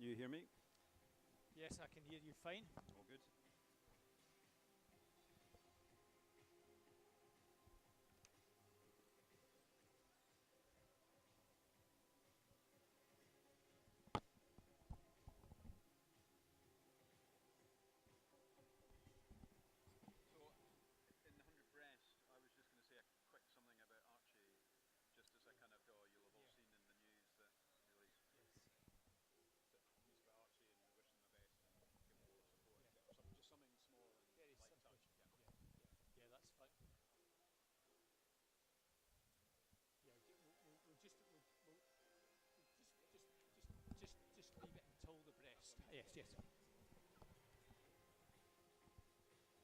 You hear me? Yes, I can hear you fine. All good. So, in the 100 breast, I was just going to say a quick something about Archie, just as a kind of, you'll have all seen in the news that really news about Archie, and we wish him the best and give him all the support, or just something small and Very light simple. touch. Yeah, that's fine. Yeah,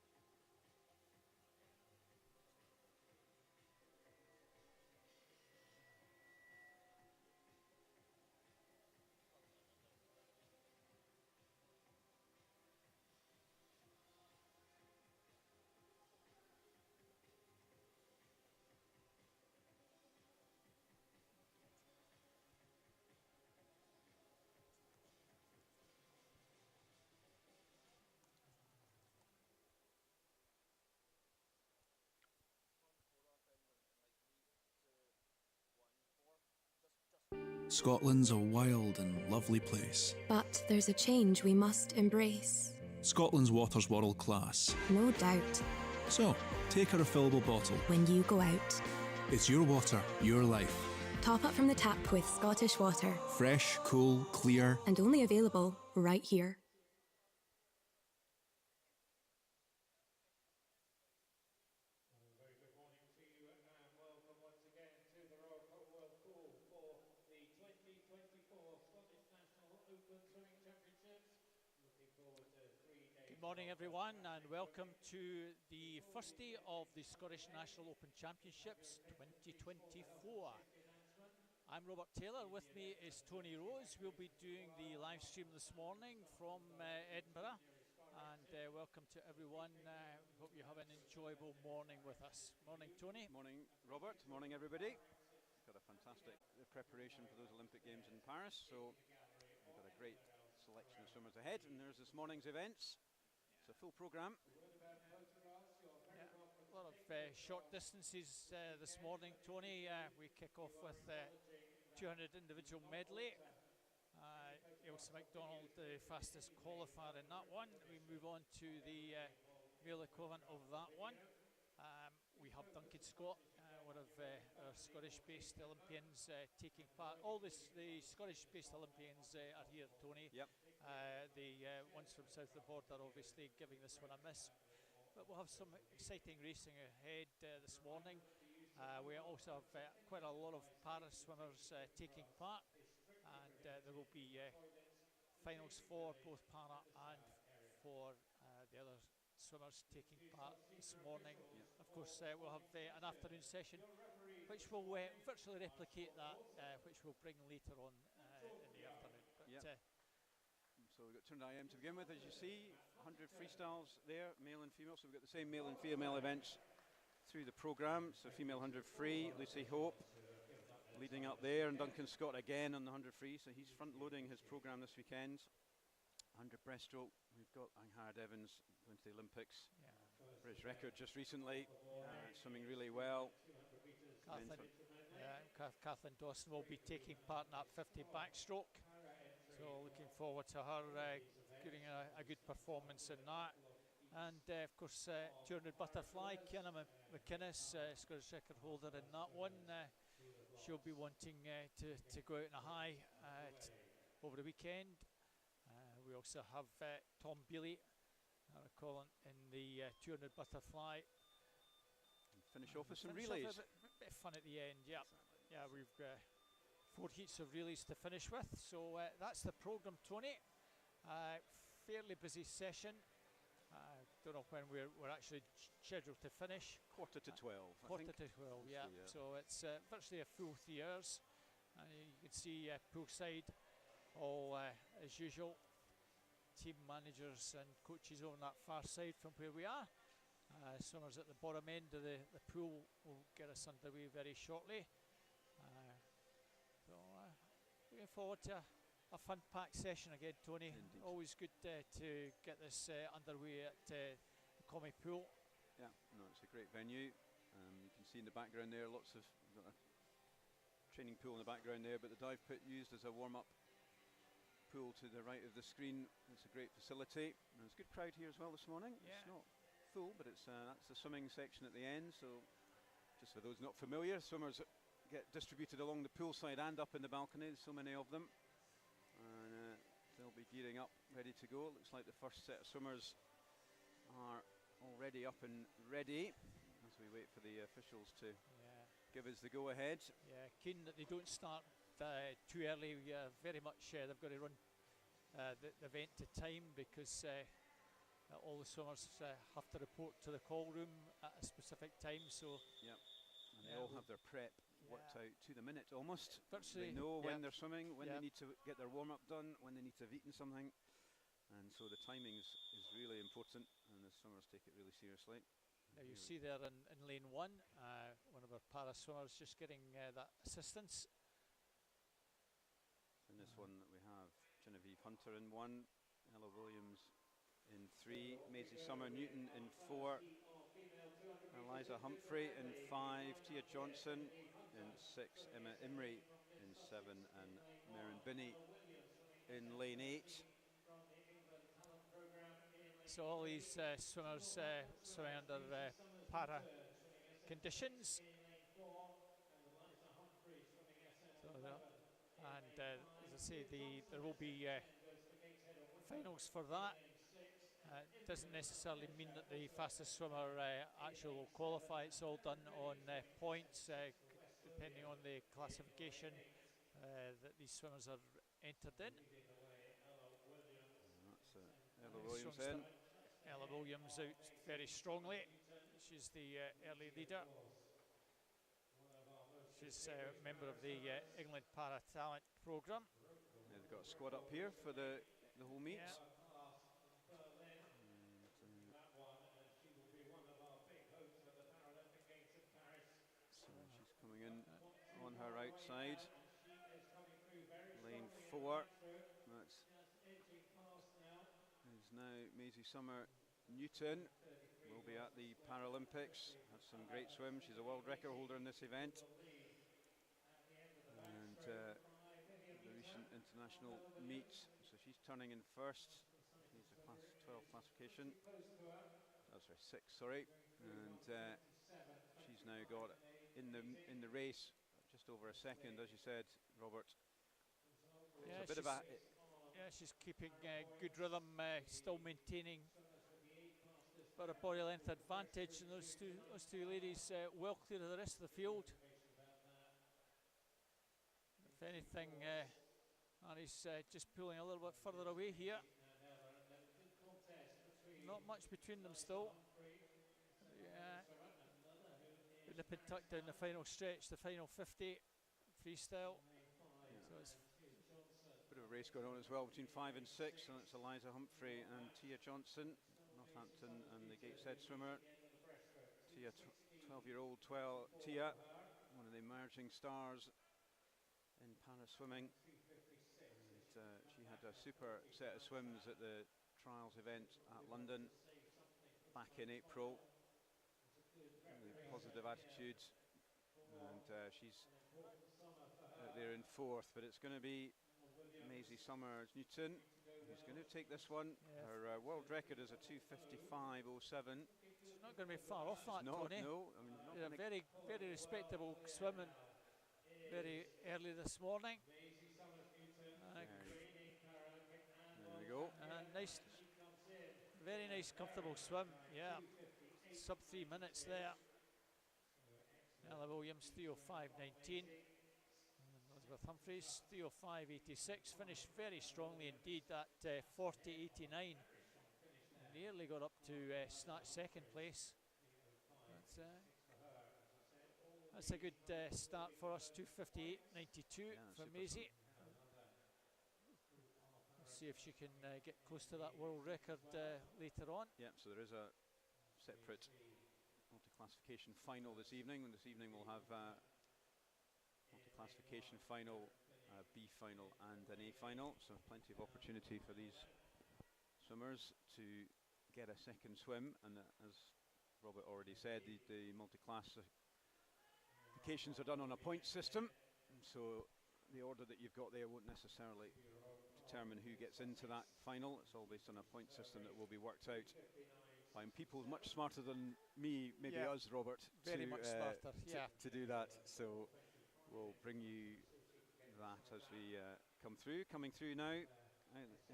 we'll just leave it until the breast. Yes. Scotland's a wild and lovely place. But there's a change we must embrace. Scotland's water's world class. No doubt. So, take a refillable bottle. When you go out. It's your water, your life. Top up from the tap with Scottish Water. Fresh, cool, clear. And only available right here. Very good morning to you and welcome once again to the Royal Commonwealth Pool for the 2024 Scottish National Open Swimming Championships. Looking forward to 3 days. Good morning, everyone, and welcome to the first day of the Scottish National Open Championships 2024. I'm Robert Taylor. With me is Tony Rose. We'll be doing the live stream this morning from Edinburgh. And welcome to everyone. Hope you have an enjoyable morning with us. Morning, Tony. Morning, Robert. Morning, everybody. Got a fantastic preparation for those Olympic Games in Paris, so we've got a great selection of swimmers ahead, and there's this morning's events. It's a full programme. Yeah, a lot of short distances this morning, Tony. We kick off with 200 individual medley. Ailsa MacDonald, the fastest qualifier in that one. We move on to the male equivalent of that one. We have Duncan Scott, one of our Scottish-based Olympians taking part. All the Scottish-based Olympians are here, Tony. Yep. The ones from south of the border obviously giving this one a miss. But we'll have some exciting racing ahead this morning. We also have quite a lot of para swimmers taking part, and there will be finals for both para and for the other swimmers taking part this morning. Yeah. Of course, we'll have an afternoon session which will virtually replicate that, which we'll bring later on in the afternoon. But, yep. So we've got 200 IM to begin with, as you see, 100 freestyles there, male and female. So we've got the same male and female events through the programme. So female 100 free, Lucy Hope leading up there, and Duncan Scott again on the 100 free. So he's front loading his programme this weekend. 100 breaststroke, we've got Angharad Evans going to the Olympics. Yeah. British record just recently, swimming really well. Kathleen Dawson will be taking part in that 50 backstroke. So looking forward to her giving a good performance in that. And of course 200 butterfly, Kiana McInnes, Scottish record holder in that one. She'll be wanting to go out in a high over the weekend. We also have Tom Bealey, I recall, in the 200 butterfly. And finish off with some relays. A bit of fun at the end, yeah. Yeah, we've 4 heats of relays to finish with. So that's the programme, Tony. Fairly busy session. Don't know when we're actually scheduled to finish. Quarter to 12. Quarter to 12, yeah. So it's virtually a full 3 hours. You can see poolside, all as usual. Team managers and coaches on that far side from where we are. Swimmers at the bottom end of the pool will get us underway very shortly. So looking forward to a fun-packed session again, Tony. Indeed. Always good to get this underway at the Commie Pool. Yeah, no, it's a great venue. You can see in the background there, lots of got a training pool in the background there, but the dive pit used as a warm-up pool to the right of the screen. It's a great facility. And there's a good crowd here as well this morning. Yeah. It's not full, but it's that's the swimming section at the end. So, just for those not familiar, swimmers get distributed along the poolside and up in the balcony. There's so many of them, and they'll be gearing up, ready to go. It looks like the first set of swimmers are already up and ready as we wait for the officials to give us the go-ahead. Yeah, keen that they don't start too early. Very much they've got to run the event to time, because all the swimmers have to report to the call room at a specific time. So yeah, and they all have their prep worked out to the minute almost. Virtually, they know when they're swimming, when they need to get their warm-up done, when they need to have eaten something, and so the timing is really important, and the swimmers take it really seriously. Now you see there in lane one, one of our para swimmers just getting that assistance. In this one we have Genevieve Hunter in 1, Ella Williams in 3, Maisie Summer Newton in 4, Eliza Humphrey in 5, Tia Johnson in 6, Emma Imrie in 7, and Maren Binney in lane 8. So all these swimmers swimming under para conditions. So and as I say, there will be finals for that. Doesn't necessarily mean that the fastest swimmer actually will qualify. It's all done on points, depending on the classification that these swimmers are entered in. That's Ella Williams in. Ella Williams out very strongly. She's the early leader. She's a member of the England Para Talent Programme. Yeah, they've got a squad up here for the whole meet. Yeah. So she's coming in on her outside. Lane 4. That's is now Maisie Summer Newton. Will be at the Paralympics. Had some great swims. She's a world record holder in this event. And the recent international meet. So she's turning in first. She's a class 12 classification. Oh, sorry, 6. Sorry. And she's now got in the race just over a second, as you said, Robert. Yeah, it's a bit of a. Yeah, she's keeping good rhythm, still maintaining about a body length advantage, and those two ladies well clear of the rest of the field. If anything, Annie's just pulling a little bit further away here. Not much between them still. Yeah, nip and tuck down the final stretch, the final 50 freestyle. So it's bit of a race going on as well between 5 and 6, and it's Eliza Humphrey and Tia Johnson, Northampton, and the Gateshead swimmer. Tia, 12-year-old Tia, one of the emerging stars in para swimming. And, she had a super set of swims at the trials event at London back in April. Really positive attitude, and she's out there in 4th, but it's going to be Maisie Summer Newton who's going to take this one. Yeah. Her world record is a 2:55.07. She's not going to be far off that, Tony. No, I mean, a very, very respectable swimming very early this morning. There we go. Nice, very nice, comfortable swim. Yeah, sub 3 minutes there. Ella Williams 3:05.19. Elizabeth Humphreys 3:05.86. Finished very strongly indeed at 40.89. Nearly got up to snatch second place. That's a good start for us. 2:58.92 for Maisie. We'll see if she can get close to that world record later on. Yeah, so there is a separate multi-classification final this evening, and this evening we'll have multi-classification final a B final and an A final, so plenty of opportunity for these swimmers to get a second swim. And as Robert already said, the multi-classifications are done on a point system, so the order that you've got there won't necessarily determine who gets into that final. It's all based on a point system that will be worked out by people much smarter than me, maybe us, Robert, very much smarter, to do that. So we'll bring you that as we come through. Coming through now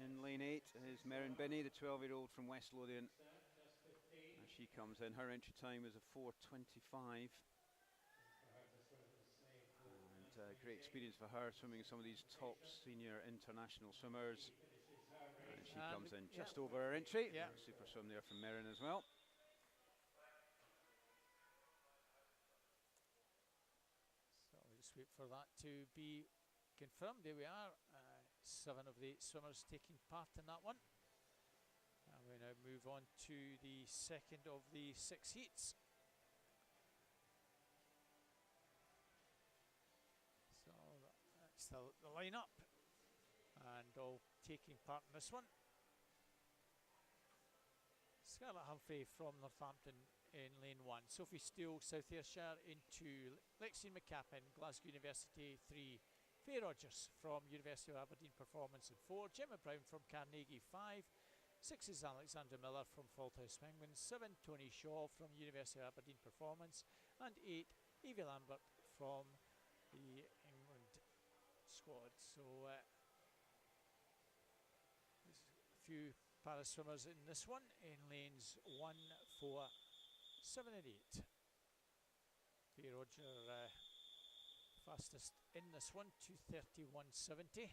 in lane 8 is Merrin Binney, the 12-year-old from West Lothian. As she comes in, her entry time is a 4:25. And great experience for her, swimming some of these top senior international swimmers. And she comes in just over her entry. Super swim there from Merrin as well. So we'll just wait for that to be confirmed. There we are. 7 of the 8 swimmers taking part in that one. And we now move on to the second of the 6 heats. So that's the lineup, and all taking part in this one. Scarlett Humphrey from Northampton in lane 1. Sophie Steele, South Ayrshire in 2. Lexi McCappin, Glasgow University 3. Faye Rogers from University of Aberdeen Performance in 4. Gemma Brown from Carnegie 5. 6 is Alexandra Miller from Falthouse Penguins. 7 Tony Shaw from University of Aberdeen Performance, and 8 Evie Lambert from the England squad. So there's a few para swimmers in this one in lanes 1, 4, 7 and 8. Faye Roger fastest in this one, 2:31.70.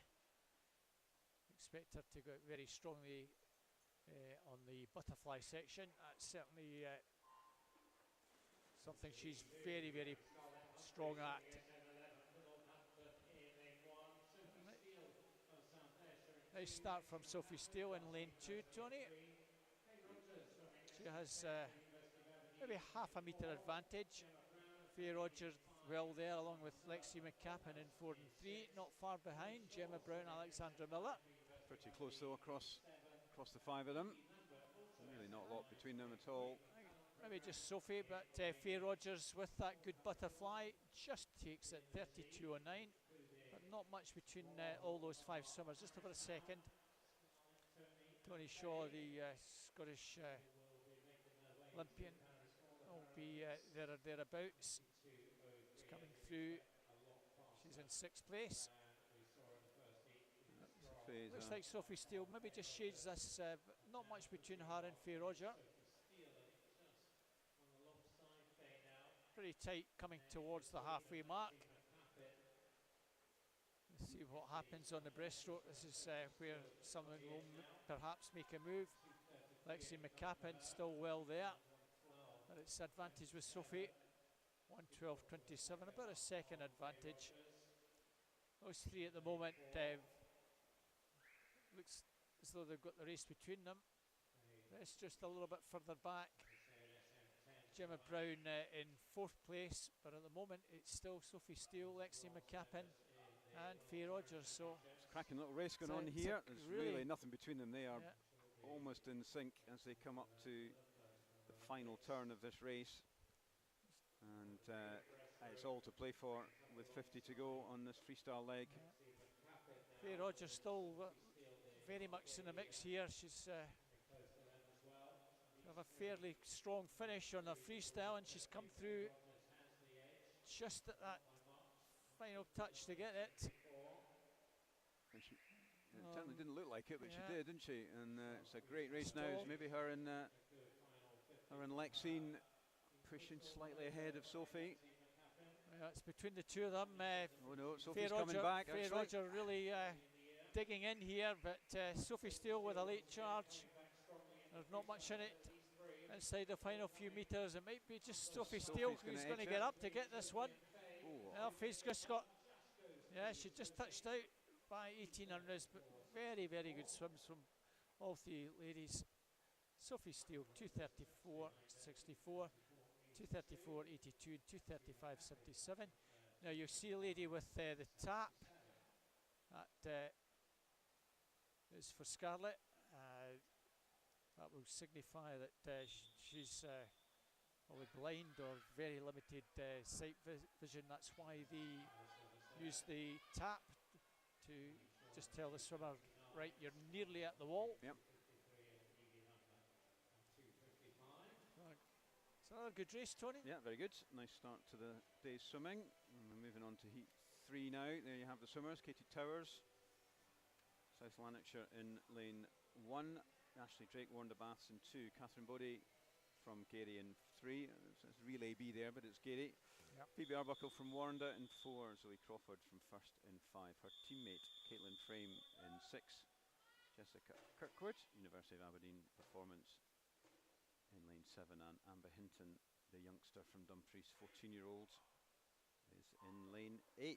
Expect her to go out very strongly on the butterfly section. That's certainly something she's very, very strong at. Nice start from Sophie Steele in lane 2, Tony. She has maybe half a metre advantage. Faye Rogers well there, along with Lexi McCappin in 4 and 3. Not far behind Gemma Brown, Alexandra Miller. Pretty close though across the 5 of them. Really not a lot between them at all. Maybe just Sophie, but Faye Rogers with that good butterfly just takes it 32.09. But not much between all those 5 swimmers, just over a second. Tony Shaw, the Scottish Olympian, will be there or thereabouts. She's coming through. She's in 6th place. Looks like Sophie Steele maybe just shades this, not much between her and Faye Roger. Pretty tight coming towards the halfway mark. Let's see what happens on the breaststroke. This is where someone will perhaps make a move. Lexi McCappin still well there, but it's advantage with Sophie. 1:12.27, about a second advantage. Those 3 at the moment looks as though they've got the race between them. It's just a little bit further back. Gemma Brown in 4th place, but at the moment it's still Sophie Steele, Lexi McCappin and Faye Rogers. So it's a cracking little race going on here. There's really nothing between them. They are almost in sync as they come up to the final turn of this race. And it's all to play for with 50 to go on this freestyle leg. Faye Rogers still very much in the mix here. She's have a fairly strong finish on her freestyle, and she's come through just at that final touch to get it. And it certainly didn't look like it, but she did, didn't she? And it's a great race now. It's maybe her and Lexine pushing slightly ahead of Sophie. It's between the 2 of them. Oh no, Sophie's coming back. Faye Roger really digging in here, but Sophie Steele with a late charge. There's not much in it inside the final few metres. It might be just Sophie Steele who's going to get up to get this one. Well, Faye's just got, she just touched out by 1800s, but very, very good swims from all 3 ladies. Sophie Steele, 2:34.64, 2:34.82, 2:35.77. Now you see a lady with the tap That is for Scarlett. That will signify that she's probably blind or very limited sight vision. That's why they use the tap to just tell the swimmer, right, you're nearly at the wall. Yep. It's another good race, Tony. Yeah, very good. Nice start to the day's swimming. And we're moving on to heat 3 now. There you have the swimmers. Katie Towers, South Lanarkshire in lane 1. Ashley Drake, Warnder Baths in 2. Catherine Bodie from Gary in 3. It's relay B there, but it's Gary. Yep. Phoebe Arbuckle from Warnder in 4. Zoe Crawford from First in 5. Her teammate Caitlin Frame in 6. Jessica Kirkwood, University of Aberdeen Performance in lane 7, and Amber Hinton, the youngster from Dumfries, 14-year-old, is in lane 8.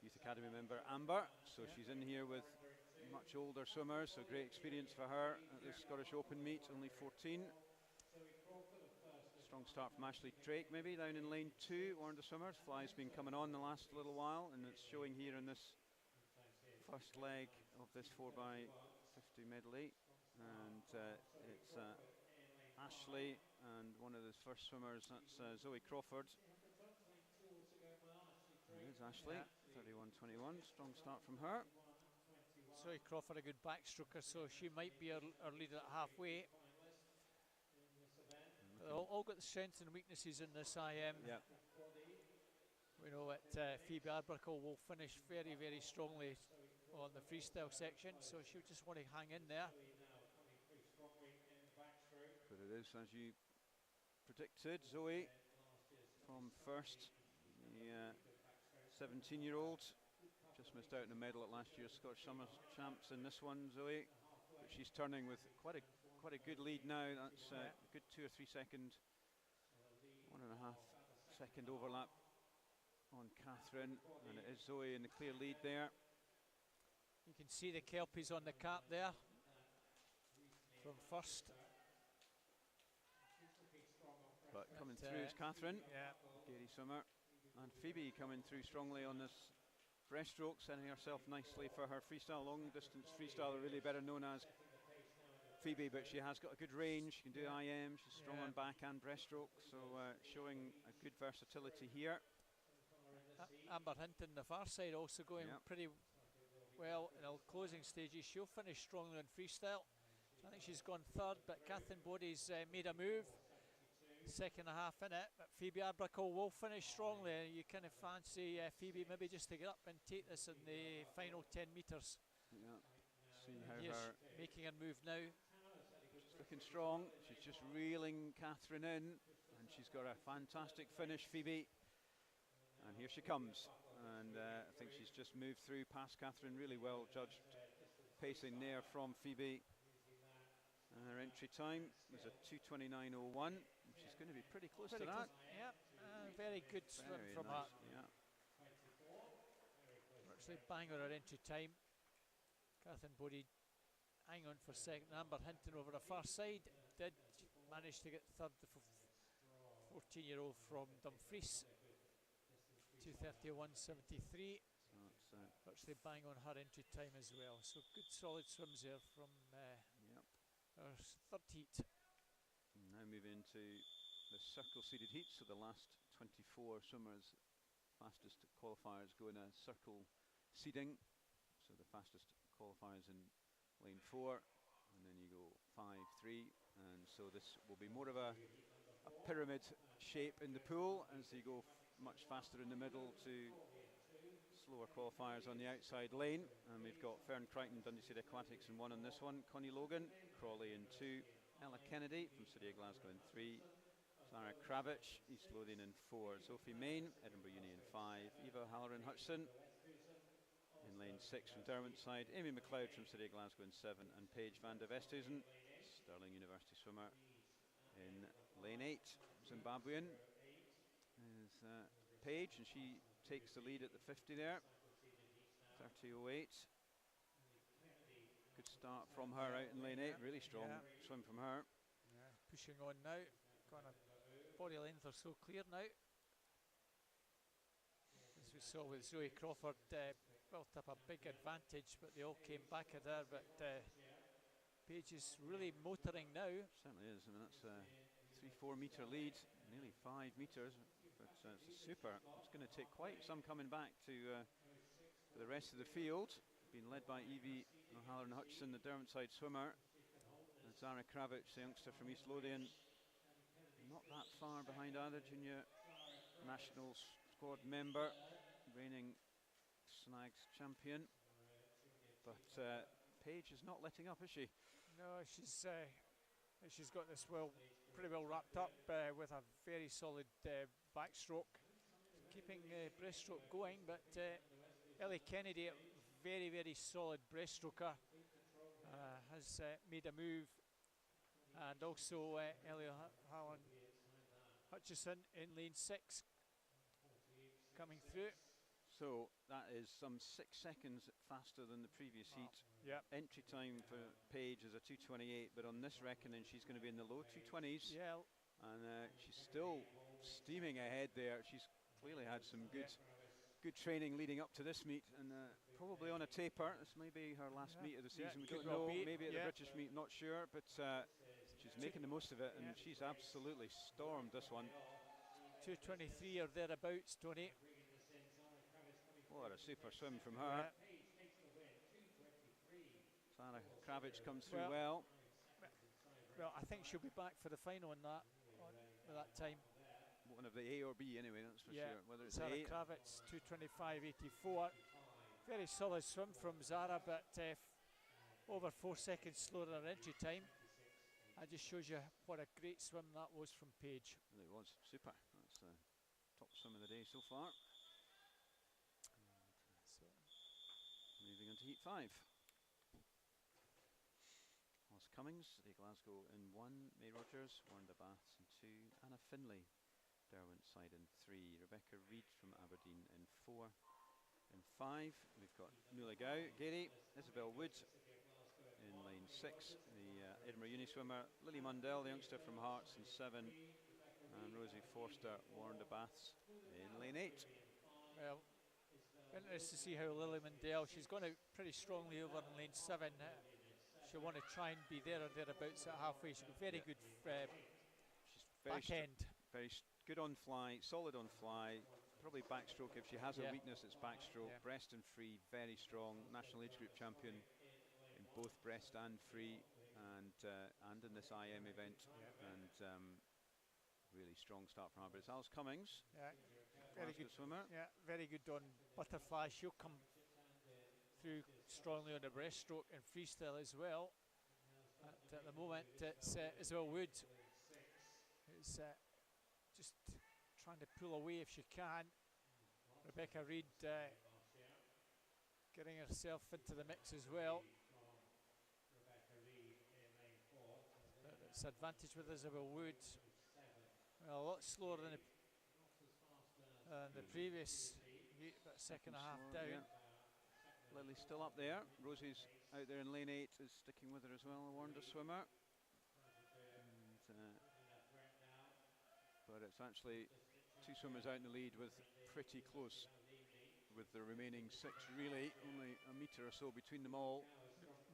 Youth Academy member Amber, so she's in here with much older swimmers, so great experience for her at the Scottish Open meet, only 14. Strong start from Ashley Drake maybe down in lane 2, Warnder Swimmers. Fly's been coming on the last little while, and it's showing here in this first leg of this 4x50 medley. And it's Ashley, and one of the first swimmers, that's Zoe Crawford. There's Ashley, 31-21, strong start from her. Zoe Crawford, a good backstroker, so she might be our leader at halfway. All got the strengths and weaknesses in this IM. Yeah. We know that Phoebe Arbuckle will finish very, very strongly on the freestyle section, so she'll just want to hang in there. But it is, as you predicted, Zoe from First, the 17-year-old. Just missed out on a medal at last year's Scottish Summer Champs in this one, Zoe. But she's turning with quite a good lead now. That's a good 2 or 3 second, 1.5 second overlap on Catherine, and it is Zoe in the clear lead there. You can see the Kelpies on the cap there from First. But coming through is Catherine, yeah. Gary swimmer, and Phoebe coming through strongly on this breaststroke, setting herself nicely for her freestyle. Long distance freestyle, really better known as Phoebe, but she has got a good range. She can do IM, she's strong on back and breaststroke, so showing a good versatility here. Amber Hinton, the far side, also going pretty well in the closing stages. She'll finish strongly on freestyle. I think she's gone third, but Catherine Bodie's made a move. Second and a half in it, but Phoebe Arbuckle will finish strongly. You kind of fancy Phoebe maybe just to get up and take this in the final 10 metres. Yeah, see how Here's her making her move now. She's looking strong. She's just reeling Catherine in, and she's got a fantastic finish, Phoebe. And here she comes, and I think she's just moved through past Catherine. Really well judged pacing there from Phoebe. And her entry time was a 2:29.01. She's going to be pretty close to that. Yeah, very good swim Very from nice, her. yeah. Actually bang on her entry time. Catherine Bodie hang on for second. Amber Hinton over the far side did manage to get third. The 14-year-old from Dumfries, 2:31.73. So that's Virtually bang on her entry time as well. So good solid swims there from our third heat. now moving into the circle seeded heat, so the last 24 swimmers, fastest qualifiers go in a circle seeding. So the fastest qualifiers in lane 4, and then you go 5, 3, and so this will be more of a pyramid shape in the pool as you go much faster in the middle to slower qualifiers on the outside lane. And we've got Fern Crichton, Dundee City Aquatics in 1 on this one, Connie Logan, Crawley in 2, Ella Kennedy from City of Glasgow in 3, Sarah Kravich, East Lothian in 4, Sophie Main, Edinburgh Uni in 5, Eva Halloran Hutchison in lane 6 from Derwentside, Amy McLeod from City of Glasgow in 7, and Paige van der Westhuizen, Stirling University swimmer, in lane 8. Zimbabwean is Paige, and she takes the lead at the 50 there, 30.08. Good start from her out in lane 8, really strong swim from her. Pushing on now, got a body length or so clear now. As we we saw with Zoe Crawford, built up a big advantage, but they all came back at her. But Paige is really motoring now. Certainly is. I mean, that's a 3-4 metre lead, nearly 5 metres. But it's super. It's going to take quite some coming back to for the rest of the field. Being led by Evie O'Halloran Hutchison, the Derwentside swimmer. And Zara Kravich, the youngster from East Lothian. Not that far behind either junior national squad member, reigning snags champion. But Paige is not letting up, is she? No, she's got this pretty well wrapped up with a very solid backstroke, keeping breaststroke going. But Ellie Kennedy, very, very solid breaststroker, has made a move, and also Ellie O'Halloran Hutchison in lane 6 coming through. So that is some 6 seconds faster than the previous heat. Yep. Entry time for Paige is a 2:28, but on this reckoning she's going to be in the low 2:20s. Yeah. And she's still steaming ahead there. She's clearly had some good training leading up to this meet, and probably on a taper. This may be her last meet of the season. We don't know. Maybe at the British meet, not sure, but she's making the most of it, and she's absolutely stormed this one. 2:23 or thereabouts, Tony. What a super swim from her. Zara Kravich comes through well. Well, I think she'll be back for the final in that at that time. One of the A or B anyway, that's for sure. Whether it's Zara A. Kravich, 2:25.84. Very solid swim from Zara, but over 4 seconds slower than her entry time. That just shows you what a great swim that was from Paige. It really was super. That's the top swim of the day so far. Moving on to heat 5. Alice Cummings, the Glasgow in 1, May Rogers, Warren Baths in 2, Anna Finlay, Derwentside in 3, Rebecca Reid from Aberdeen in 4. In 5, we've got Nuala Gary, Isabel Wood in lane 6, the Edinburgh Uni swimmer, Lily Mundell, the youngster from Hearts in 7, and Rosie Forster, Warren Baths in lane 8. Well, interested to see how Lily Mundell, she's gone out pretty strongly over in lane 7. She'll want to try and be there or thereabouts at halfway. She's got very good back end. Very good on fly, solid on fly. Probably backstroke. If she has a weakness, it's backstroke. Breast and free, very strong. National age group champion in both breast and free, and in this IM event. And really strong start from her. But it's Alice Cummings. Very good swimmer. Yeah, very good on butterfly. She'll come through strongly on the breaststroke and freestyle as well. At the moment, it's Isabel Wood who's just trying to pull away if she can. Rebecca Reid getting herself into the mix as well. It's advantage with Isabel Wood. Well, a lot slower than the previous heat, but second and a half down. Yeah. Lily's still up there. Rosie's out there in lane 8, is sticking with her as well, a Warner swimmer. And, but it's actually 2 swimmers out in the lead with pretty close with the remaining 6 really, only a metre or so between them all.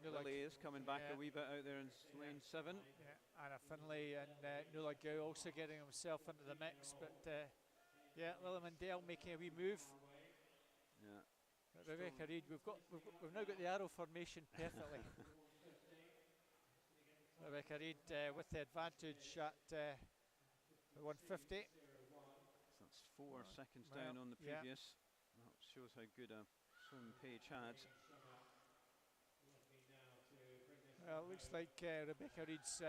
Lily is coming back a wee bit out there in lane 7. Yeah, Anna Finlay and Nuala Gow also getting himself into the mix, but yeah, Lily Mundell making a wee move. Yeah. Rebecca Reid, we've now got the arrow formation perfectly. Rebecca Reid with the advantage at the 150. So that's 4 seconds down on the previous. That shows how good a swim Paige had. Well, it looks like Rebecca Reid's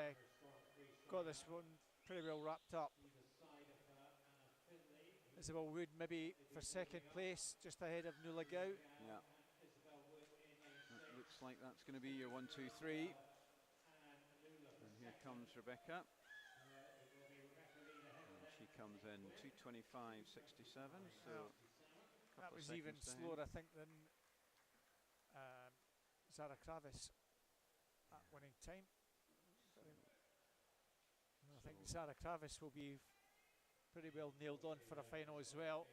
got this one pretty well wrapped up. Isabel Wood maybe for second place, just ahead of Nuala Gow. Yeah. That looks like that's going to be your 1, 2, 3. And here comes Rebecca. And she comes in 2:25.67. So that was even slower, I think, than Zara Kravich at winning time. I think Zara Kravich will be pretty well nailed on for a final as well.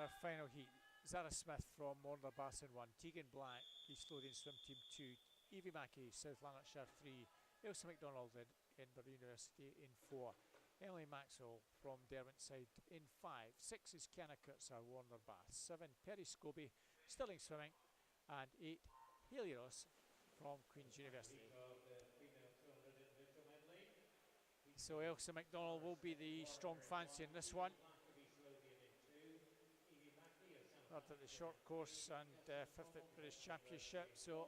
our final heat, Zara Smith from Warner Bass in 1, Tegan Black, East Lothian Swim Team 2, Evie Mackey, South Lanarkshire 3, Elsa MacDonald, Edinburgh University in 4, Emily Maxwell from Derwentside in 5, 6 is Kiana Kurtzer, Warner Bass, 7 Perry Scobie, Stirling Swimming, and 8 Hayley Ross from Queen's University. So Elsa MacDonald will be the strong fancy in this one. Third at the short course and 5th at British Championship, so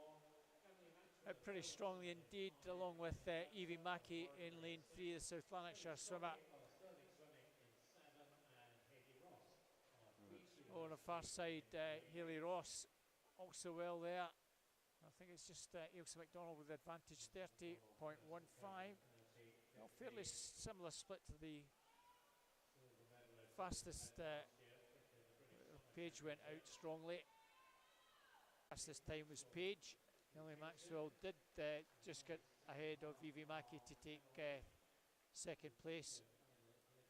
pretty strongly indeed, along with Evie Mackey in lane 3, the South Lanarkshire swimmer. Oh, on the far side, Hayley Ross also well there. I think it's just Elsa MacDonald with the advantage, 30.15. Well, fairly similar split to the fastest. Page went out strongly. Fastest time was Page. Emily Maxwell did just get ahead of Evie Mackey to take second place.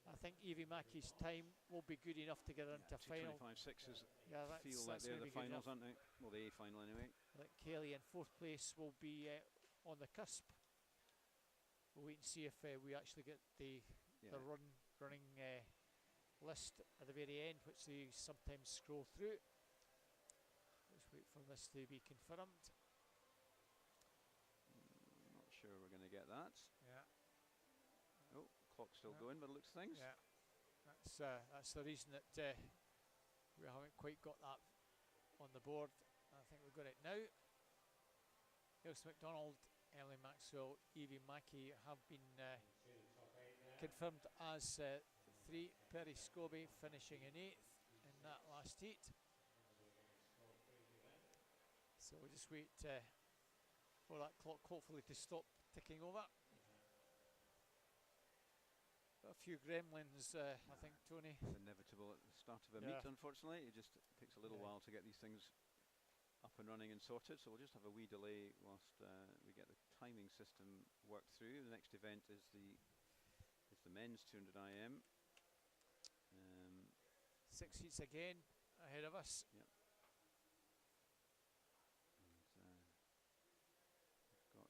I think Evie Mackey's time will be good enough to get her into final. 2:25.6 Yeah, feel like they're the finals, aren't they? Well, the A final anyway. I think Kelly in 4th place will be on the cusp. We'll wait and see if we actually get the running list at the very end, which they sometimes scroll through. Let's wait for this to be confirmed. Not sure we're going to get that. Yeah. Oh, clock's still going by the looks of things. Yeah, that's the reason that we haven't quite got that on the board. I think we've got it now. Elsa MacDonald, Emily Maxwell, Evie Mackey have been confirmed as 3. Perry Scobie finishing in 8th in that last heat. So we'll just wait for that clock hopefully to stop ticking over. Got a few gremlins, I think, Tony. It's inevitable at the start of a meet, unfortunately. It just takes a little while to get these things up and running and sorted, so we'll just have a wee delay whilst we get the timing system worked through. The next event is the men's 200 IM. 6 heats again ahead of us. Yep. And we've got.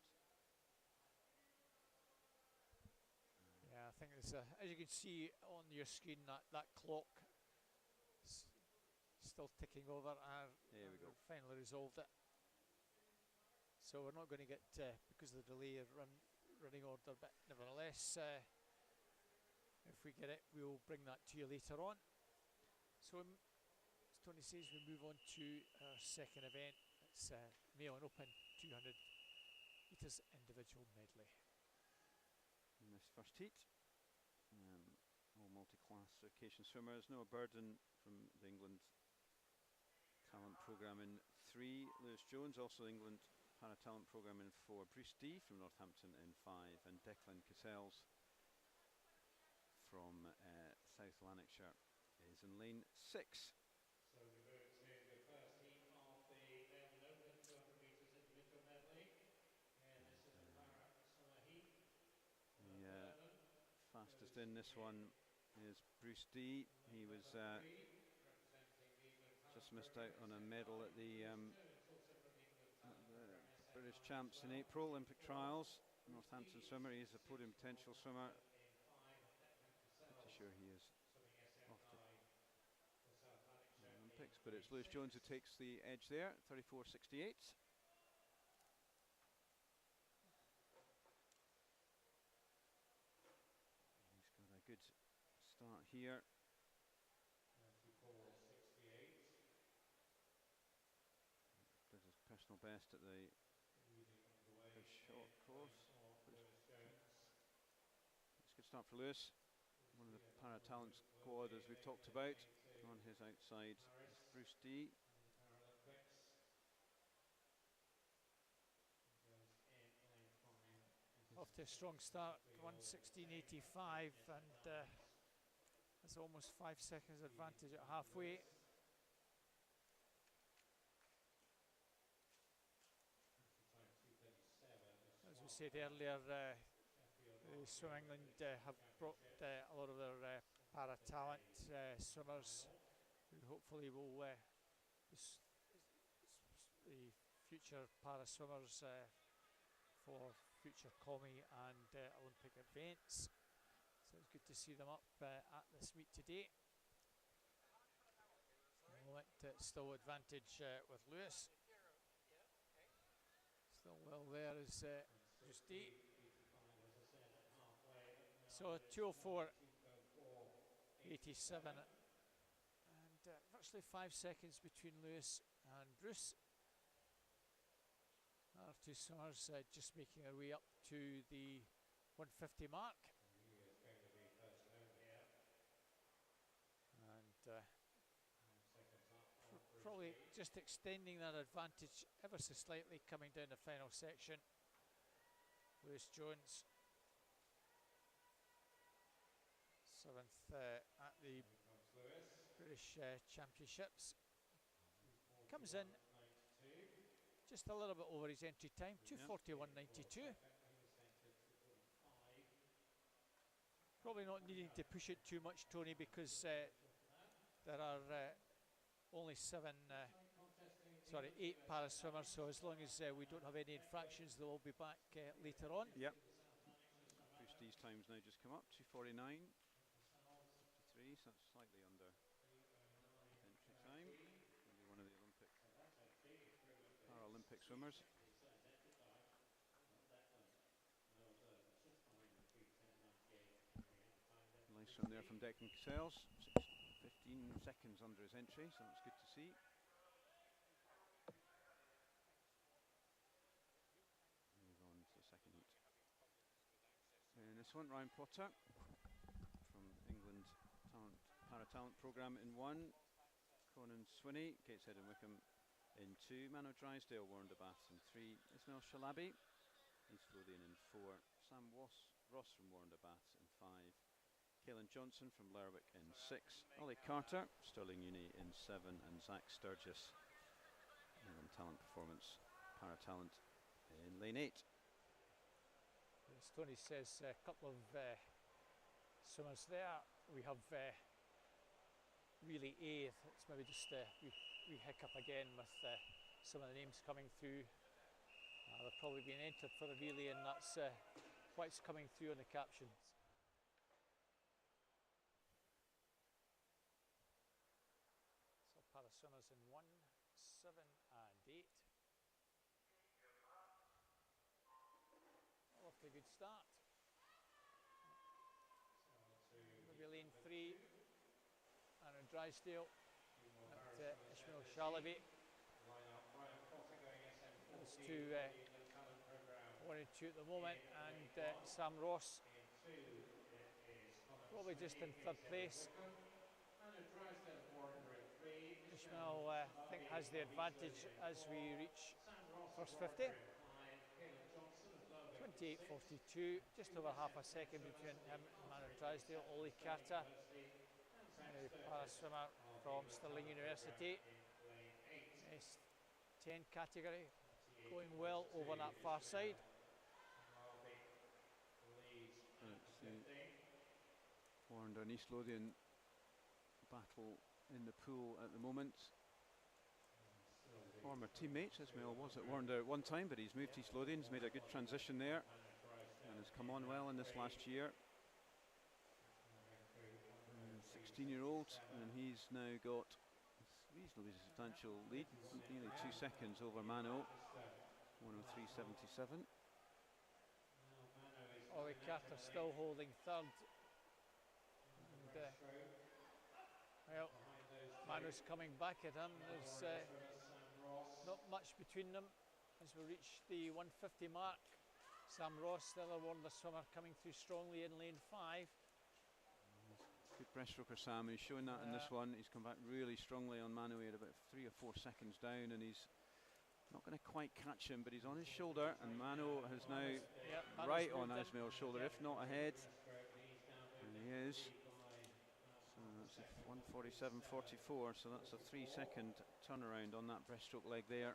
Yeah, I think it's as you can see on your screen, that clock still ticking over. There we go. Finally resolved it. So we're not going to get because of the delay of running order, but nevertheless, if we get it, we'll bring that to you later on. So as Tony says, we move on to our second event. It's male and open 200 metres individual medley. In this first heat, all multi-classification swimmers. Noah Burden from the England talent programme in 3. Lewis Jones, also England para-talent programme in 4. Bruce D from Northampton in 5. And Declan Cassels from South Lanarkshire is in lane 6. So we move to the first heat of the male and open 200 metres individual medley. And this is the para summer heat. The fastest in this one is Bruce D. He was just missed out on a medal at the British Champs in April, Olympic trials. Northampton swimmer, he is a podium potential swimmer. Pretty sure he is off to the Olympics, but it's Lewis Jones who takes the edge there, 34.68. He's got a good start here. 34.68. Does his personal best at the short course. It's a good start for Lewis. One of the para-talent squad, as we've talked about. On his outside is Bruce D. Off to a strong start, 1:16.85, and that's almost 5 seconds advantage at halfway. As we said earlier, Swim England have brought a lot of their para-talent swimmers who hopefully will the future para swimmers for future Commie and Olympic events. So it's good to see them up at this meet today. Still advantage with Lewis. Still well there is Justy. So 2:04.87 and virtually 5 seconds between Lewis and Bruce. Our two swimmers just making their way up to the 150 mark. And probably just extending that advantage ever so slightly coming down the final section. Lewis Jones, 7th at the British Championships, comes in just a little bit over his entry time, 2:41.92. Probably not needing to push it too much, Tony, because there are only 8 para swimmers, so as long as we don't have any infractions, they'll all be back later on. Yep. Push these times now just come up, 2:49.53, so that's slightly under entry time. Maybe one of the Paralympic swimmers. Nice swim there from Declan Cassels, 15 seconds under his entry, so that's good to see. Move on to the second heat. And this one, Ryan Potter from England Para-Talent Programme in 1. Conan Swinney, Gateshead and Wickham in 2. Mano Drysdale, Warren de Bath in 3. Ismail Shalabi, East Lothian in 4. Sam Ross from Warren de Bath in 5. Caelan Johnson from Lerwick in 6. Ollie Carter, Stirling Uni in 7. And Zach Sturgis, England Talent Performance Para-Talent in lane 8. As Tony says, a couple of swimmers there. We have Relay A, it's maybe just we hiccup again with some of the names coming through. They're probably being entered for the relay, and that's what's coming through on the captions. So para swimmers in 1, 7 and 8. Off to a good start. Maybe lane 3, Aaron Drysdale, at Ismail Shalabi. Those two 1 and 2 at the moment, and Sam Ross probably just in 3rd place. Ismail I think has the advantage as we reach first 50. 28.42, just over half a second between him and Mano Drysdale. Ollie Carter, the para swimmer from Stirling University, S10 category, going well over that far side. Warren and East Lothian battle in the pool at the moment. Former teammates, Ismail was at Warrender at one time, but he's moved to East Lothian. He's made a good transition there and has come on well in this last year. 16-year-old, and he's now got a reasonably substantial lead, nearly 2 seconds over Mano, 1:03.77. Ollie Carter still holding 3rd. And, well, Mano's coming back at him. There's not much between them as we reach the 150 mark. Sam Ross, the other Warner swimmer, coming through strongly in lane 5. Good breaststroker, Sam. He's showing that in this one. He's come back really strongly on Mano. He had about 3 or 4 seconds down, and he's not going to quite catch him, but he's on his shoulder, and Mano has now right on Ismail's shoulder, if not ahead. And he is. So that's 1:47.44, so that's a 3-second turnaround on that breaststroke leg there.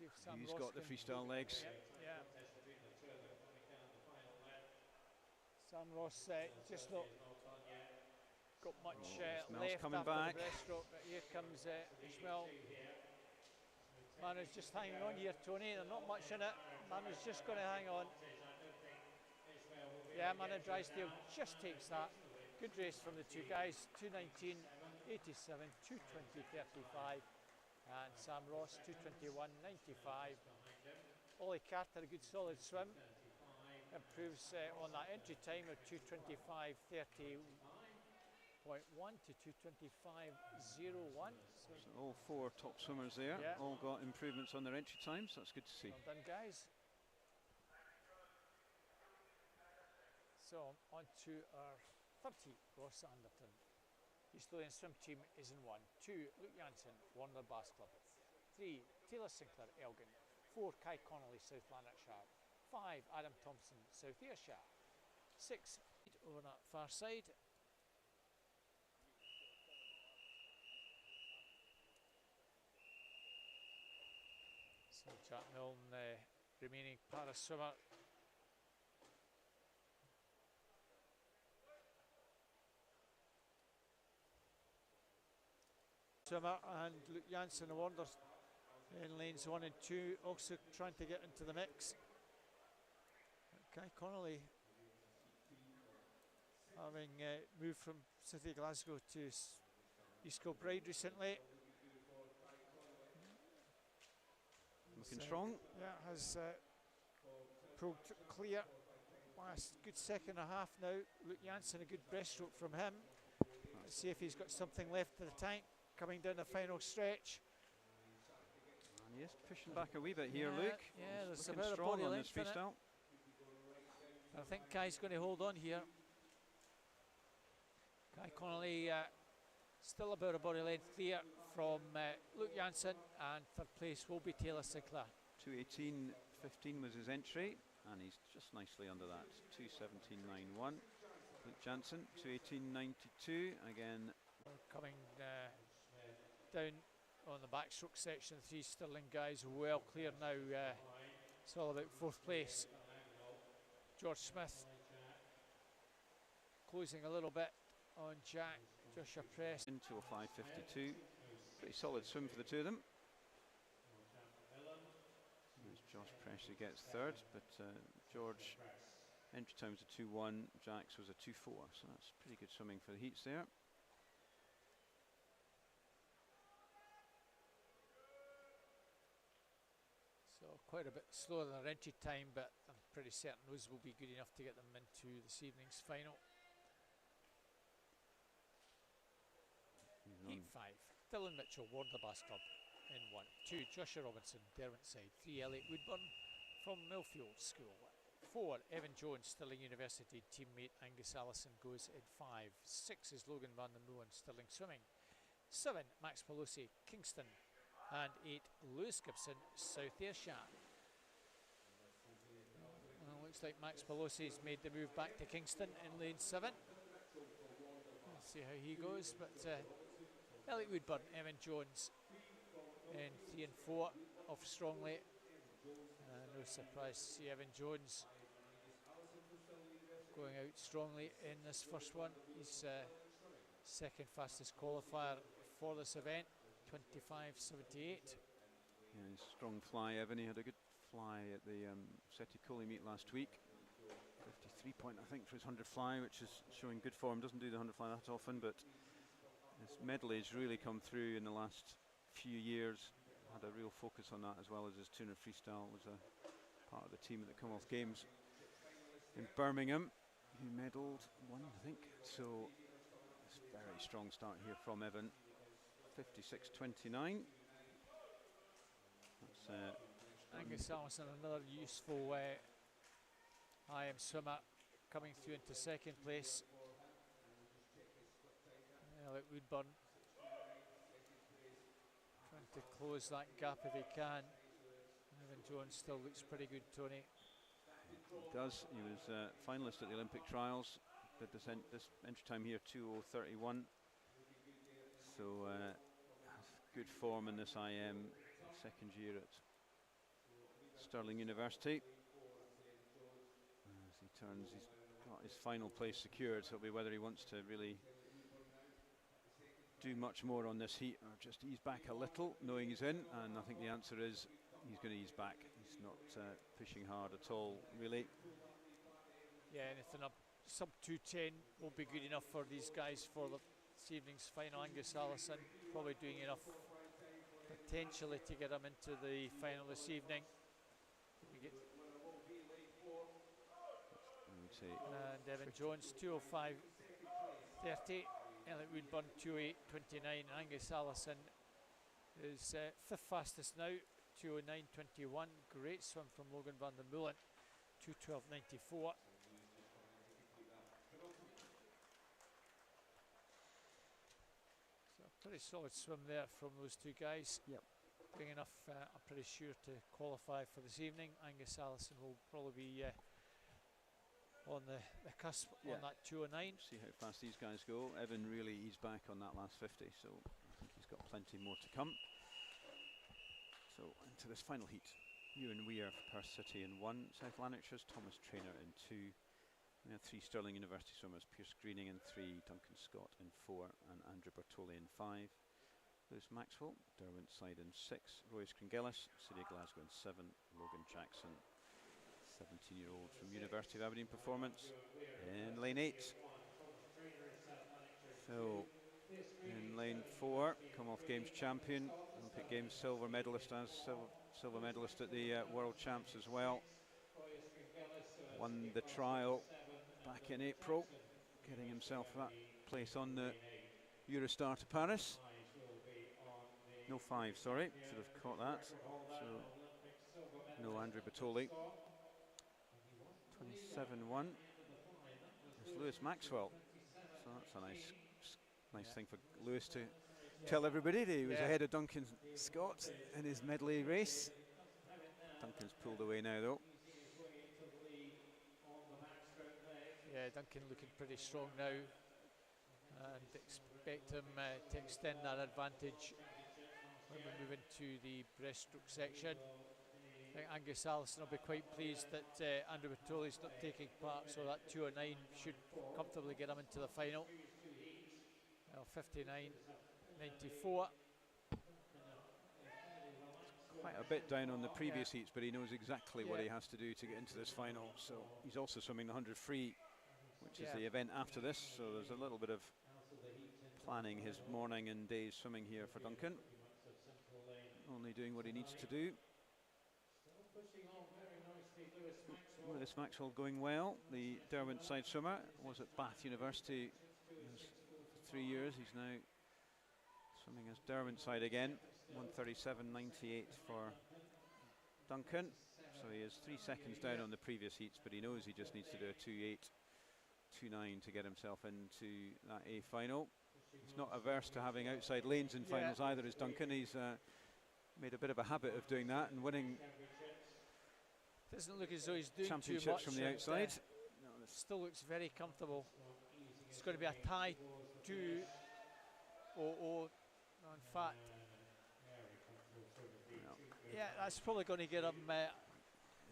He's got the freestyle legs. Yeah. Sam Ross just not got much Ishmael's left coming after back. the breaststroke, but here comes Ishmael. Mana's just hanging on here, Tony. There's not much in it. Mana's just going to hang on. Yeah, Mana Drysdale just takes that. Good race from the two guys. 2:19.87, 2:20.35. And Sam Ross, 2:21.95. Ollie Carter, a good solid swim. Improves on that entry time of 2:25.31 to 2:25.01. So All four top swimmers there, yeah, all got improvements on their entry times. That's good to see. well done, guys. So on to our 30, Ross Anderton. East Lothian swim team is in 1. 2, Luke Janssen, Warner Bass Club. 3, Taylor Sinclair, Elgin. 4, Kai Connolly, South Lanarkshire. 5, Adam Thompson, South Ayrshire. 6, over that far side. So Jack Milne, remaining para swimmer. And Luke Janssen, the Wanderers, in lanes 1 and 2, also trying to get into the mix. Kai Connolly, having moved from City of Glasgow to East Kilbride recently. Looking strong. Yeah, has pulled clear. Last good second and a half now. Luke Janssen, a good breaststroke from him. Let's see if he's got something left in the tank. Coming down the final stretch. And yes, pushing back a wee bit here, Luke. Yeah, there's looking about a strong body on this length in it. freestyle. I think Kai's going to hold on here. Kai Connolly still about a body length clear from Luke Janssen, and third place will be Taylor Sinclair. 2:18.15 was his entry, and he's just nicely under that. 2:17.91. Luke Janssen, 2:18.92 again. We're coming down on the backstroke section. 3 Stirling guys well clear now. It's all about fourth place. George Smith closing a little bit on Jack. Joshua Press. In 2:05.52. Pretty solid swim for the two of them. There's Josh Press who gets third, but George entry time was a 2:1. Jack's was a 2:4, so that's pretty good swimming for the heats there. So quite a bit slower than their entry time, but I'm pretty certain those will be good enough to get them into this evening's final. Heat 5, Dylan Mitchell, Warner Bass Club in 1. 2, Joshua Robinson, Derwentside. 3, Elliot Woodburn from Millfield School. 4, Evan Jones, Stirling University. Teammate Angus Allison goes in 5. 6 is Logan van den Moen, Stirling Swimming. 7, Max Pelosi, Kingston. And 8, Lewis Gibson, South Ayrshire. Well, looks like Max Pelosi's made the move back to Kingston in lane 7. We'll see how he goes, but Elliot Woodburn, Evan Jones in 3 and 4 off strongly. No surprise to see Evan Jones going out strongly in this first one. He's second fastest qualifier for this event, 25.78. Yeah, he's strong fly, Evan. He had a good fly at the Seti Coley meet last week. 53 point, I think, for his 100 fly, which is showing good form. Doesn't do the 100 fly that often, but his medley's really come through in the last few years. Had a real focus on that, as well as his 200 freestyle. Was a part of the team at the Commonwealth Games in Birmingham. He medalled one, I think. So it's a very strong start here from Evan. 56.29. That's Angus Allison, another useful IM swimmer, coming through into second place. Elliot Woodburn trying to close that gap if he can. Evan Jones still looks pretty good, Tony. He does. He was finalist at the Olympic trials. Did this entry time here, 2:031. So good form in this IM, second year at Stirling University. As he turns, he's got his final place secured, so it'll be whether he wants to really do much more on this heat, or just ease back a little, knowing he's in? And I think the answer is he's going to ease back. He's not pushing hard at all, really. Yeah, anything up sub 210 will be good enough for these guys for this evening's final. Angus Allison probably doing enough potentially to get him into the final this evening. And Evan Jones 205.30, Elliot Woodburn 208.29, Angus Allison is fifth fastest now, 209.21. Great swim from Logan van der Meulen, 212.94. So a pretty solid swim there from those two guys. Yep. Doing enough, I'm pretty sure, to qualify for this evening. Angus Allison will probably be on the cusp on that 209. See how fast these guys go. Evan really eased back on that last 50, so I think he's got plenty more to come. So into this final heat. Ewan Weir for Perth City in 1, South Lanarkshire's Thomas Traynor in 2. We have 3 Stirling University swimmers, Pierce Greening in 3, Duncan Scott in 4, and Andrew Bertoli in 5. Lewis Maxwell, Derwentsside in 6, Royce Cringillis, City of Glasgow in 7, Logan Jackson, 17-year-old from University of Aberdeen Performance in lane 8. Phil in lane 4, Commonwealth Games champion, Olympic Games silver medalist, silver medalist at the World Champs as well. Won the trial back in April, getting himself that place on the Eurostar to Paris. No 5, sorry, should have caught that. So no Andrew Bertoli. 27-1 is Lewis Maxwell. So that's a nice thing for Lewis to tell everybody that he was ahead of Duncan Scott in his medley race. Duncan's pulled away now though. Yeah, Duncan looking pretty strong now, and expect him to extend that advantage when we move into the breaststroke section. I think Angus Allison will be quite pleased that Andrew Bertoli's not taking part, so that 209 should comfortably get him into the final. 59.94. Quite a bit down on the previous heats, but he knows exactly what he has to do to get into this final. So he's also swimming the 100 free, which is the event after this. So there's a little bit of planning his morning and day's swimming here for Duncan. Only doing what he needs to do. Lewis Maxwell going well. The Derwentsside swimmer was at Bath University for 3 years. He's now swimming as Derwentsside again. 137.98 for Duncan. So he is 3 seconds down on the previous heats, but he knows he just needs to do a 2.829 to get himself into that A final. He's not averse to having outside lanes in finals either, as Duncan. He's made a bit of a habit of doing that and winning. Doesn't look as though he's doing championships too much from the outside. Still looks very comfortable. It's going to be a tie 2-0. In fact, yeah, that's probably going to get him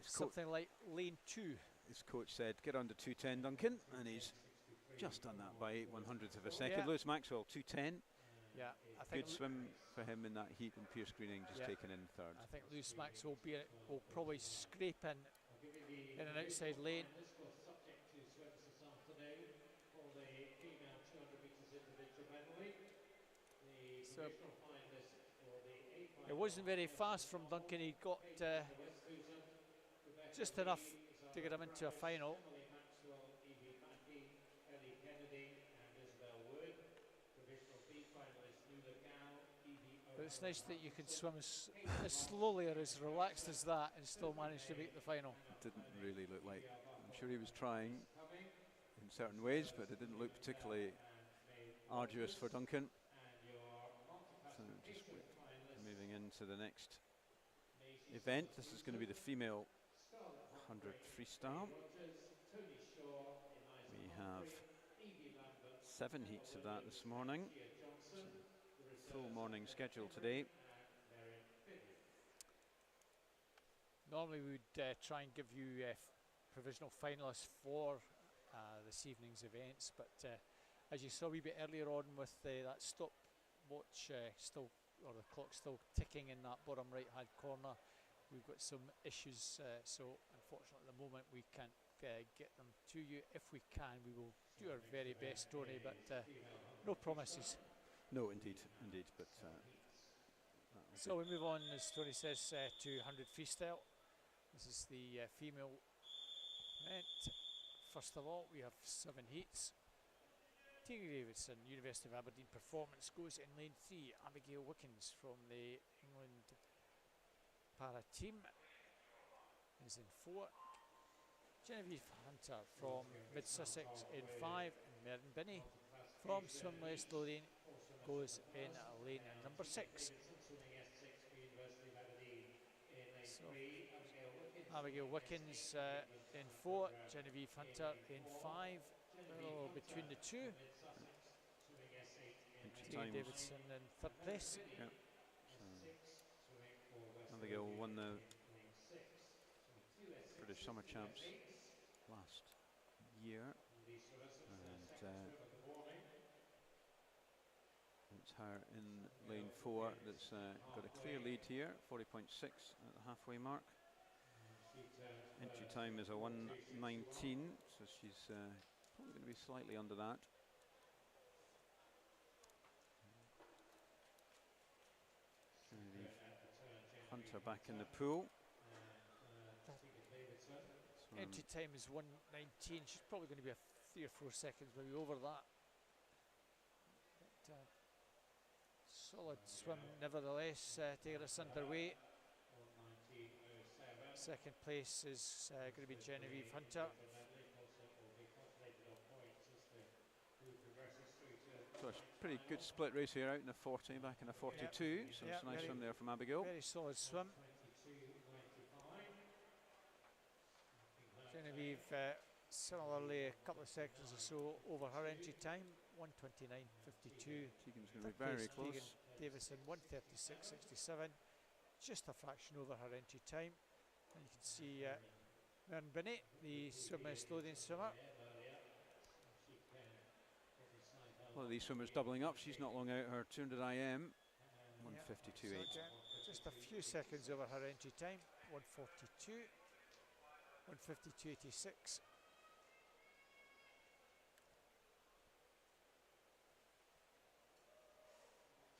something like lane 2. His coach said, get under 210, Duncan, and he's just done that by 8/100th of a second. Yeah. Lewis Maxwell, 210. Yeah, I think good swim for him in that heat, and Pierce Greening just taken in 3rd. I think Lewis Maxwell will probably scrape in an outside lane. So it wasn't very fast from Duncan. He got just enough to get him into a final. But it's nice that you can swim as slowly or as relaxed as that and still manage to make the final. It didn't really look like, I'm sure he was trying in certain ways, but it didn't look particularly arduous for Duncan. So just moving into the next event. This is going to be the female 100 freestyle. We have 7 heats of that this morning. Full morning schedule today. Normally we would try and give you provisional finalists for this evening's events, but as you saw a wee bit earlier on with that stop watch still, or the clock still ticking in that bottom right hand corner. We've got some issues, so unfortunately at the moment we can't get them to you. If we can, we will do our very best, Tony, but no promises. No, indeed, indeed. But so we move on, as Tony says, to 100 freestyle. This is the female event. First of all, we have 7 heats. Tina Davidson, University of Aberdeen Performance, goes in lane 3. Abigail Wickens from the England para team is in 4. Genevieve Hunter from Mid Sussex in 5. And Merton Binney from Swimless Lothian goes in lane number 6. So Abigail Wickens in 4, Genevieve Hunter in 5. Between the two, Tina Davidson in 3rd place. Yeah. Abigail won the British Summer Champs last year, and it's her in lane 4 that's got a clear lead here, 40.6 at the halfway mark. Entry time is a 1:19, so she's probably going to be slightly under that. Hunter back in the pool. Entry time is 1:19. She's probably going to be a 3 or 4 seconds maybe over that. But, solid swim nevertheless to get us underway. Second place is going to be Genevieve Hunter. So it's pretty good split race here, out in the 40, back in the 42. So it's a nice swim there from Abigail. Very solid swim. Genevieve similarly a couple of seconds or so over her entry time, 1:29.52. Tegan's going to be very close. Tegan Davison 1:36.67, just a fraction over her entry time. And you can see Merton Binney, the Swimless Lothian swimmer. One of these swimmers doubling up. She's not long out her 200 IM, 1:52.8. So just a few seconds over her entry time, 1:42, 1:52.86.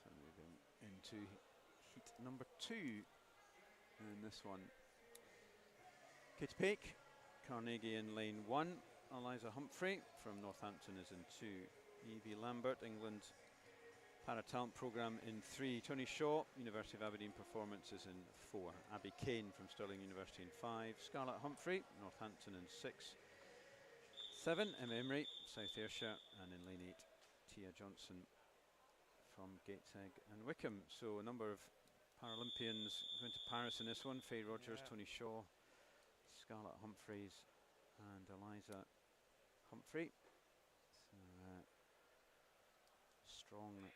So moving into heat number 2 in this one. Katie Peake, Carnegie in lane 1. Eliza Humphrey from Northampton is in 2. Evie Lambert, England Para-Talent Programme in 3. Tony Shaw, University of Aberdeen Performance is in 4. Abby Kane from Stirling University in 5. Scarlett Humphrey, Northampton in 6. 7, Emma Emery, South Ayrshire, and in lane 8, Tia Johnson from Gateshead and Wickham. So a number of Paralympians going to Paris in this one. Faye Rogers, Tony Shaw, Scarlett Humphreys and Eliza Humphrey. So, strong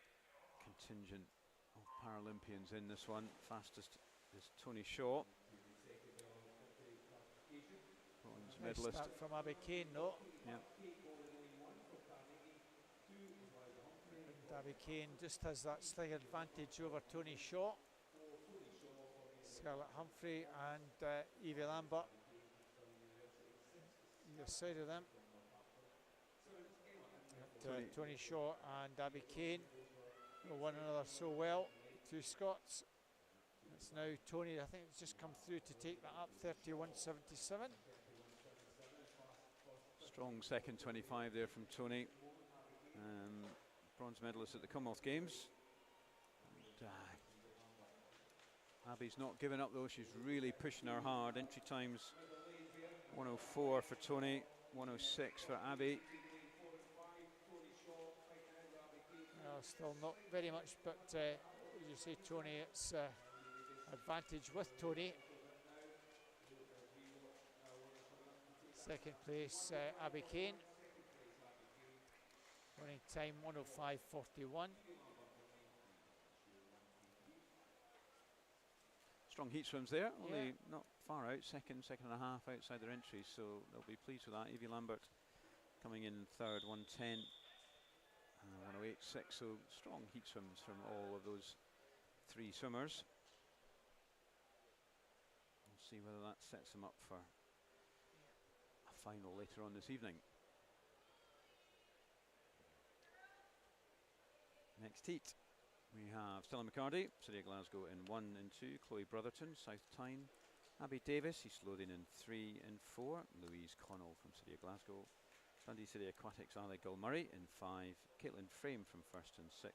contingent of Paralympians in this one. Fastest is Tony Shaw, bronze medalist. Start from Abby Kane, no? Yeah. And Abby Kane just has that slight advantage over Tony Shaw. Scarlett Humphrey and Evie Lambert either side of them. Tony Shaw and Abby Kane know one another so well, 2 Scots. It's now Tony, I think it's just come through to take that up, 31.77. Strong second 25 there from Tony. Bronze medalist at the Commonwealth Games. And, Abby's not giving up though, she's really pushing her hard. Entry times 1:04 for Tony, 1:06 for Abby. Still not very much, but as you say, Tony, it's advantage with Tony. Second place, Abby Kane. Running time 1:05.41. Strong heat swims there, only not far out, second and a half outside their entry, so they'll be pleased with that. Evie Lambert coming in 3rd, 1:10. 108.6, so strong heat swims from all of those three swimmers. We'll see whether that sets them up for a final later on this evening. Next heat, we have Stella McCarty, City of Glasgow in 1 and 2, Chloe Brotherton, South Tyne, Abby Davis, East Lothian in 3 and 4, Louise Connell from City of Glasgow, Dundee City Aquatics, Ali Gulmurray in 5, Caitlin Frame from 1st and 6,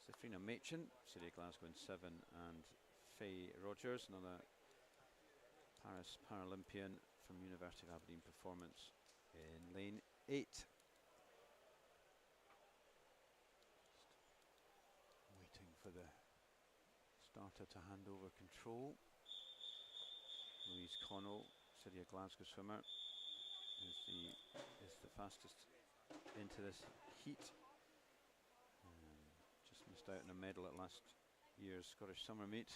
Safrina Machin, City of Glasgow in 7, and Faye Rogers, another Paris Paralympian from University of Aberdeen Performance in lane 8. Waiting for the starter to hand over control. Louise Connell, City of Glasgow swimmer, is the fastest into this heat. Just missed out on a medal at last year's Scottish Summer Meet.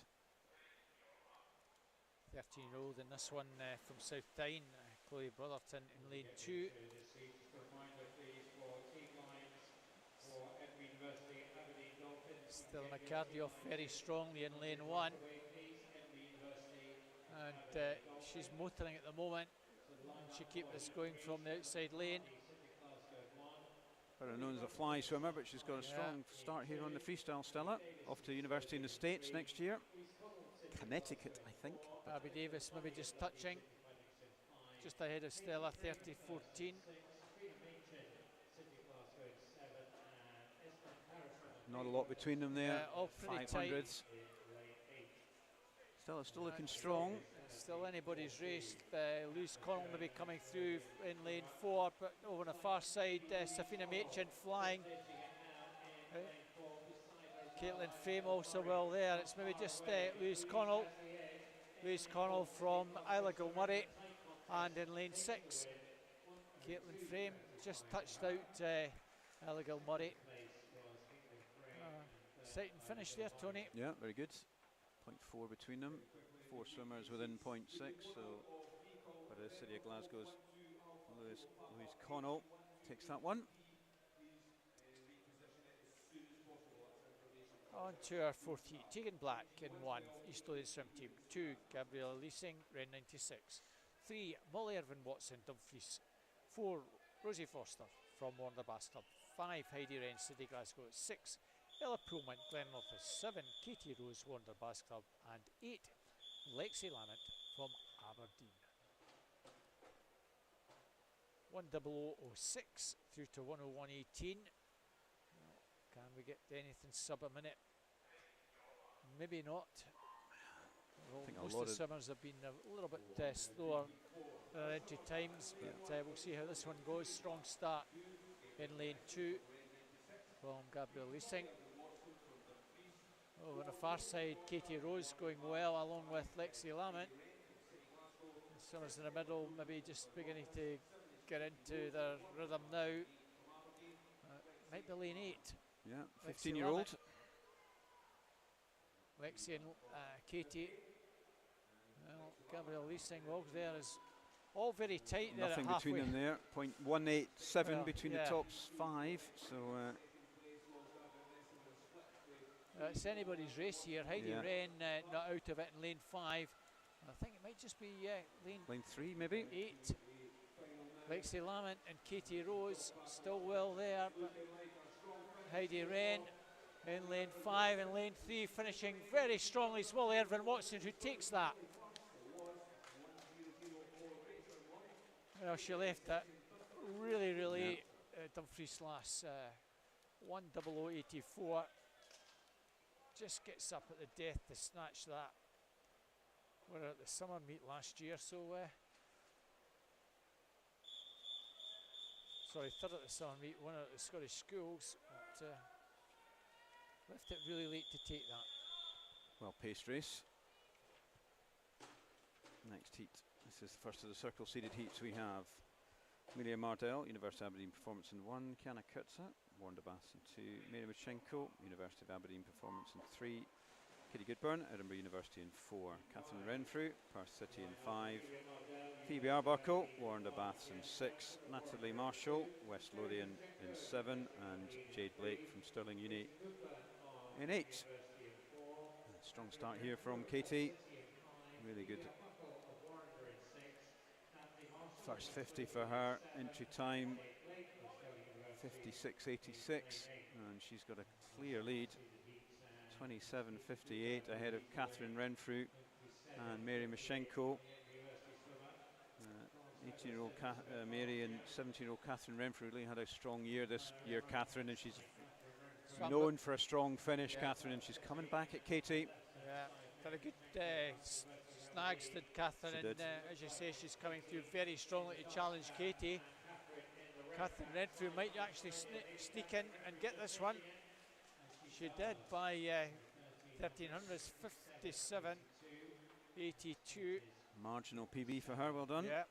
13-year-old in this one from South Tyne, Chloe Brotherton in lane 2. Still McCarty off very strongly in lane 1. And she's motoring at the moment. And she keeps this going from the outside lane. Better known as a fly swimmer, but she's got a strong start here on the freestyle, Stella. Off to university in the States next year. Connecticut, I think. Abby Davis maybe just touching. Just ahead of Stella, 30-14. Not a lot between them there. All pretty tight. 500s. Stella's still looking strong. Still anybody's race. Louise Connell may be coming through in lane 4, but over on the far side, Safrina Machin flying. Caitlin Frame also well there. It's maybe just Louise Connell. Louise Connell from Isla Gilmurray, and in lane 6, Caitlin Frame just touched out Isla Gilmurray. Exciting finish there, Tony. Yeah, very good. 0.4 between them. 4 swimmers within 0.6. So, but the City of Glasgow's Louise Connell takes that one. On to our 4th heat, Tegan Black in 1, East Lothian Swim Team. 2, Gabriella Leasing, Ren 96. 3, Molly Irvin Watson, Dumfries. 4, Rosie Foster from Warner Bass Club. 5, Heidi Wren, City Glasgow. 6, Ella Pullman, Glenrothes. 7, Katie Rose, Warner Bass Club. And 8, Lexi Lamont from Aberdeen. 10006 through to 10118. Can we get to anything sub a minute? Maybe not. Well, most of the swimmers have been a little bit slower entry times, but we'll see how this one goes. Strong start in lane 2 from Gabrielle Leasing. Over on the far side, Katie Rose going well along with Lexi Lamont. The swimmers in the middle maybe just beginning to get into their rhythm now. Might be lane 8. Yeah, 15-year-old. Lexi and Katie. Well, Gabrielle Leasing, well, there is all very tight there. Nothing at between them there. 0.187 between the tops 5. So it's anybody's race here. Heidi Wren not out of it in lane 5. I think it might just be lane 3 maybe. 8. Lexi Lamont and Katie Rose still well there. But Heidi Wren in lane 5 and lane 3 finishing very strongly. It's Molly Irvin Watson who takes that. Well, she left that really Dumfries last 10084. Just gets up at the death to snatch that. We were at the summer meet last year, so sorry, third at the summer meet, winner at the Scottish Schools, but left it really late to take that. Well paced race. Next heat. This is the first of the circle seeded heats. We have Amelia Mardell, University of Aberdeen Performance in 1, Kiana Kurtza, Warner Bass in 2, Mary Machenko, University of Aberdeen Performance in 3, Kitty Goodburn, Edinburgh University in 4, Catherine Renfrew, Perth City in 5, Phoebe Arbuckle, Warren de Baths in 6, Natalie Marshall, West Lothian in 7, and Jade Blake from Stirling Uni in 8. Strong start here from Katie. Really good first 50 for her. Entry time 56.86, and she's got a clear lead, 27.58 ahead of Catherine Renfrew and Mary Mashenko. 18-year-old Mary and 17-year-old Catherine Renfrew really had a strong year this year, Catherine, and she's known for a strong finish, Catherine, and she's coming back at Katie. Yeah, got a good snags, did Catherine, and as you say, she's coming through very strongly to challenge Katie. Catherine Renfrew might actually sneak in and get this one. She did by 1300s, 57.82. Marginal PB for her, well done. Yeah.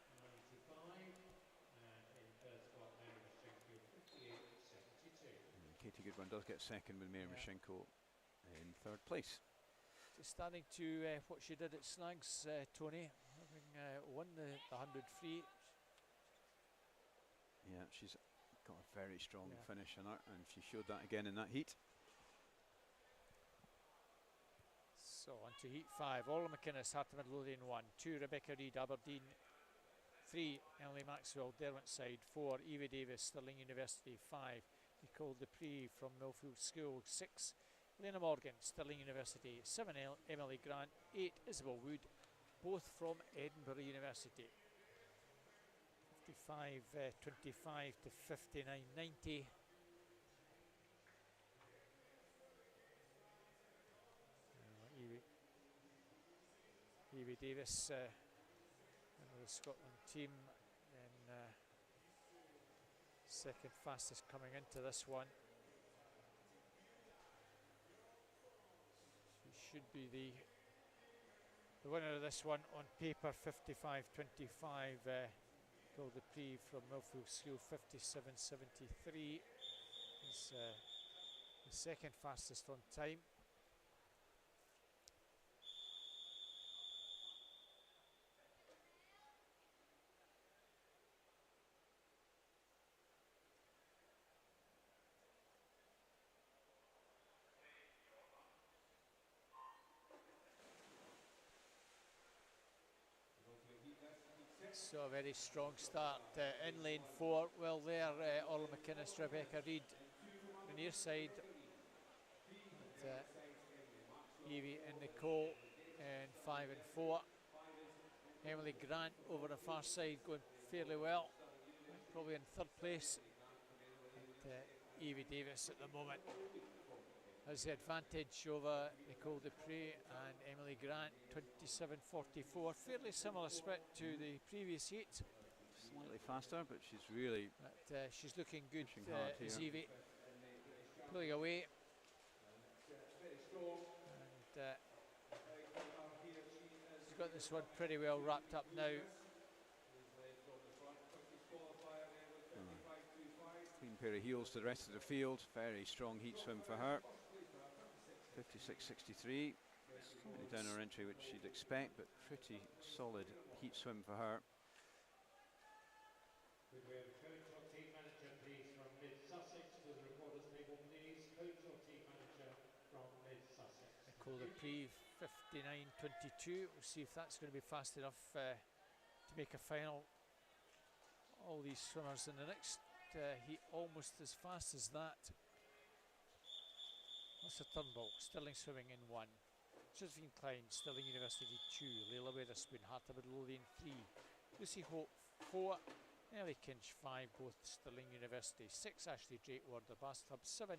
Katie Goodwin does get second with Mary Mashenko in third place. Just starting to what she did at Snags, Tony, having won the 100 free. Yeah, she's got a very strong finish in her, and she showed that again in that heat. So on to heat 5. Orla McInnes, Heart of Midlothian 1, 2 Rebecca Reid, Aberdeen, 3 Emily Maxwell, Derwentside, 4 Evie Davis, Stirling University, 5 Nicole Dupree from Millfield School, 6 Lena Morgan, Stirling University, 7 Emily Grant, 8 Isabel Wood, both from Edinburgh University. 55.25 to 59.90. Evie Davis, member of the Scotland team, and second fastest coming into this one. She should be the winner of this one on paper. 55.25. Nicole Dupree from Millfield School, 57.73 is the second fastest on time. So a very strong start in lane 4. Well there, Orla McInnes, Rebecca Reid on the near side. Evie and Nicole in 5 and 4. Emily Grant over the far side going fairly well, probably in third place. And, Evie Davis at the moment has the advantage over Nicole Dupree and Emily Grant, 27.44. Fairly similar split to the previous heat. Slightly faster, but she's really she's looking good. Is Evie pulling away. And she's got this one pretty well wrapped up now. Clean pair of heels to the rest of the field. Very strong heat swim for her. 56.63. Slightly down her entry, which you'd expect, but pretty solid heat swim for her. Could we have a coach or team manager, please, from Mid-Sussex to the reporters table, please? Coach or team manager from Mid-Sussex. Nicole Dupree, 59.22. We'll see if that's going to be fast enough to make a final. All these swimmers in the next heat almost as fast as that. That's a Turnbull, Stirling swimming in 1. Josephine Klein, Stirling University 2. Layla Weatherspoon, Heart of Midlothian 3. Lucy Hope 4. Ellie Kinch 5, both Stirling University. 6 Ashley Drake, Warder Bass Club. 7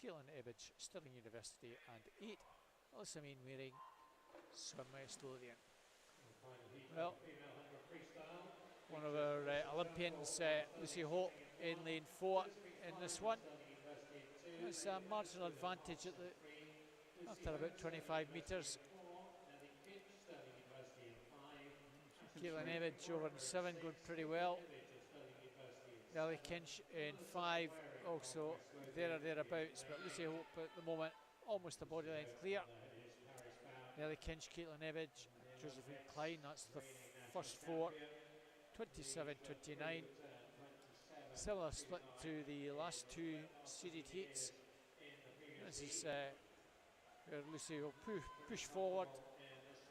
Kaelin Ebbage, Stirling University. And 8 Alyssa Main Waring, Swim West Lothian. Well, one of our Olympians, Lucy Hope, in lane 4 in this one. It's a marginal advantage at after about 25 metres. Kaelin Ebbage over in 7 going pretty well. Ellie Kinch in 5 also there or thereabouts, but Lucy Hope at the moment almost a body length clear. Ellie Kinch, Kaelin Ebbage, Josephine Klein, that's the first 4. 27-29. Similar split to the last two seeded heats. This is where Lucy will push forward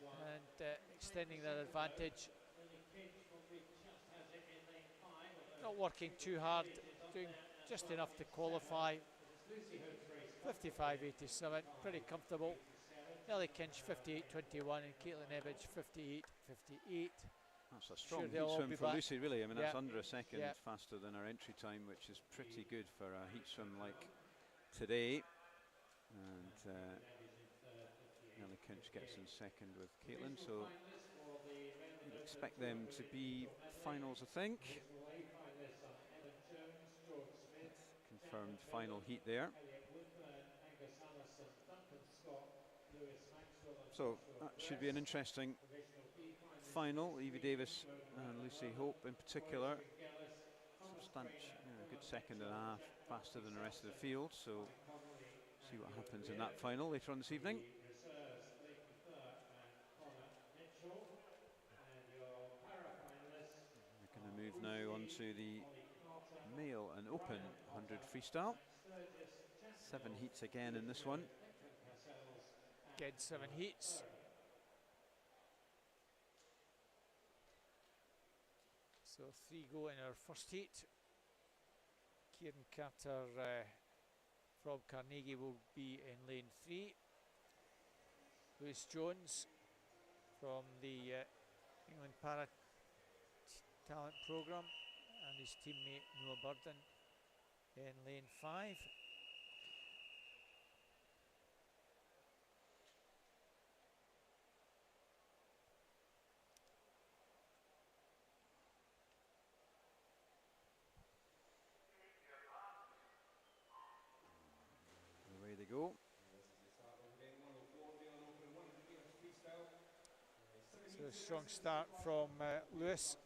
and extending their advantage. Not working too hard, doing just enough to qualify. 55.87, pretty comfortable. Ellie Kinch 58.21 and Caitlin Ebbage 58.58. That's a strong heat swim for Lucy, really. I mean, that's under a second Yeah. faster than her entry time, which is pretty good for a heat swim like today. And Ellie Kinch gets in second with Caitlin, so you'd expect them to be finals, I think. Confirmed final heat there. So that should be an interesting final. Evie Davis and Lucy Hope in particular. Substantial, good second and a half faster than the rest of the field. So see what happens in that final later on this evening. We're going to move now on to the male and open 100 freestyle. 7 heats again in this one. Again, 7 heats. So 3 go in our first heat. Kieran Carter from Carnegie will be in lane 3. Lewis Jones from the England Para Talent Programme and his teammate Noah Burden in lane 5. Away they go. So a strong start from Lewis.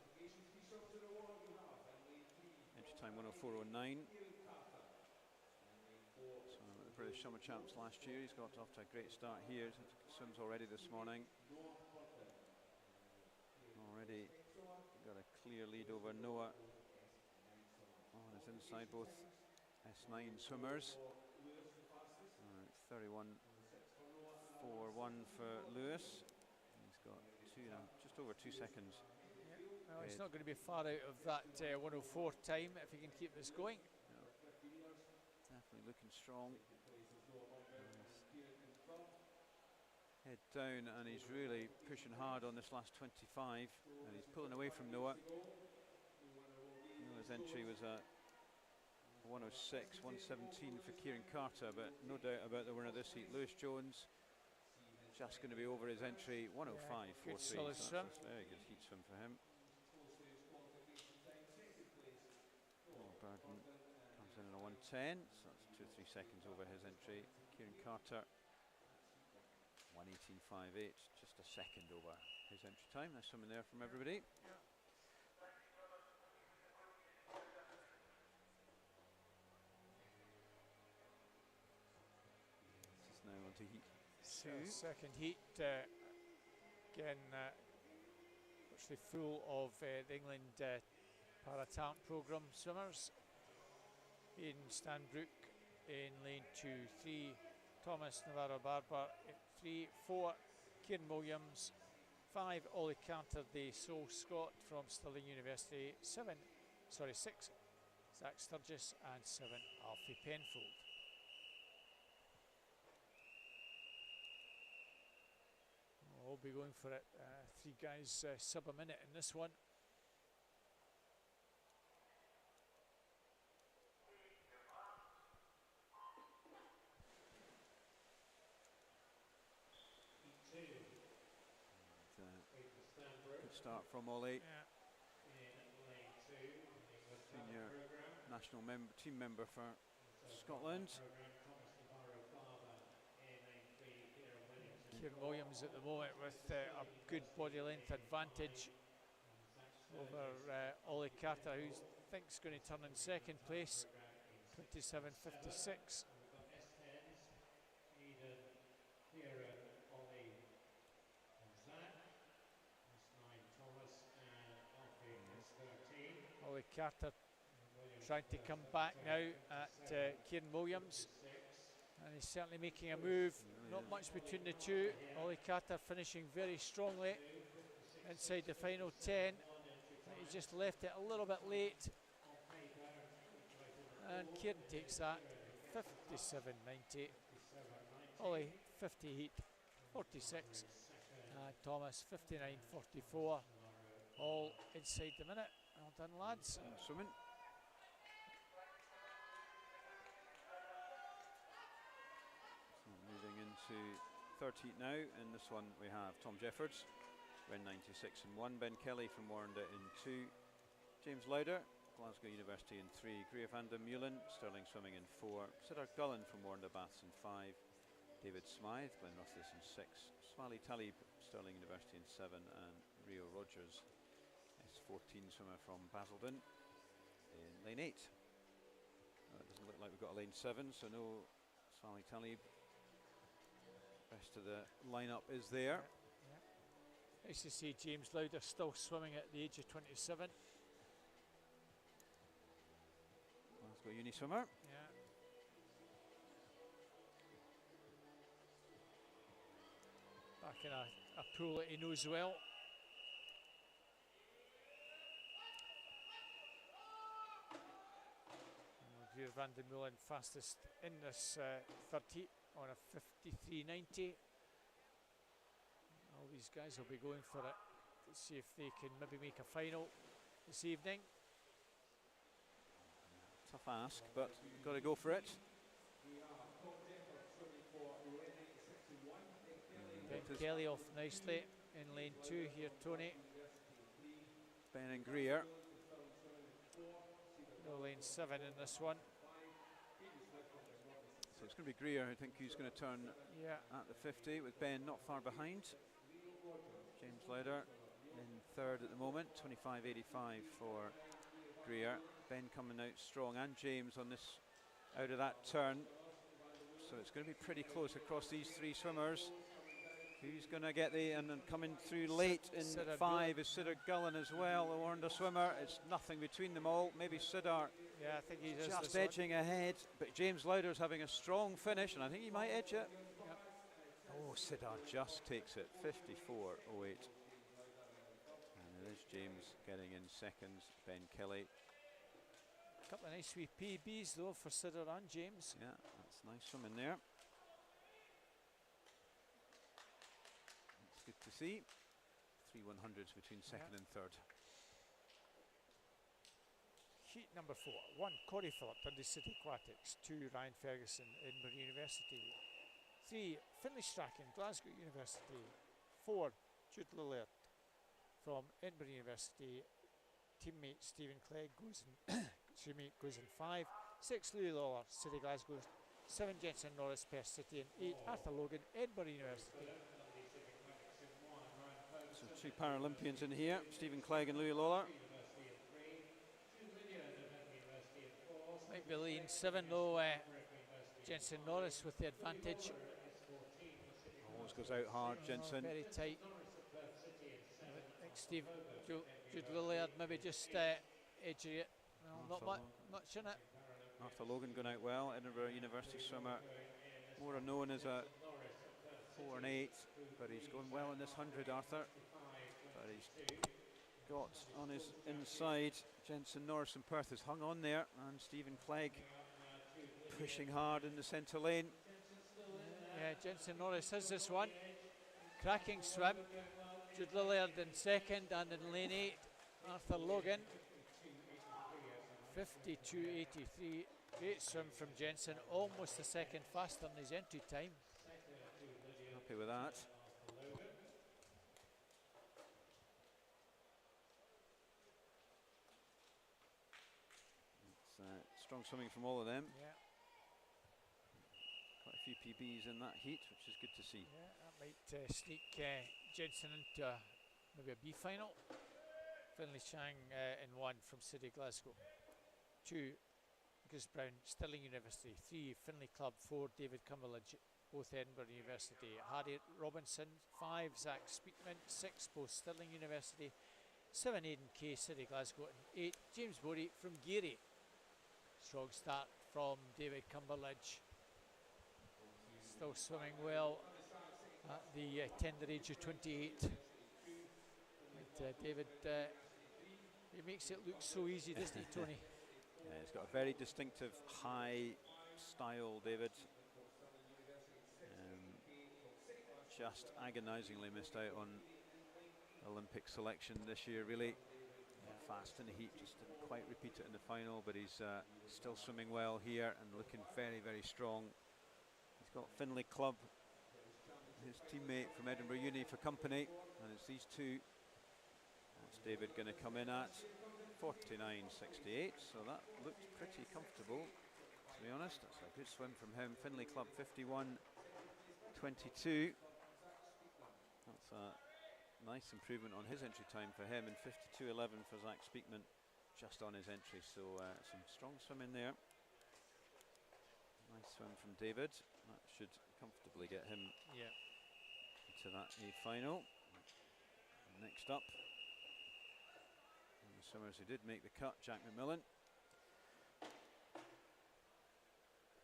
Entry time 104.09. So the British Summer Champs last year, he's got off to a great start here. Swims already this morning. Already got a clear lead over Noah on his inside, both S9 swimmers. 31.41 for Lewis. He's got just over 2 seconds. Yeah. Well, he's not going to be far out of that 104 time if he can keep this going. No. Definitely looking strong. Head down, and he's really pushing hard on this last 25, and he's pulling away from Noah. Noah's entry was a 106, 117 for Kieran Carter, but no doubt about the winner of this heat, Lewis Jones, just going to be over his entry, 105.43. Yeah, good solid swim. That's a very good heat swim for him. Burden comes in at a 110, so that's 2 or 3 seconds over his entry. Kieran Carter, 118.58, just a second over his entry time. Nice swimming there from everybody. Yeah. This is now on to heat 2. Second heat, again, virtually full of the England Para Talent Programme swimmers. Aidan Stanbrook in lane 2, 3 Thomas Navarro Barber in 3, 4 Kieran Williams, 5 Ollie Carter, the sole Scot from Stirling University, 6 Zach Sturgis, and 7 Alfie Penfold. We'll be going for it. 3 guys sub a minute in this one. Good start from Ollie. Yeah. Senior national team member for Scotland. Kieran Williams at the moment with a good body length advantage over Ollie Carter, who thinks going to turn in second place, 27.56. Ollie Carter trying to come back now at Kieran Williams, and he's certainly making a move. Not much between the two. Ollie Carter finishing very strongly inside the final 10. He just left it a little bit late, and Kieran takes that 57.90. Ollie 58.46. Thomas 59.44. All inside the minute. Well done, lads. Swimming. So moving into third heat now. In this one we have Tom Jeffords, Ren 96 in 1, Ben Kelly from Warrender in 2, James Lauder, Glasgow University in 3, Greer van der Meulen, Stirling Swimming in 4, Siddharth Gullen from Warrender Baths in 5, David Smythe, Glenrothes in 6, Swali Talib, Stirling University in 7, and Rio Rogers, S14 swimmer from Basildon in lane 8. It doesn't look like we've got a lane 7, so no Swali Talib. Rest of the lineup is there. Nice to see James Lauder still swimming at the age of 27. Glasgow Uni swimmer. Yeah. Back in a pool that he knows well. Greer van der Meulen fastest in this third heat on a 53.90. All these guys will be going for it to see if they can maybe make a final this evening. Tough ask, but got to go for it. Ben Kelly off nicely in lane 2 here, Tony. Ben and Greer. No lane 7 in this one. So it's going to be Greer, I think, who's going to turn at the 50, with Ben not far behind. James Lauder in third at the moment, 25.85 for Greer. Ben coming out strong, and James on this out of that turn. So it's going to be pretty close across these three swimmers. Who's going to get and then coming through late in 5 is Siddharth Gullen as well, the Warrender swimmer. It's nothing between them all. Maybe Siddharth I think he does just edging ahead, but James Lauder's having a strong finish, and I think he might edge it. Oh, Siddharth just takes it, 54.08. And it is James getting in seconds, Ben Kelly. A couple of nice wee PBs though for Siddharth and James. Yeah, that's nice swimming there. It's good to see. 3 100s between second and third. Heat number 4. 1, Corey Phillip, Dundee City Aquatics. 2, Ryan Ferguson, Edinburgh University. 3, Finlay Strachan, Glasgow University. 4, Jude Lillard from Edinburgh University. Teammate Stephen Clegg goes in, goes in 5. 6, Louis Lawler, City Glasgow. 7, Jensen Norris, Perth City. And 8, Arthur Logan, Edinburgh University. So 2 Paralympians in here, Stephen Clegg and Louis Lawler. Might be lane 7 though, Jensen Norris with the advantage. Always goes out hard, Jensen. Very tight. I think Jude Lillard maybe just edging it. Well, not much in it. Arthur Logan going out well, Edinburgh University swimmer. More known as a 4 and 8, but he's going well in this 100, Arthur. But he's got on his inside. Jensen Norris from Perth has hung on there, and Stephen Clegg pushing hard in the centre lane. Yeah, Jensen Norris has this one. Cracking swim. Jude Lillard in second, and in lane 8, Arthur Logan. 52.83. Great swim from Jensen, almost a second faster than his entry time. Happy with that. It's strong swimming from all of them. Yeah. Quite a few PBs in that heat, which is good to see. Yeah, that might sneak Jensen into maybe a B final. Finlay Chang in 1 from City Glasgow. 2, Gus Brown, Stirling University. 3, Finlay Club. 4, David Cumberland, both Edinburgh University. Harry Robinson. 5, Zach Speakman. 6, both Stirling University. 7 Aidan Kay, City Glasgow, and 8 James Borey from Geary. Strong start from David Cumberledge. Still swimming well at the tender age of 28. But David, he makes it look so easy, doesn't he, Tony? Yeah, he's got a very distinctive high style, David. Just agonisingly missed out on Olympic selection this year, really. Fast in the heat, just didn't quite repeat it in the final, but he's still swimming well here and looking very, very strong. He's got Finlay Club, his teammate from Edinburgh Uni, for company, and it's these two. That's David going to come in at 49.68, so that looked pretty comfortable, to be honest. That's a good swim from him. Finlay Club 51.22. That's a nice improvement on his entry time for him, and 52.11 for Zach Speakman, just on his entry. So some strong swimming there. Nice swim from David. That should comfortably get him into that A final. Next up, the swimmers who did make the cut: Jack McMillan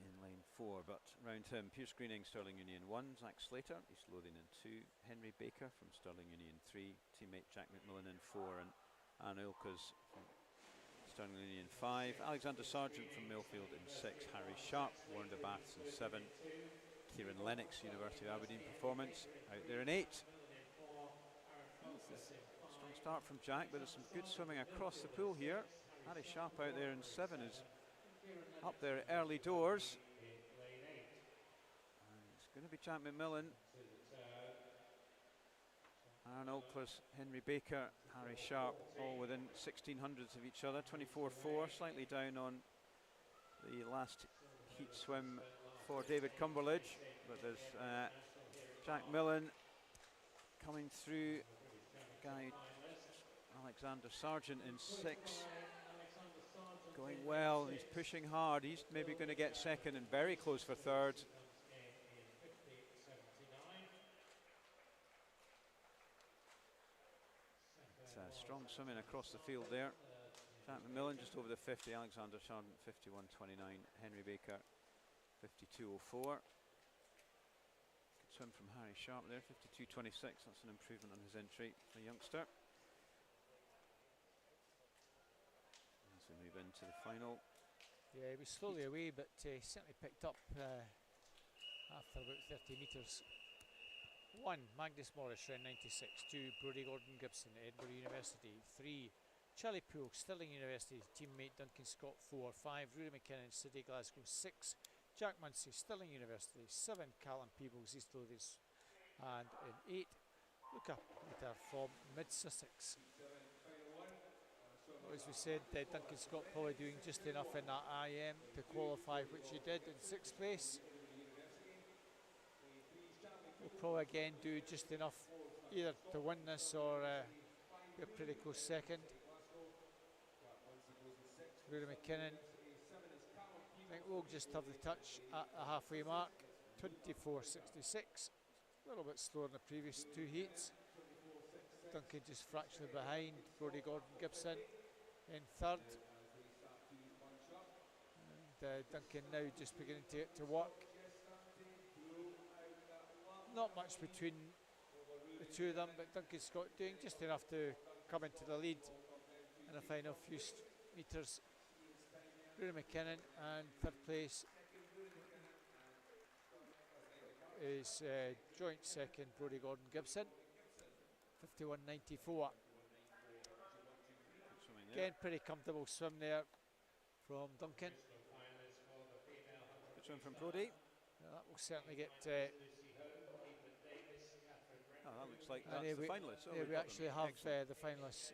in lane 4, but round him, Pierce Greening, Stirling Union 1, Zach Slater, East Lothian in 2, Henry Baker from Stirling Union 3, teammate Jack McMillan in 4, and Anne Ilkes from Stirling Union 5, Alexander Sargent from Millfield in 6, Harry Sharp, Warren de Baths in 7, Kieran Lennox, University of Aberdeen Performance, out there in 8. Strong start from Jack, but there's some good swimming across the pool here. Harry Sharp out there in 7 is up there early doors. And it's going to be Jack McMillan, Aaron Oaklers, Henry Baker, Harry Sharp, all within 1600ths of each other. 24.4, slightly down on the last heat swim for David Cumberledge, but there's Jack Millen coming through. Guy Alexander Sargent in 6, going well. He's pushing hard. He's maybe going to get second and very close for third. It's strong swimming across the field there. Jack McMillan just over the 50, Alexander Sargent 51.29, Henry Baker 52.04. Good swim from Harry Sharp there, 52.26. That's an improvement on his entry, the youngster. As we move into the final. Yeah, he was slowly away, but certainly picked up after about 30 metres. 1, Magnus Morris, round 96. 2, Brodie Gordon Gibson, Edinburgh University. 3, Charlie Poole, Stirling University, teammate Duncan Scott. 4, 5, Rory McKinnon, City Glasgow. 6, Jack Munsey, Stirling University. 7, Callum Peebles, East Lothian. And in 8, Luca Peter from Mid Sussex. As we said, Duncan Scott probably doing just enough in that IM to qualify, which he did in 6th place. We'll probably again do just enough either to win this or be a pretty close second. Rory McKinnon, I think we'll just have the touch at the halfway mark, 24.66. A little bit slower than the previous 2 heats. Duncan just fractionally behind Brodie Gordon Gibson in 3rd. And Duncan now just beginning to work. Not much between the two of them, but Duncan Scott doing just enough to come into the lead in the final few metres. Rory McKinnon, and 3rd place is joint second Brodie Gordon Gibson, 51.94. Again, pretty comfortable swim there from Duncan. Good swim from Brodie. That will certainly get. That looks like that's the finalists. Yeah, we actually have the finalists.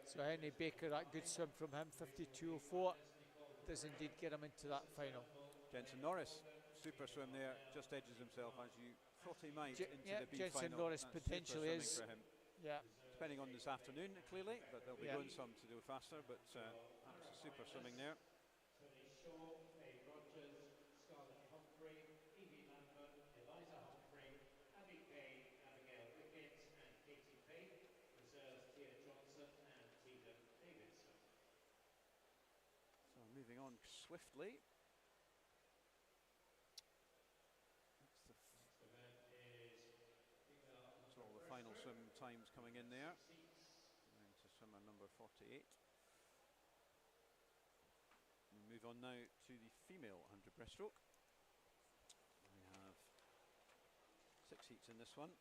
So Henry Baker, that good swim from him, 52.04, does indeed get him into that final. Jensen Norris, super swim there, just edges himself as you thought he might into the B Jensen final. Norris potentially is. For him. Yeah. Depending on this afternoon, clearly, but they'll be going some to do faster. But that's a super swimming there. Tony Shaw, Faye Rogers, Scarlett Humphrey, Evie Lambert, Eliza Humphrey, Abby Kay, Abigail Ricketts, and Katie Pate. Reserves Tia moving on swiftly. That's all the final swim times coming in there. Going to swimmer number 48. We move on now to the female 100 breaststroke. We have 6 heats in this one.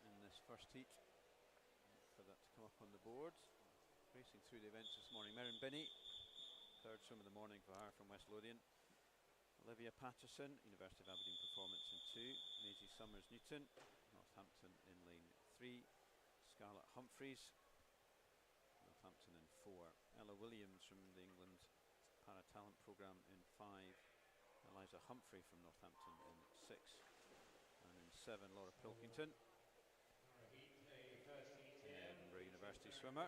So in this first heat, for that to come up on the board, racing through the events this morning, Merrin Binney, third swim of the morning for her from West Lothian. Olivia Patterson, University of Aberdeen Performance in 2. Maisie Summers-Newton, Northampton in lane 3. Scarlett Humphreys, Northampton in 4. Ella Williams from the England Para-Talent Programme in 5. Eliza Humphrey from Northampton in 6. And in 7, Laura Pilkington, Edinburgh University swimmer.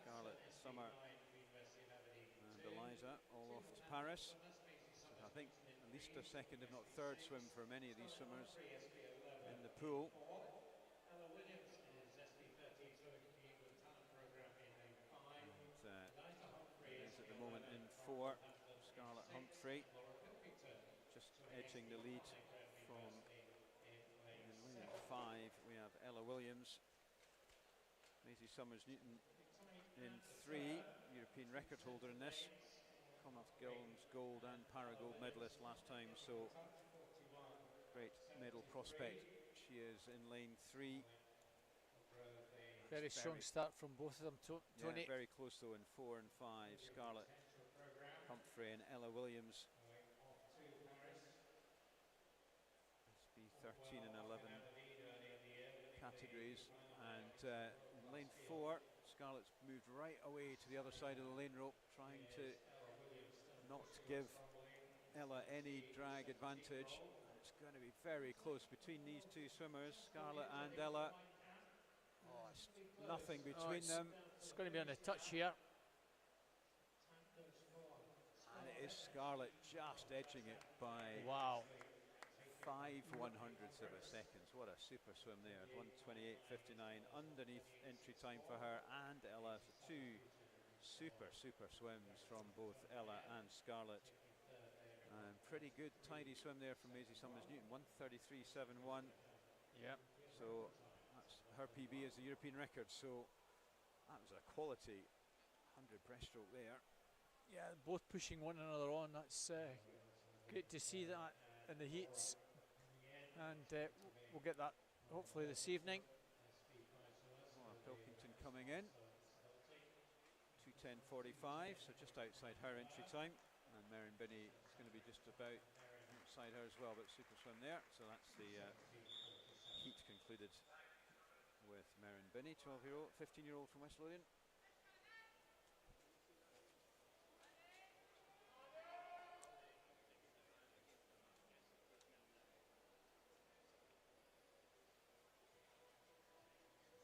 Scarlett, Summer and Eliza all off to Paris. So I think at least a second, if not third swim for many of these swimmers in the pool. Ella Williams is SB13 swimming for the England Talent Programme in lane 5. And Eliza Humphrey is at the moment in 4. Scarlett Humphrey Laura Pilkington just edging the lead from in lane 5. We have Ella Williams, Maisie Summers-Newton in 3, European record holder in this, Commonwealth Games gold and para-gold medalist last time, so great medal prospect. She is in lane 3. Very strong start from both of them, Tony. Yeah, very close though in 4 and 5. Scarlett Humphrey and Ella Williams. SB 13 and 11 categories, and in lane 4, Scarlett's moved right away to the other side of the lane rope, trying to not give Ella any drag advantage. It's going to be very close between these two swimmers, Scarlett and Ella. Oh, it's nothing between them. It's going to be on a touch here. And it is Scarlett just edging it by Wow. 5/100ths of a second. What a super swim there. 1:28.59 underneath entry time for her and Ella. So 2 super swims from both Ella and Scarlett. Pretty good tidy swim there from Maisie Summers-Newton. 1:33.71. Yep. So that's her PB as the European record. So that was a quality 100 breaststroke there. Yeah, both pushing one another on. That's great to see that in the heats. And we'll get that hopefully this evening. Pilkington coming in, 2:10.45, so just outside her entry time, and Merrin Binney is going to be just about outside her as well, but super swim there. So that's the heat concluded with Merrin Binney, 15-year-old from West Lothian.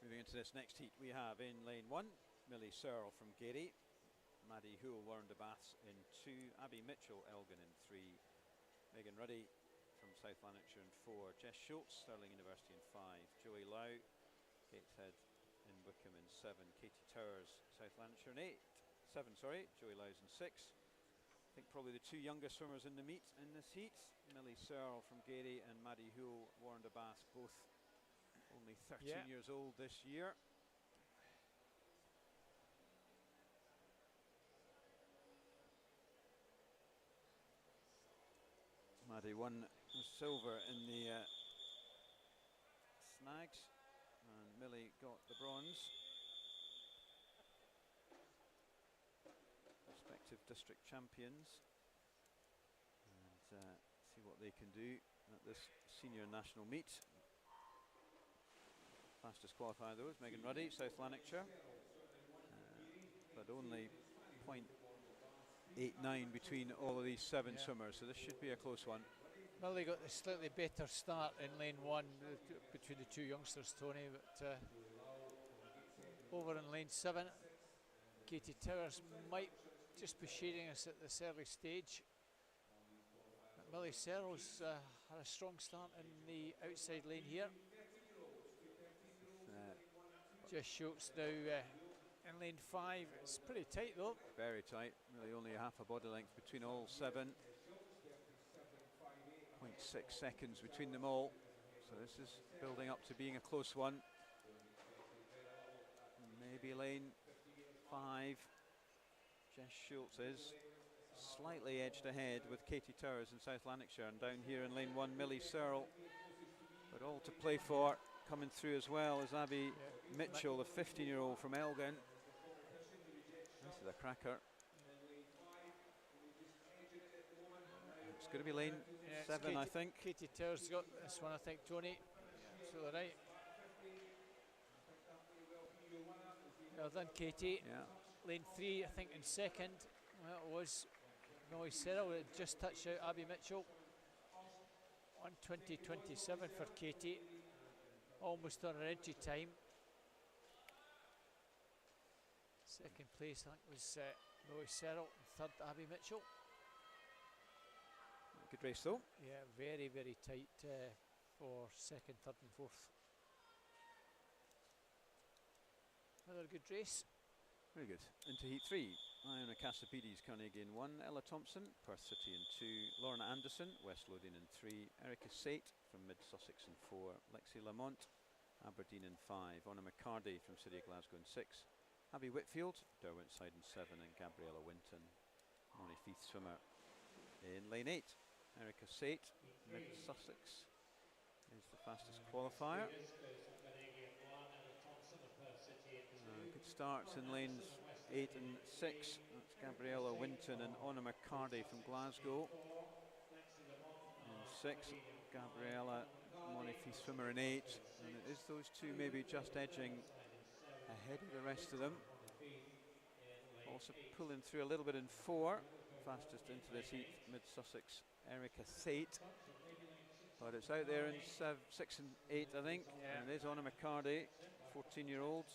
Moving into this next heat, we have in lane 1, Millie Searle from Gary, Maddie Hoole, Warren de Baths in 2, Abby Mitchell, Elgin in 3, Megan Ruddy from South Lanarkshire in 4, Jess Schultz, Stirling University in 5, Joey Lau, Gateshead in Wickham in 7, Katie Towers, South Lanarkshire in 7, Joey Lau's in 6. I think probably the 2 youngest swimmers in the meet in this heat, Millie Searle from Gary and Maddie Hoole, Warren de Baths, both only 13 years old this year. Maddie won silver in the snags, and Millie got the bronze. Respective district champions, and see what they can do at this senior national meet. Fastest qualifier though is Megan Ruddy, South Lanarkshire, but only 0.89 between all of these 7 swimmers, so this should be a close one. Millie got a slightly better start in lane 1 between the 2 youngsters, Tony, but over in lane 7, Katie Towers might just be shading us at this early stage. Millie Searle's had a strong start in the outside lane here. Just Schultz now in lane 5. It's pretty tight though. Very tight, really only a half a body length between all 7. 0.6 seconds between them all. So this is building up to being a close one. Maybe lane 5. Jess Schultz is slightly edged ahead with Katie Towers in South Lanarkshire, and down here in lane 1 Millie Searle. But all to play for. Coming through as well as Abby Mitchell, the 15-year-old from Elgin. This is a cracker. It's going to be lane 7, I think. Katie Towers got this one, I think, Tony. Absolutely right. Well done, Katie. Yeah. Lane 3, I think, in second. Well, it was Millie Searle. It just touched out Abby Mitchell. 1:20.27 for Katie. Almost on her entry time. Second place, I think, was Millie Searle, and third Abby Mitchell. Good race though. Yeah, very, very tight for second, third and fourth. Another good race. Very good. Into heat 3. Iona Cassipides, Carnegie in 1. Ella Thompson, Perth City in 2. Lorna Anderson, West Lothian in 3. Erica Sate from Mid Sussex in 4. Lexi Lamont, Aberdeen in 5. Anna McCarty from City of Glasgow in 6. Abby Whitfield, Derwentside in 7. And Gabriella Winton, Moni Feith swimmer in lane 8. Erica Sate, Mid Sussex, is the fastest qualifier. Good starts in lanes 8 and 6. That's Gabriella Winton and Anna McCarty from Glasgow. In 6, Gabriella, Moni Feith swimmer in 8. And it is those two maybe just edging ahead of the rest of them. Also pulling through a little bit in 4. Fastest into this heat, Mid Sussex, Erica Sate. But it's out there in 6 and 8, I think. Yeah. And it is Anna McCarty, 14-year-old.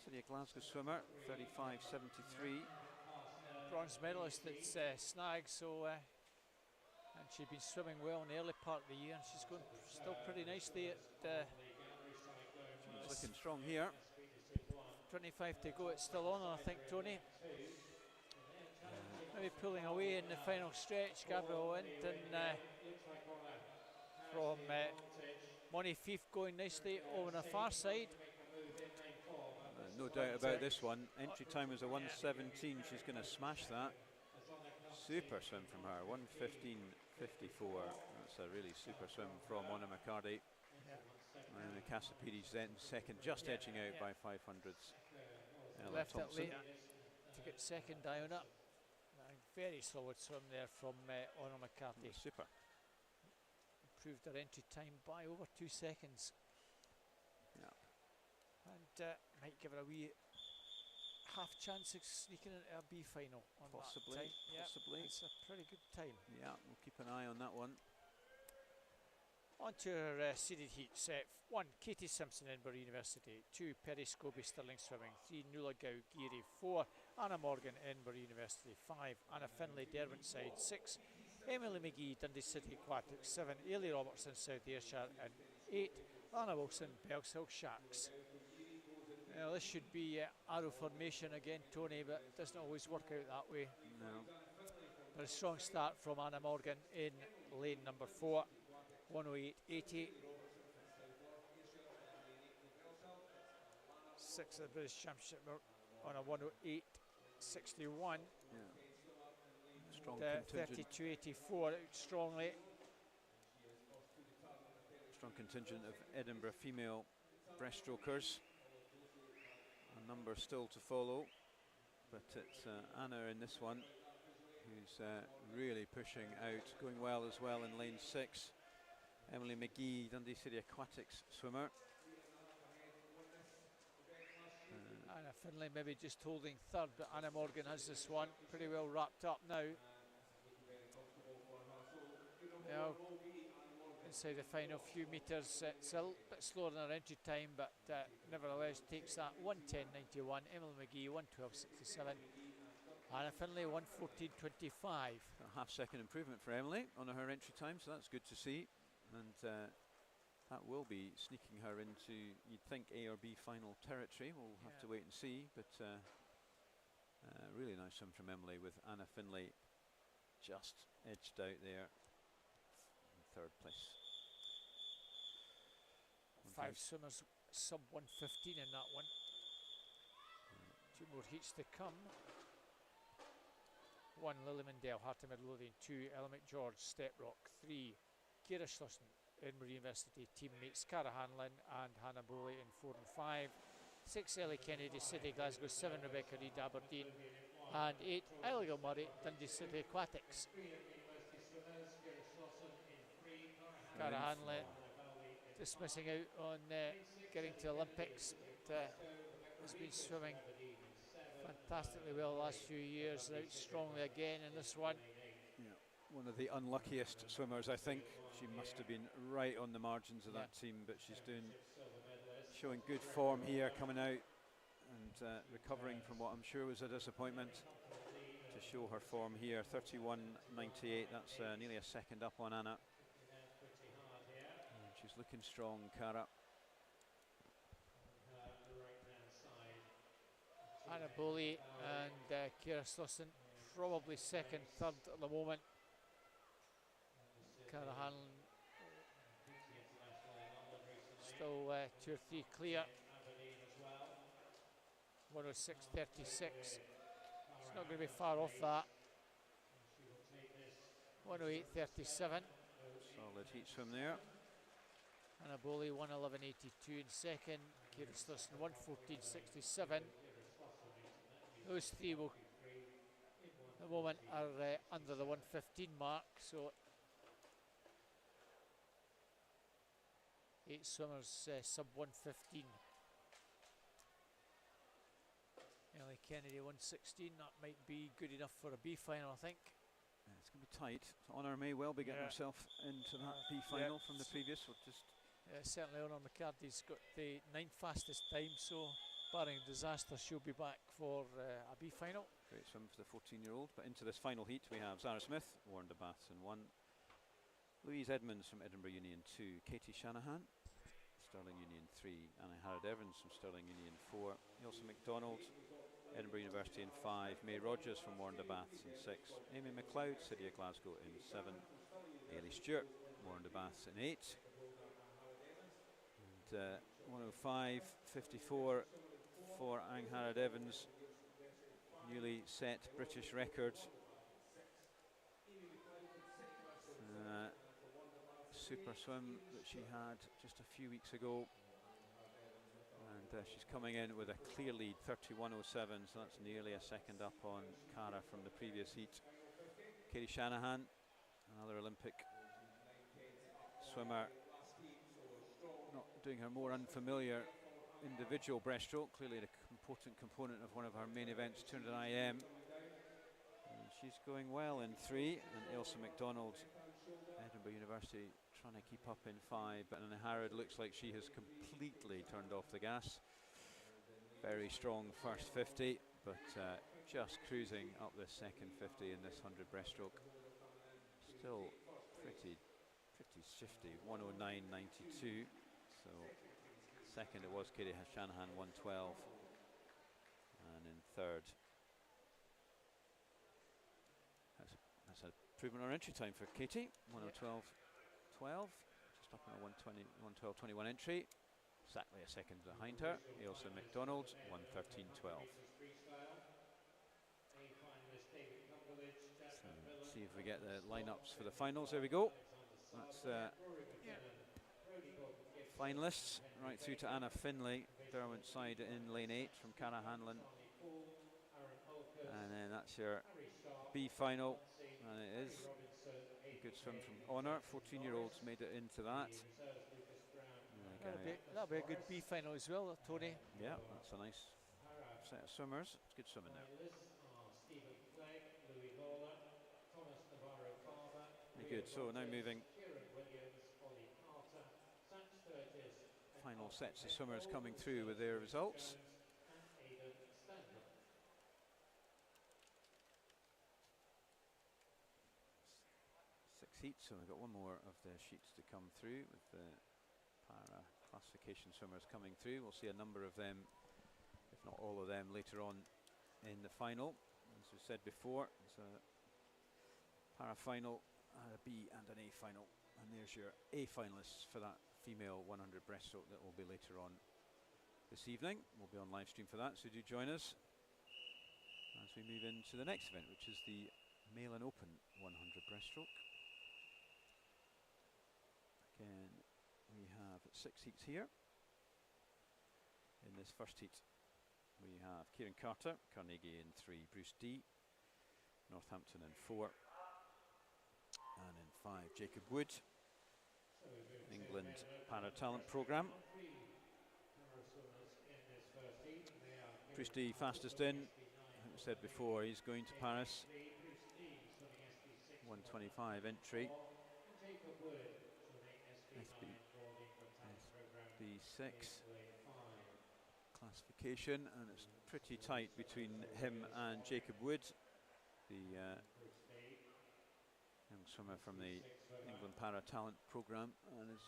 City of Glasgow swimmer, 35.73. Bronze medalist at Snag, so and she'd been swimming well in the early part of the year, and she's going still pretty nicely at She's looking strong here. 25 to go. It's still on, I think, Tony. Maybe pulling away in the final stretch. Gabriel Winton from Moni Feith going nicely over on the far side. No doubt about this one. Entry time was a 1:17. She's going to smash that. Super swim from her. 1:15.54. That's a really super swim from Anna McCarty. And the Cassipides then second, just edging out by 500ths. Ella Left Thompson. it late to get second down up. Very solid swim there from Anna McCarty. Super. Improved her entry time by over 2 seconds. Yeah. And might give her a wee half chance of sneaking into a B final on Possibly, that time. possibly. It's a pretty good time. Yeah, we'll keep an eye on that one. On to her seeded heats. 1, Katie Simpson, Edinburgh University. 2, Perry Scobie, Stirling Swimming. 3, Nuala Gow, Geary. 4, Anna Morgan, Edinburgh University. 5, Anna Finlay, Derwentside. 6, Emily McGee, Dundee City Aquatic. 7, Ailey Robertson, South Ayrshire. And 8, Anna Wilson, Belshill Sharks. Now this should be arrow formation again, Tony, but it doesn't always work out that way. No. But a strong start from Anna Morgan in lane number 4. 1:08.80. 6 of the British Championship on a 1:08.61. Yeah. Strong contingent. 32.84 out strongly. Strong contingent of Edinburgh female breaststrokers. A number still to follow, but it's Anna in this one who's really pushing out, going well as well in lane 6. Emily McGee, Dundee City Aquatics swimmer. Anna Finlay maybe just holding third, but Anna Morgan has this one pretty well wrapped up now. Now inside the final few metres, it's a little bit slower than her entry time, but nevertheless takes that 1:10.91. Emily McGee 1:12.67. Anna Finlay 1:14.25. A half-second improvement for Emily on her entry time, so that's good to see. And that will be sneaking her into, you'd think, A or B final territory. We'll have to wait and see, but really nice swim from Emily, with Anna Finlay just edged out there in third place. 5 swimmers sub 1:15 in that one. 2 more heats to come. 1 Lily Mendel, Heart of Midlothian. 2 Ella McGeorge, Step Rock. 3 Ciara Schlussen, Edinburgh University teammates Cara Hanlon and Hannah Bowley in 4 and 5. 6 Ellie Kennedy, City Glasgow. 7 Rebecca Reid, Aberdeen. And 8 Isla Gilmurray, Dundee City Aquatics. Cara Hanlon just missing out on getting to Olympics, but has been swimming fantastically well the last few years, out strongly again in this one. Yeah, one of the unluckiest swimmers, I think. She must have been right on the margins of that team, but she's showing good form here, coming out and recovering from what I'm sure was a disappointment, to show her form here. 31.98, that's nearly a second up on Anna. And she's looking strong, Cara. Hannah Bowley and Ciara Schlussen probably second, third at the moment. Cara Hanlon still 2 or 3 clear. 106.36. It's not going to be far off that. 108.37. Solid heat swim there. Hannah Bowley 111.82 in second. Ciara Schlussen 114.67. Those 3 will, at the moment, are under the 115 mark, so 8 swimmers sub 115. Ellie Kennedy 116, that might be good enough for a B final, I think. Yeah, it's going to be tight. Honor may well be getting herself into that B final from the previous. We'll just certainly Honor McCarthy's got the 9th fastest time, so barring disaster, she'll be back for a B final. Great swim for the 14-year-old. But into this final heat, we have Zara Smith, Warren de Bath in 1, Louise Edmonds from Edinburgh Union 2, Katie Shanahan, Stirling Union 3, Anna Harrod-Evans from Stirling Union 4, Ailsa MacDonald, Edinburgh University in 5, May Rogers from Warren de Bath in 6, Amy McLeod, City of Glasgow in 7, Ailey Stewart, Warren de Bath in 8, and 105.54 for Ang Harrod-Evans, newly set British record. Super swim that she had just a few weeks ago, and she's coming in with a clear lead, 31.07, so that's nearly a second up on Cara from the previous heat. Katie Shanahan, another Olympic swimmer, not doing her more unfamiliar individual breaststroke, clearly the important component of one of her main events, 200 IM. And she's going well in 3, and Ailsa MacDonald, Edinburgh University, trying to keep up in 5, but Anna Harrod looks like she has completely turned off the gas. Very strong first 50, but just cruising up this second 50 in this 100 breaststroke. Still pretty shifty, 109.92. So second it was Katie Shanahan, 112, and in third, that's a improvement on entry time for Katie, 1:12.12, just up on a 1:12.21 entry. Exactly a second behind her, Ailsa MacDonald, 1:13.12. See if we get the lineups for the finals. There we go. That's finalists right through to Anna Finlay, Derwent side in lane 8 from Cara Hanlon, and then that's your B final, and it is a good swim from Honor. 14-year-olds made it into that. That'll be a good B final as well, Tony. Yeah, that's a nice set of swimmers. It's good swimming there. Very good. So now moving. Final sets of swimmers coming through with their results. so we've got one more of the sheets to come through with the para classification swimmers coming through. We'll see a number of them, if not all of them, later on in the final. As we said before, it's a para final, a B and an A final, and there's your A finalists for that female 100 breaststroke that will be later on this evening. We'll be on live stream for that, so do join us as we move into the next event, which is the male and open 100 breaststroke. Again, we have 6 heats here. In this first heat, we have Kieran Carter, Carnegie in 3, Bruce D, Northampton in 4, and in 5, Jacob Wood, England Para Talent Programme. Bruce D fastest in, like we said before, he's going to Paris. 125 entry. SB6 classification, and it's pretty tight between him and Jacob Wood, the young swimmer from the England Para Talent Programme, and it's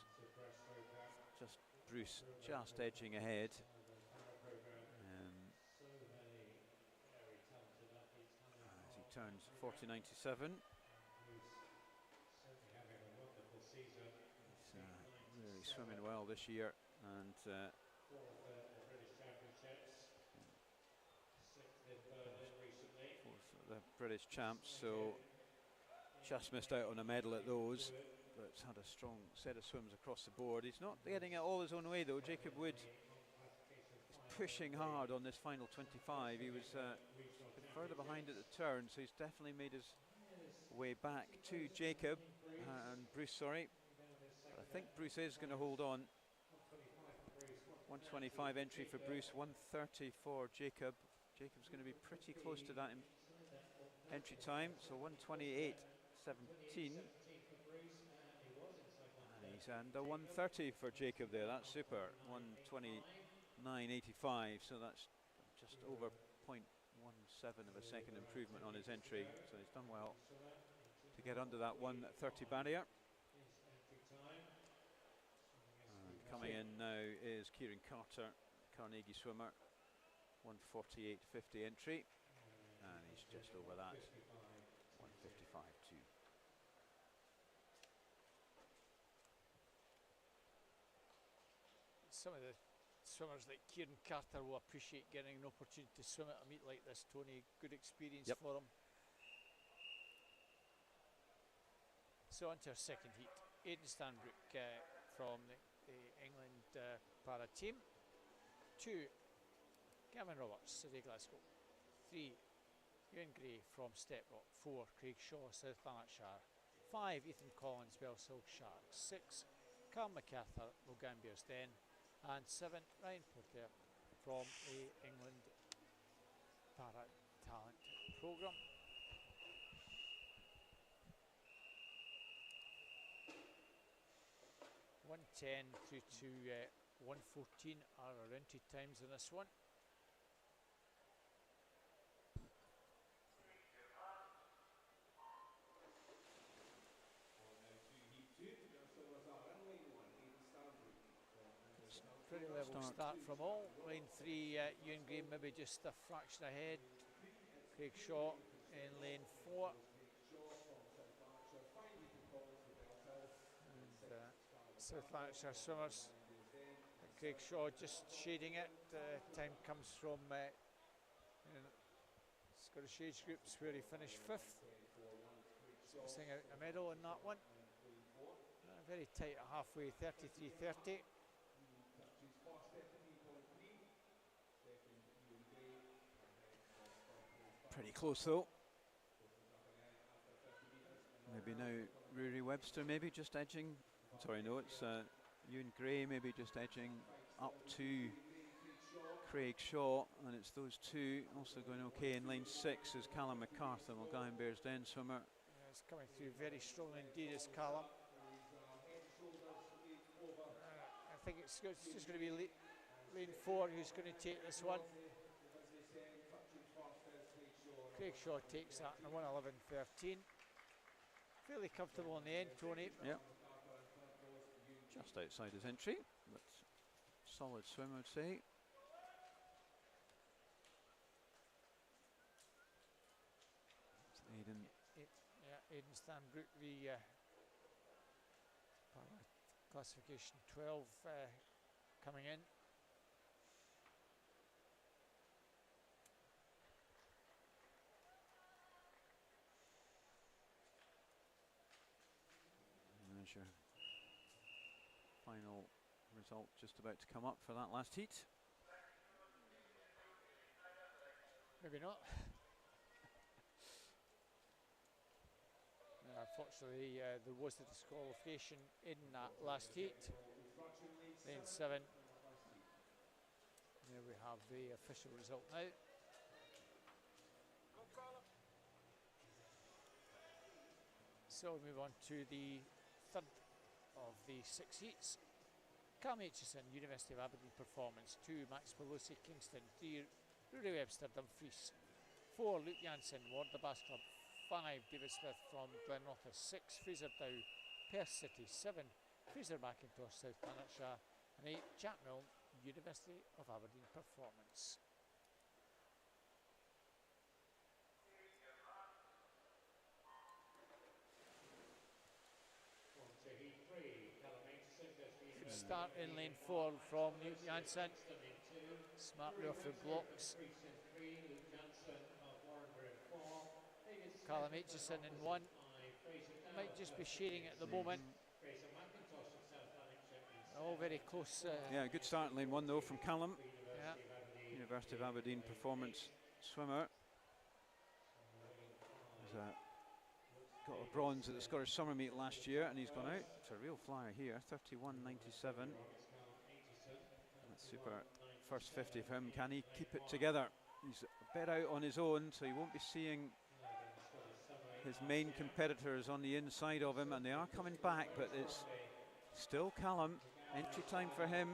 just Bruce just edging ahead. As he turns 40.97. He's really swimming well this year, and fourth at the British champs, so just missed out on a medal at those, but had a strong set of swims across the board. He's not getting it all his own way though. Jacob Wood is pushing hard on this final 25. He was a bit further behind at the turn, so he's definitely made his way back to Jacob and Bruce, sorry. But I think Bruce is going to hold on. 125 entry for Bruce, 130 for Jacob. Jacob's going to be pretty close to that entry time, so 128.17. And he's under 130 for Jacob there, that's super. 129.85, so that's just over 0.17 of a second improvement on his entry, so he's done well to get under that 130 barrier. And coming in now is Kieran Carter, Carnegie swimmer, 148.50 entry, and he's just over that, 155.2. Some of the swimmers like Kieran Carter will appreciate getting an opportunity to swim at a meet like this, Tony. Good experience for him. So on to our second heat. Aidan Stanbrook from the England Para team. 2, Gavin Roberts, City Glasgow. 3, Ewan Gray from Steprock. 4, Craig Shaw, South Lanarkshire. 5, Ethan Collins, Belsilk Sharks. 6, Carl MacArthur, Logambiers Den. And 7, Ryan Porter from the England Para Talent Programme. .110 through to 114 are our entry times in this one. Pretty level start from all. Lane 3, Ewan Gray maybe just a fraction ahead. Craig Shaw in lane 4. And South Lanarkshire swimmers. Craig Shaw just shading it. Time comes from Scottish age groups where he finished 5th. Missing out a medal in that one. Very tight at halfway, 33.30. Pretty close though. Maybe now Rory Webster maybe just edging. Sorry, no, it's Ewan Gray maybe just edging up to Craig Shaw, and it's those two also going okay. In lane 6 is Callum MacArthur, Logambiers Den swimmer. It's coming through very strongly indeed is Callum. I think it's just going to be lane 4 who's going to take this one. Craig Shaw takes that in 1:11.13. fairly comfortable in the end, Tony. Yep. Just outside his entry, but solid swim, I would say. It's Aidan. Aidan Stanbrook, the classification 12 coming in. There's your final result just about to come up for that last heat. Maybe not. Unfortunately, there was the disqualification in that last heat. Lane 7. There we have the official result now. So we move on to the third of the 6 heats. Cam Aitchison, University of Aberdeen Performance. 2, Max Pelosi, Kingston. 3, Rory Webster, Dumfries. 4, Luke Janssen, Warder Bass Club. 5, David Smith from Glenrothes. 6, Fraser Dow, Perth City. 7, Fraser McIntosh, South Lanarkshire. And 8, Jack Milne, University of Aberdeen Performance. Start in lane 4 from Luke Janssen. Smartly off the blocks. Callum Aitchison in 1. Might just be sharing at the moment. All very close. Yeah, good start in lane 1 though from Callum. Yeah. University of Aberdeen Performance swimmer. He's got a bronze at the Scottish Summer Meet last year, and he's gone out. It's a real flyer here, 31.97. That's super. First 50 for him. Can he keep it together? He's a bit out on his own, so he won't be seeing his main competitors on the inside of him, and they are coming back, but it's still Callum. Entry time for him,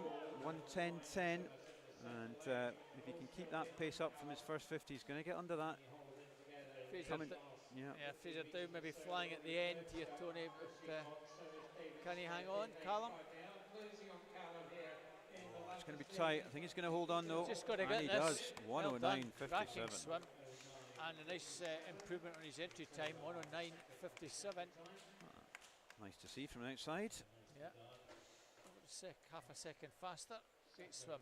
1:10.10, and if he can keep that pace up from his first 50, he's going to get under that. Yeah, Fraser Dow maybe flying at the end here, Tony, but can he hang on, Callum? It's going to be tight. I think he's going to hold on though. Just got to and get he this. does. Well 109.57. Swim. And a nice improvement on his entry time, 109.57. Nice to see from outside. Yeah, half a second faster. Great swim.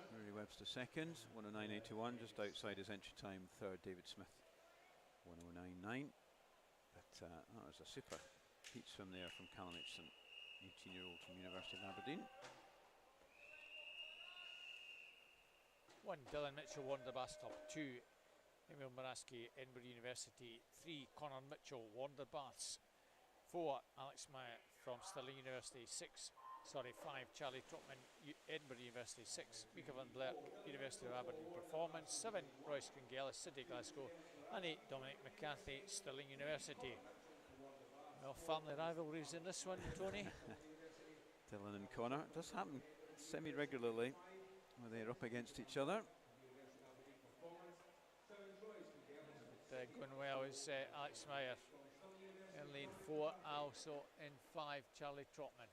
Rory Webster second, 109.81, just outside his entry time. Third, David Smith, 109.9. But that was a super heat swim there from Callum Aitchison, 18-year-old from University of Aberdeen. 1, Dylan Mitchell, Warder Bass Club. 2, Emil Moraski, Edinburgh University. 3, Conor Mitchell, Warder Baths. 4, Alex Meyer from Stirling University. 5, Charlie Trotman, Edinburgh University. 6, Mika van Blerk, University of Aberdeen Performance. 7, Royce Gringelis, City Glasgow. And 8, Dominic McCarthy, Stirling University. Well, family rivalries in this one, Tony. Dylan and Conor. It does happen semi-regularly where they're up against each other. Going well is Alex Meyer in lane 4, also in 5, Charlie Trotman.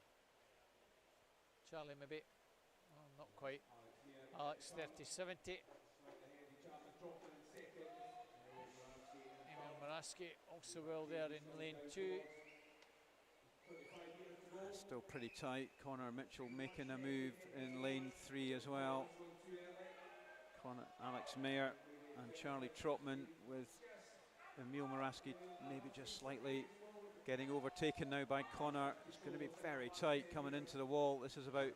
Charlie maybe, well, not quite. Alex 30.70. Emil Moraski also well there in lane 2. Still pretty tight. Conor Mitchell making a move in lane 3 as well. Alex Mayer and Charlie Trotman, with Emil Moraski maybe just slightly getting overtaken now by Conor. It's going to be very tight coming into the wall. This is about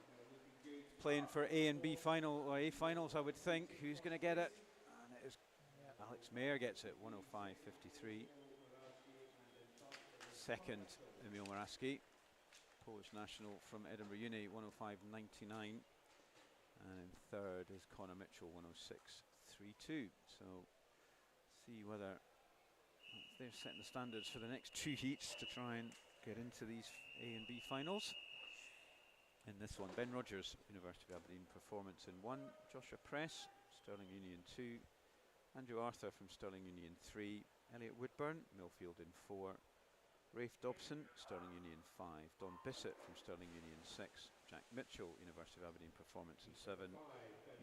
playing for A and B final, or A finals, I would think. Who's going to get it? And it is Alex Mayer gets it, 105.53. Second, Emil Moraski, Polish national from Edinburgh Uni, 105.99. And in third is Conor Mitchell, 106.32. So see whether they're setting the standards for the next 2 heats to try and get into these A and B finals. In this one, Ben Rogers, University of Aberdeen Performance in 1, Joshua Press, Stirling Uni in 2, Andrew Arthur from Stirling Uni in 3, Elliot Woodburn, Millfield in 4, Rafe Dobson, Stirling Union 5. Don Bissett from Stirling Union 6. Jack Mitchell, University of Aberdeen Performance in 7.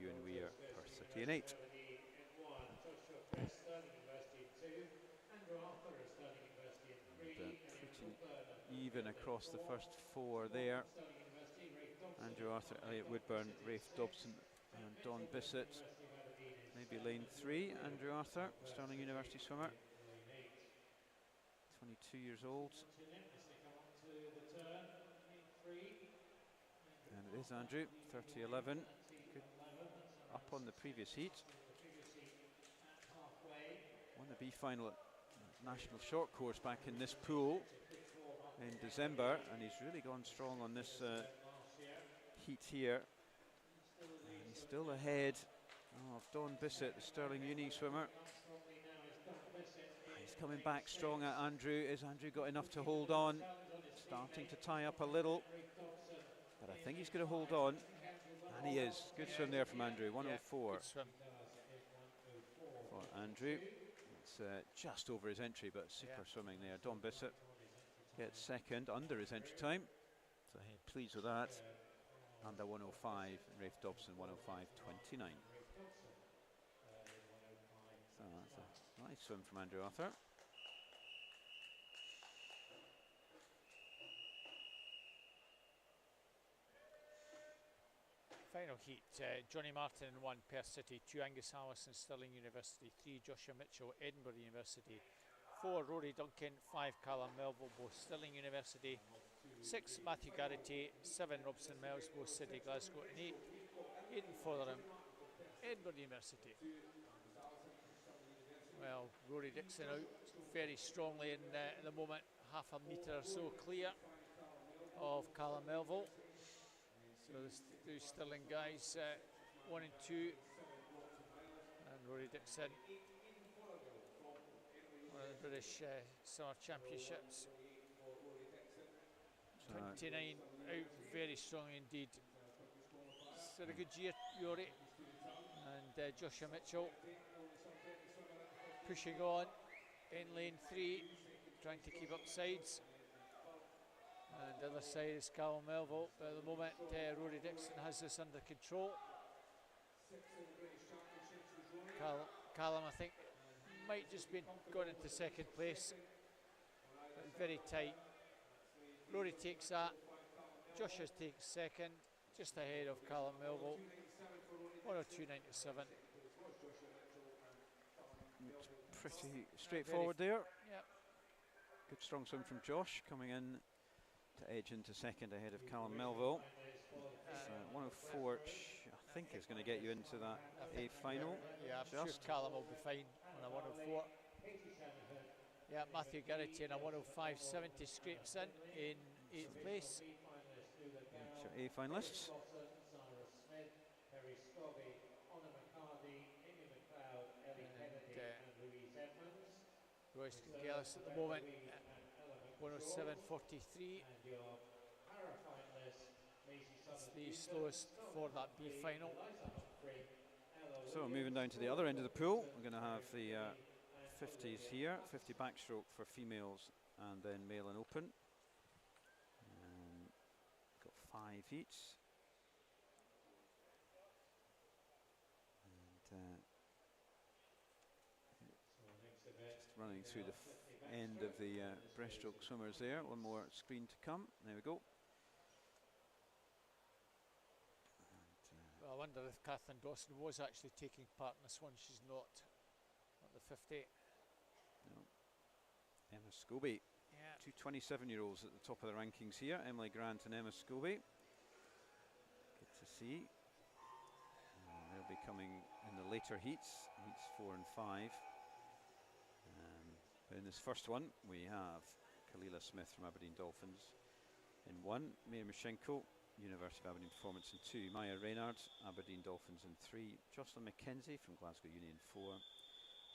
Ewan Weir, Perth City in 8. Joshua Press, Stirling University in 2. Andrew Arthur of Stirling University in 3. Pretty even across the first 4 there. Andrew Arthur, Elliot Woodburn, Rafe Dobson and Don Bissett. Maybe lane 3, Andrew Arthur, Stirling University swimmer. 22 years old. And it is Andrew, 30:11. Good. Up on the previous heat. Won the B final at National Short Course back in this pool in December, and he's really gone strong on this heat here. And he's still ahead of Don Bissett, the Stirling Uni swimmer. He's coming back strong at Andrew. Is Andrew got enough to hold on? Starting to tie up a little, but I think he's going to hold on. And he is. Good swim there from Andrew. 104 for Andrew. It's just over his entry, but super swimming there. Don Bissett gets second under his entry time, so pleased with that. Under 105, and Rafe Dobson 105.29. So that's a nice swim from Andrew Arthur. Final heat, Johnny Martin in 1, Perth City, 2, Angus Allison, Stirling University, 3, Joshua Mitchell, Edinburgh University, 4, Rory Duncan, 5, Callum Melville, both Stirling University, 6, Matthew Garrity, 7, Robson Miles, both City, Glasgow, and 8, Aidan Fotherham, Edinburgh University. Well, Rory Dixon out very strongly in the moment, half a metre or so clear of Callum Melville. So the two Stirling guys, 1 and 2, and Rory Dixon, one of the British Summer Championships. 29 out, very strong indeed. It's had a good year, Rory. And Joshua Mitchell pushing on in lane 3, trying to keep up sides. And the other side is Callum Melville. But at the moment, Rory Dixon has this under control. Callum, I think, might just be gone into second place. But very tight. Rory takes that. Joshua takes second, just ahead of Callum Melville. 102.97. Pretty straightforward there. Yep. Good strong swim from Josh, coming in to edge into second ahead of Callum Melville. 104, I think, is going to get you into that A final. Yeah, I'm sure Callum will be fine on a 104. Yeah, Matthew Garrity in a 105.70 scrapes in 8th place. Your A finalists. Royce Gillis at the moment, 107.43. It's the slowest for that B final. So moving down to the other end of the pool, we're going to have the 50s here, 50 backstroke for females and then male and open. Got 5 heats. And just running through the end of the breaststroke swimmers there. One more screen to come. There we go. Well, I wonder if Kathleen Dawson was actually taking part in this one. She's not at the 50. No. Emma Scobie. Yeah. 2 27-year-olds at the top of the rankings here. Emily Grant and Emma Scobie. Good to see. They'll be coming in the later heats 4 and 5. But in this first one, we have Kalila Smith from Aberdeen Dolphins in 1, Mia Mushenko, University of Aberdeen Performance in 2, Maya Reynard, Aberdeen Dolphins in 3, Jocelyn McKenzie from Glasgow Uni in 4,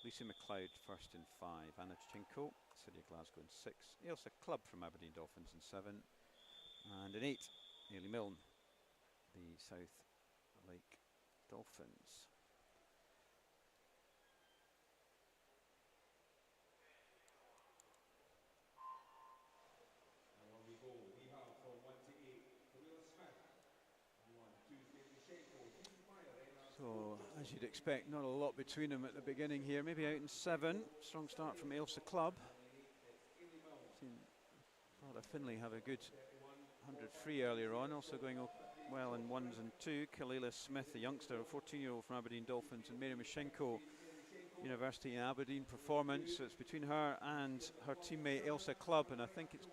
Lucy McLeod first in 5, Anna Tchenko, City of Glasgow in 6, Ailsa Clubb from Aberdeen Dolphins in 7, and in 8, Ailey Milne, the South Lake Dolphins. So, as you'd expect, not a lot between them at the beginning here. Maybe out in 7. Strong start from Ailsa Clubb. Seen Father Finlay have a good 100 free earlier on. Also going well in 1s and 2. Kalila Smith, the youngster, a 14-year-old from Aberdeen Dolphins, and Mary Mashenko, University in Aberdeen Performance. So it's between her and her teammate Ailsa Clubb, and I think it's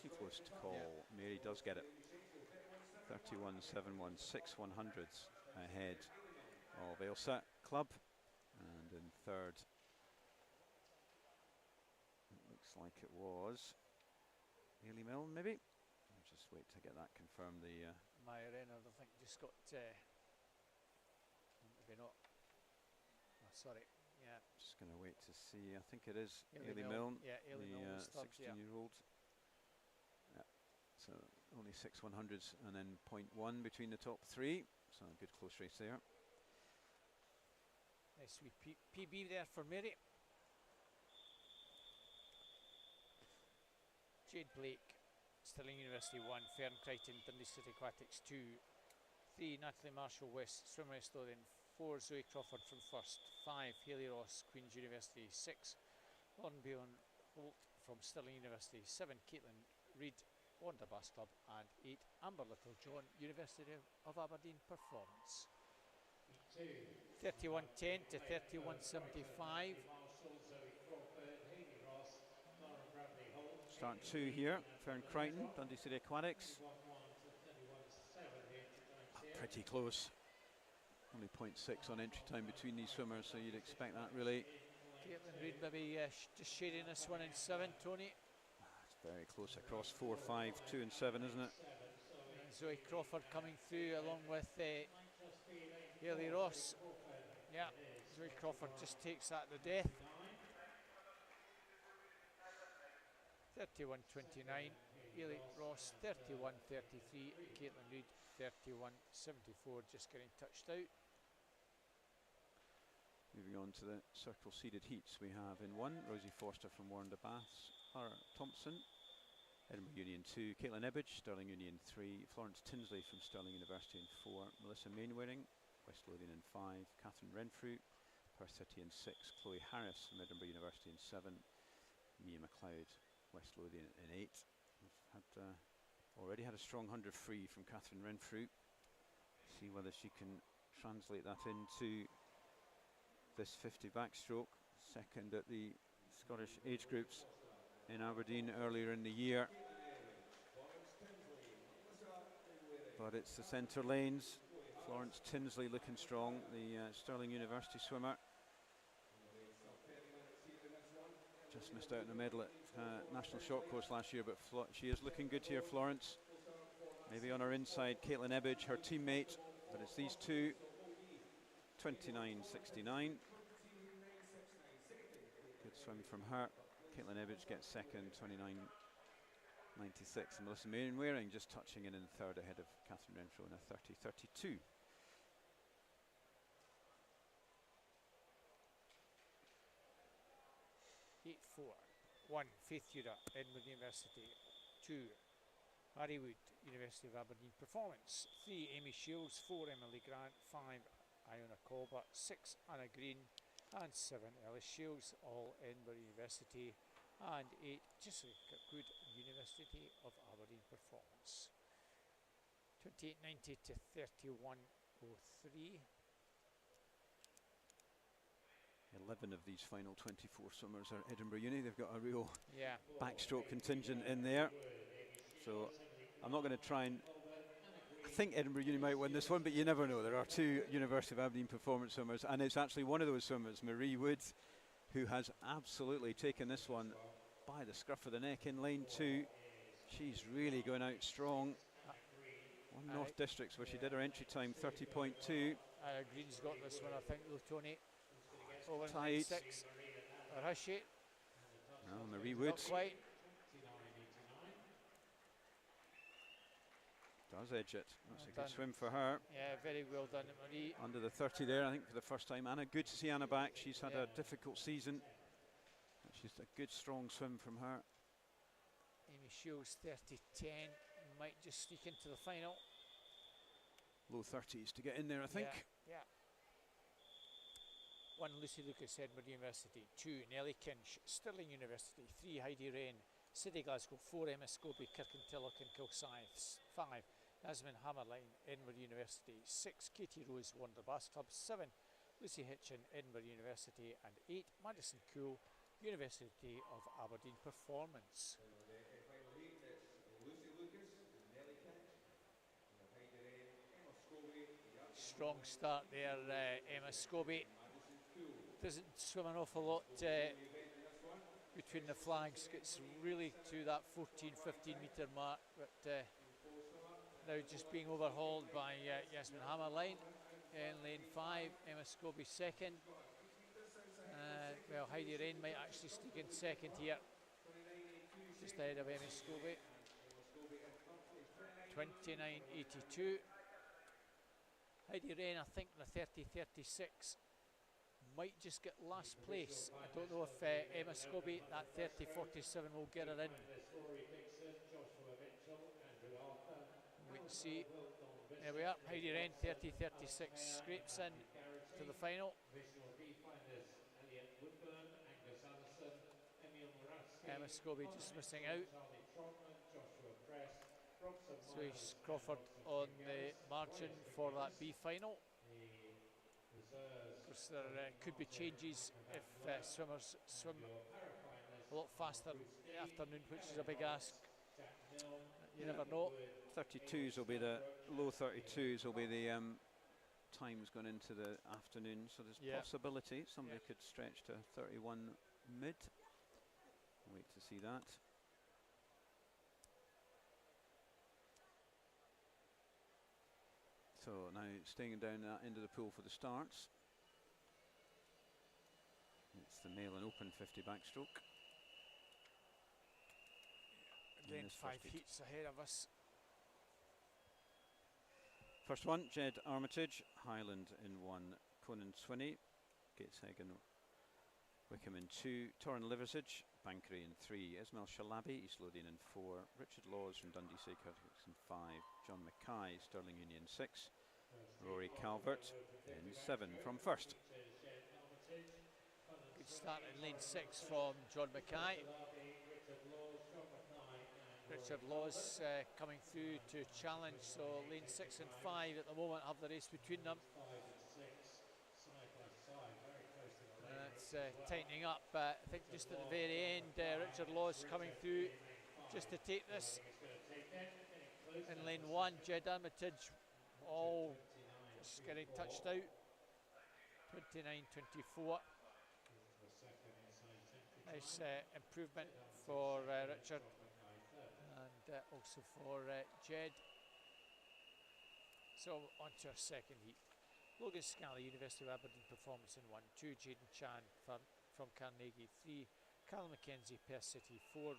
too close to call. Mary does get it. 31.71, 6 100s ahead of Ailsa Clubb, and in third it looks like it was Hayley Milne, maybe. I'll just wait to get that confirmed. The Maya Reynard, I think, just got maybe not. Oh, sorry, yeah. Just going to wait to see. I think it is Hayley Milne. Yeah, Hayley Milne was third, 16-year-old. Yeah. So only 6 100s and then 0.1 between the top 3. So a good close race there. Nice wee PB there for Mary. Jade Blake, Stirling University 1, Fern Crichton, Dundee City Aquatics 2, 3, Natalie Marshall West, Swimmer Estonian 4, Zoe Crawford from first, 5, Hayley Ross, Queen's University 6, Lauren Bjorn Holt from Stirling University 7, Caitlin Reid, Wanda Bass Club, and 8, Amber Littlejohn, University of Aberdeen Performance. 31.10 to 31.75. Start 2 here, Fern Crichton, Dundee City Aquatics. Pretty close. Only 0.6 on entry time between these swimmers, so you'd expect that really. Caitlin Reid maybe just shading this one in 7, Tony. It's very close across 4, 5, 2 and 7, isn't it? Zoe Crawford coming through along with Hayley Ross. Yeah, Zoe Crawford just takes that to death. 31.29, Hayley Ross 31.33, Caitlin Reid 31.74, just getting touched out. Moving on to the circle seeded heats, we have in 1 Rosie Forster from Warren de Baths, Clara Thompson, Edinburgh Union 2, Caitlin Ebbage, Stirling Union 3, Florence Tinsley from Stirling University in 4, Melissa Mainwaring, West Lothian in 5, Catherine Renfrew, Perth City in 6, Chloe Harris from Edinburgh University in 7, Mia McLeod, West Lothian in 8. We've had already had a strong 100 free from Catherine Renfrew. See whether she can translate that into this 50 backstroke, second at the Scottish age groups in Aberdeen earlier in the year. But it's the centre lanes. Florence Tinsley looking strong, the Stirling University swimmer. Just missed out in the medal at National Short Course last year, but she is looking good here, Florence. Maybe on her inside, Caitlin Ebbage, her teammate, but it's these two. 29.69. Good swim from her. Caitlin Ebbage gets second, 29.96. And Melissa Mainwaring just touching in third ahead of Catherine Renfrew in a 30.32. Heat 4. 1, Faith Tudor, Edinburgh University. 2, Mary Wood, University of Aberdeen Performance. 3, Amy Shields. 4, Emily Grant. 5, Iona Colbert. 6, Anna Green. And 7, Ellis Shields, all Edinburgh University. And 8, Jessica Good, University of Aberdeen Performance. 28.90 to 31.03. 11 of these final 24 swimmers are Edinburgh Uni. They've got a real backstroke contingent in there. So I'm not going to try and... I think Edinburgh Uni might win this one, but you never know. There are 2 University of Aberdeen performance swimmers, and it's actually one of those swimmers, Marie Wood, who has absolutely taken this one by the scruff of the neck in lane 2. She's really going out strong. One North Districts where she did her entry time, 30.2. Green's got this one, I think, though, Tony. Over Tight. 6. Or has she? No, Marie Wood. Not quite. Does edge it. That's a good swim for her. Yeah, very well done, Marie. Under the 30 there, I think, for the first time. Anna, good to see Anna back. She's had a difficult season. She's a good, strong swim from her. Amy Shields, 30.10. Might just sneak into the final. Low 30s to get in there, I think. Yeah. 1 Lucy Lucas, Edinburgh University. 2 Nellie Kinch, Stirling University. 3 Heidi Rain, City Glasgow. 4 Emma Scobie, Kirkintilloch and Kilsyth. 5 Yasmin Hammerline, Edinburgh University. 6 Katie Rose, Wonder Bass Club. 7 Lucy Hitchin, Edinburgh University. And 8 Madison Cool, University of Aberdeen Performance. Strong start there, Emma Scobie. Doesn't swim an awful lot between the flags, gets really to that 14-15 metre mark, but now just being overhauled by Yasmin Hammerline in lane 5. Emma Scobie second. Well, Heidi Rain might actually sneak in second here, just ahead of Emma Scobie. 29.82. Heidi Rain, I think, in the 30.36 might just get last place. I don't know if Emma Scobie, that 30.47, will get her in. Wait and see. There we are. Heidi Rain, 30.36, scrapes in to the final. Emma Scobie just missing out. So it's Crawford on the margin for that B final. Of course, there could be changes if swimmers swim a lot faster in the afternoon, which is a big ask. You never know. 32s will be the low 32s will be the times going into the afternoon. So there's possibility somebody could stretch to 31 mid. Wait to see that. So now staying down that end of the pool for the starts. It's the male and open 50 backstroke. Again, 5 heats ahead of us. First one, Jed Armitage, Highland in 1, Conan Swinney, Gateshagen, Wickham in 2, Torrin Liversidge, Bankery in 3, Ismail Shalabi, East Lothian in 4, Richard Laws from Dundee Seacrest in 5, John Mackay, Stirling Union 6, Rory Calvert in 7 from first. Good start in lane 6 from John Mackay. Richard Laws coming through to challenge, so lane 6 and 5 at the moment have the race between them. It's tightening up, I think just at the very end. Richard Laws coming through just to take this. In lane 1, Jed Armitage, all just getting touched out. 29.24. Nice improvement for Richard. And also for Jed. So on to our second heat. Logan Scally, University of Aberdeen Performance in 1, 2 Jaden Chan from Carnegie, 3 Carl McKenzie, Perth City, 4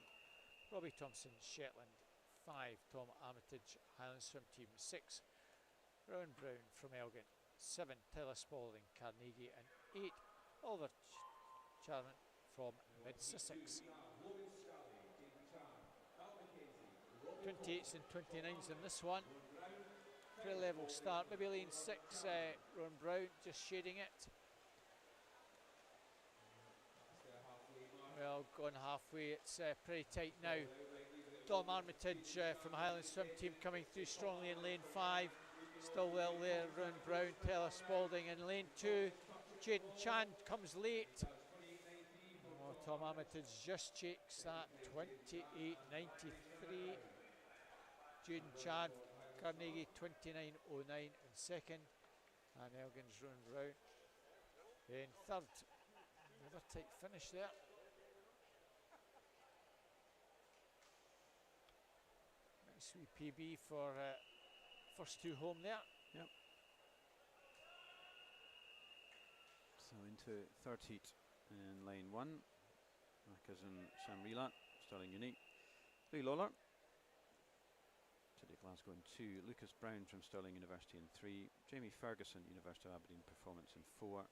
Robbie Thompson, Shetland, 5 Tom Armitage, Highland Swim Team, 6 Rowan Brown from Elgin, 7 Tyler Spalding, Carnegie, and 8 Oliver Charman from Mid-Sussex. 28s and 29s in this one. Pretty level start. Maybe lane 6, Rowan Brown just shading it. Well, gone halfway. It's pretty tight now. Tom Armitage from Highland Swim Team coming through strongly in lane 5. Still well there. Rowan Brown, Taylor Spalding in lane 2. Jaden Chan comes late. Oh, Tom Armitage just shakes that. 28.93. Jaden Chan, Carnegie 29.09 in second, and Elgin's Rowan Brown in third. Another tight finish there. Nice wee PB for first two home there. Yep. So into third heat in lane 1. Mackers and Shamrila, Stirling Unique. Lee Lawler. Glasgow in 2, Lucas Brown from Stirling University in 3, Jamie Ferguson, University of Aberdeen Performance in 4.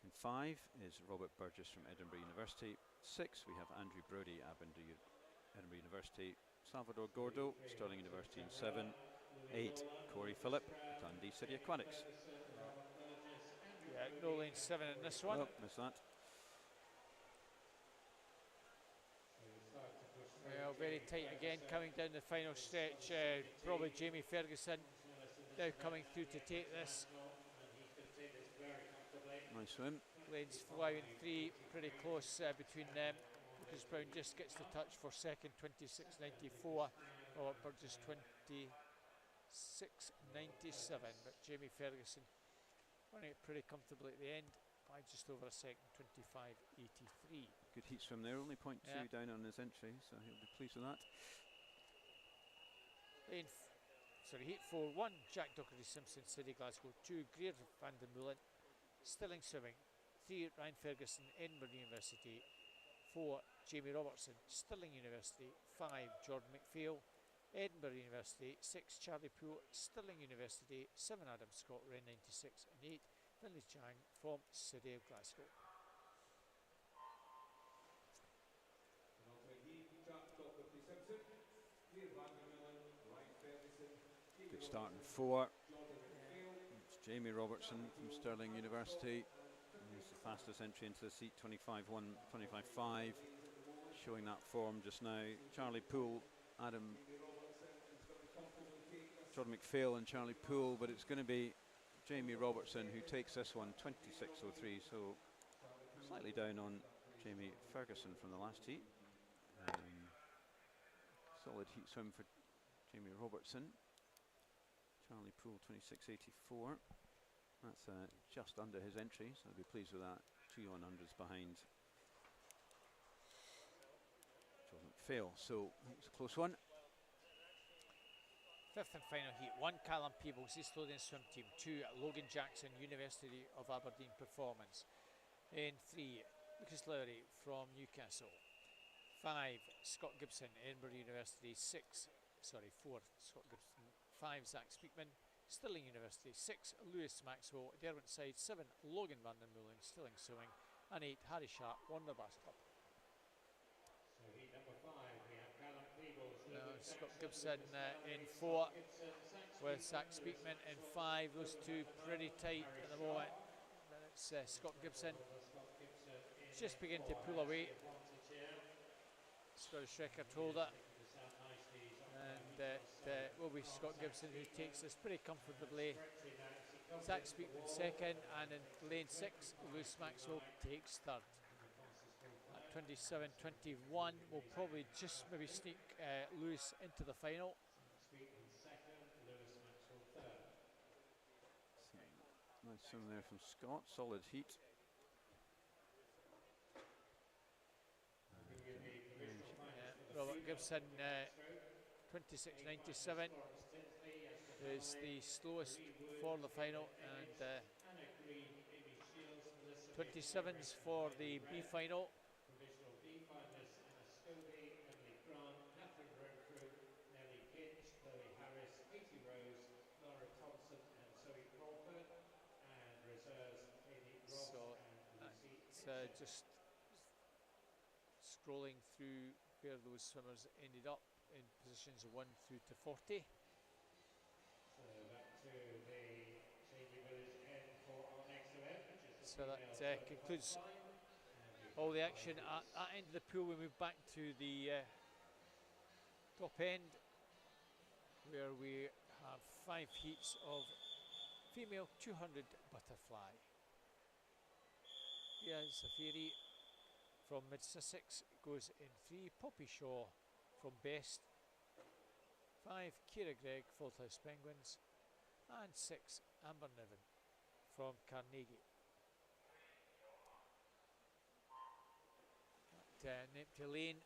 In 5 is Robert Burgess from Edinburgh University. 6 we have Andrew Brodie, Edinburgh University, Salvador Gordo, Stirling University in 7. 8 Corey Phillip, Dundee City Aquatics. Yeah, no lane 7 in this one. Oh, missed that. Well, very tight again, coming down the final stretch. Probably Jamie Ferguson now coming through to take this. Nice swim. Lanes 5 and 3 pretty close between them. Lucas Brown just gets the touch for second, 26.94. Robert Burgess 26.97. But Jamie Ferguson running it pretty comfortably at the end by just over a second, 25.83. Good heat swim there, only 0.2 down on his entry, so he'll be pleased with that. Heat 4, 1 Jack Doherty Simpson, City Glasgow, 2 Greer van den Molen, Stilling Swimming, 3 Ryan Ferguson, Edinburgh University, 4 Jamie Robertson, Stirling University, 5 Jordan McPhail, Edinburgh University, 6 Charlie Poole, Stirling University, 7 Adam Scott, Ren 96, and 8 Finley Chang from City of Glasgow. Good start in 4. It's Jamie Robertson from Stirling University. He's the fastest entry into the seat, 25.1, 25.5. Showing that form just now. Charlie Poole, Jordan McPhail and Charlie Poole, but it's going to be Jamie Robertson who takes this one, 26.03, so slightly down on Jamie Ferguson from the last heat. Solid heat swim for Jamie Robertson. Charlie Poole 26.84. That's just under his entry, so I'll be pleased with that. 2 100s behind Jordan McPhail, so it's a close one. 5th and final heat, 1 Callum Peebles, East Lothian Swim Team, 2 Logan Jackson, University of Aberdeen Performance, in 3 Lucas Lowry from Newcastle, 5 Scott Gibson, Edinburgh University, 4 Scott Gibson, 5 Zach Speakman, Stirling University, 6 Lewis Maxwell, Derwentside, 7 Logan van den Molen, Stirling Swimming, and 8 Harry Sharp, Wonderbass Club. So heat number 5, we have Callum Peebles, Scott Gibson in 4 with Zach Speakman in 5. Those two pretty tight at the moment. It's Scott Gibson just beginning to pull away. Scottish record holder, and it will be Scott Gibson who takes this pretty comfortably. Zach Speakman second, and in lane 6 Lewis Maxwell takes third. At 27.21 will probably just maybe sneak Lewis into the final. Nice swim there from Scott, solid heat. Robert Gibson 26.97 is the slowest for the final, and 27s for the B final. Provisional B finalists: Anna Scobie, Emily Grant, Catherine Renfrew, Nellie Ginch, Chloe Harris, Katie Rose, Laura Thompson, and Zoe Crawford, and reserves Katie Ross and Lucy. Just scrolling through where those swimmers ended up in positions 1 through to 40. So back to the Changing Village end for our next event, which is the So that concludes all the action at that end of the pool. We move back to the top end, where we have 5 heats of female 200 butterfly. Pia Zafiri from Mid Sussex goes in 3. Poppy Shaw from Best, 5 Kira Gregg, Falthouse Penguins, and 6 Amber Niven from Carnegie. An empty lane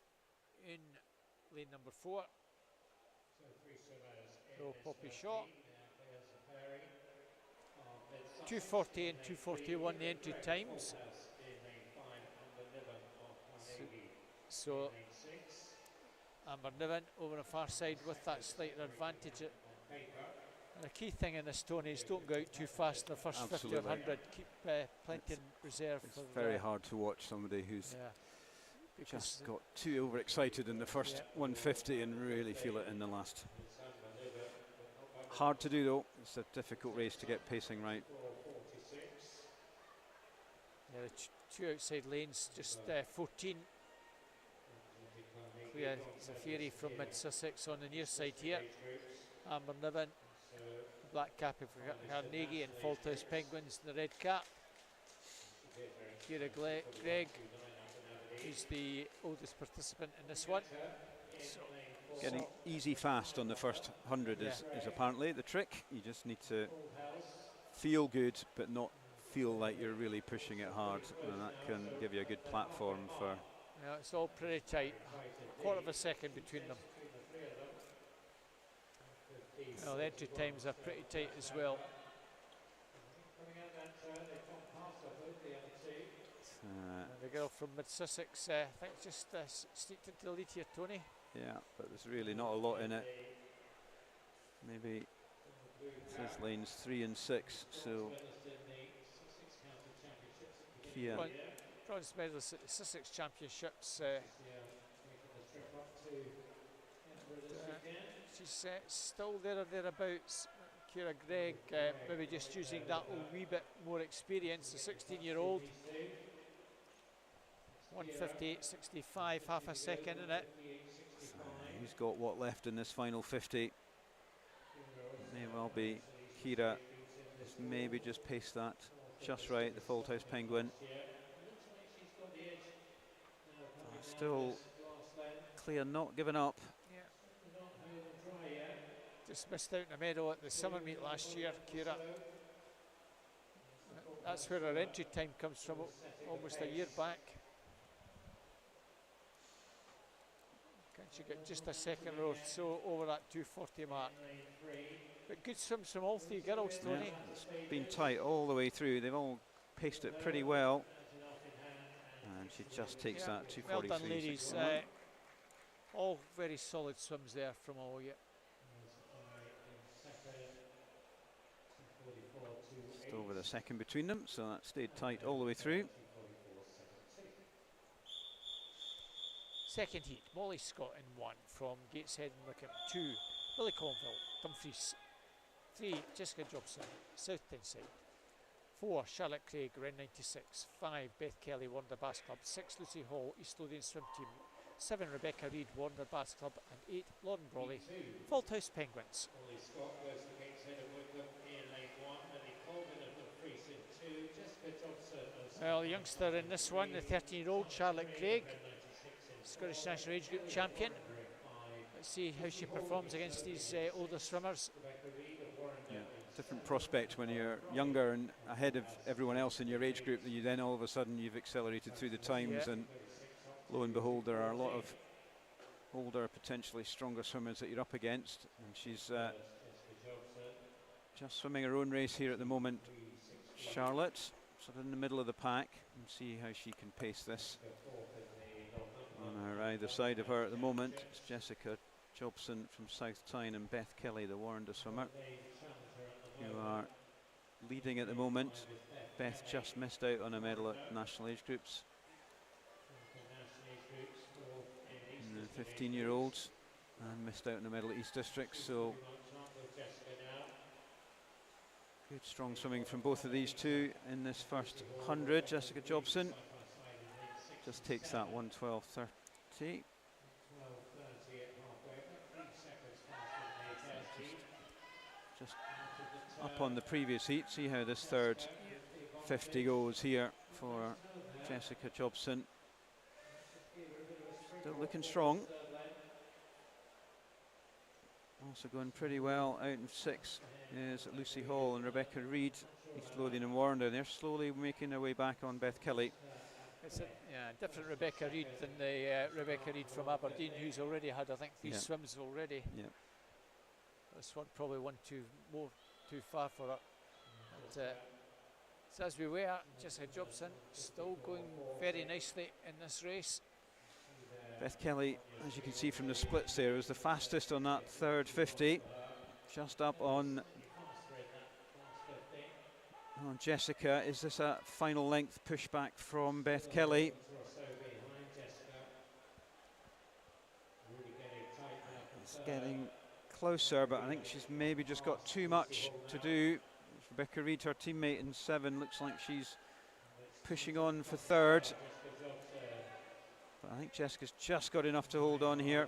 in lane number 4. So 3 swimmers in So this Poppy first Shaw, heat. There's a pairing of Mid Sussex 2:40 and 2:41 the entry times. Falthouse in lane 5, Amber Niven of Carnegie So in lane 6. Amber Niven over the far side with that slighter advantage. On paper, And the key thing in this, Tony, is don't go out too fast in the first 50 or Absolutely. 100. Keep plenty in reserve. It's for very hard to watch somebody who's just got too overexcited in the first 150 and really feel it in the last. Hard to do though. It's a difficult race to get pacing right. 4:46. Yeah, the two outside lanes, just 14. Clear Zafiri from Mid Sussex on the near side here. Amber Niven, black cap of Carnegie, and Falthouse Penguins in the red cap. Kira Gregg, who's the oldest participant in this one. So, getting easy fast on the first 100 is apparently the trick. You just need to feel good, but not feel like you're really pushing it hard, and that can give you a good platform for. Yeah, it's all pretty tight. Quarter of a second between them. Well, the entry times are pretty tight as well. The girl from Mid Sussex, I think, just sneaked into the lead here, Tony. Yeah, but there's really not a lot in it. Maybe it says lanes 3 and 6, so Kia. Bronze medalist at the Sussex Championships. She's still there or thereabouts. Kira Gregg, maybe just using that wee bit more experience, the 16-year-old. 1:58.65, half a second in it. He's got what left in this final 50. It may well be Kira. Maybe just pace that just right, the Falthouse Penguin. Still clear, not giving up. Yeah. Just missed out on a medal at the summer meet last year, Kira. That's where her entry time comes from, almost a year back. Can she get just a second or so over that 240 mark? But good swims from all three girls, Tony. Yeah, it's been tight all the way through. They've all paced it pretty well. And she just takes that 243. Well done, ladies. All very solid swims there from all you. Just over the second between them, so that stayed tight all the way through. Second heat, Molly Scott in 1 from Gateshead and Wickham. 2, Billy Colville, Dumfries. 3, Jessica Jobson, South Tyneside. 4, Charlotte Craig, Ren 96. 5, Beth Kelly, Warner Bass Club. 6, Lucy Hall, East Lothian Swim Team. 7, Rebecca Reid, Warner Bass Club. And 8, Lauren Brawley, Falthouse Penguins. Molly Scott goes to Gateshead and Wickham in lane 1. Billy Colville of Dumfries in 2. Jessica Jobson. Well, the youngster in this one, the 13-year-old Charlotte Craig, Scottish National Age Group champion. Let's see how she performs against these older swimmers. Yeah, different prospect when you're younger and ahead of everyone else in your age group, that you then all of a sudden you've accelerated through the times, and lo and behold there are a lot of older, potentially stronger swimmers that you're up against, and she's just swimming her own race here at the moment. Charlotte sort of in the middle of the pack, and see how she can pace this. On her either side of her at the moment, it's Jessica Jobson from South Tyne and Beth Kelly, the Warrender swimmer, who are leading at the moment. Beth just missed out on a medal at national age groups. And the 15-year-olds, and missed out on a medal at East District, so good strong swimming from both of these two in this first 100. Jessica Jobson just takes that 1:12.30. Just up on the previous heat. See how this third 50 goes here for Jessica Jobson. Still looking strong. Also going pretty well out in 6 is Lucy Hall and Rebecca Reid, East Lothian and Warrender. They're slowly making their way back on Beth Kelly. It's a different Rebecca Reid than the Rebecca Reid from Aberdeen, who's already had, I think, 3 swims already. Yeah. This one probably one too far for her. But, so as we were, Jessica Jobson still going very nicely in this race. Beth Kelly, as you can see from the splits there, was the fastest on that third 50. Just up on Jessica. Is this a final length pushback from Beth Kelly? It's getting closer, but I think she's maybe just got too much to do. Rebecca Reid, her teammate in 7, looks like she's pushing on for third. But I think Jessica's just got enough to hold on here.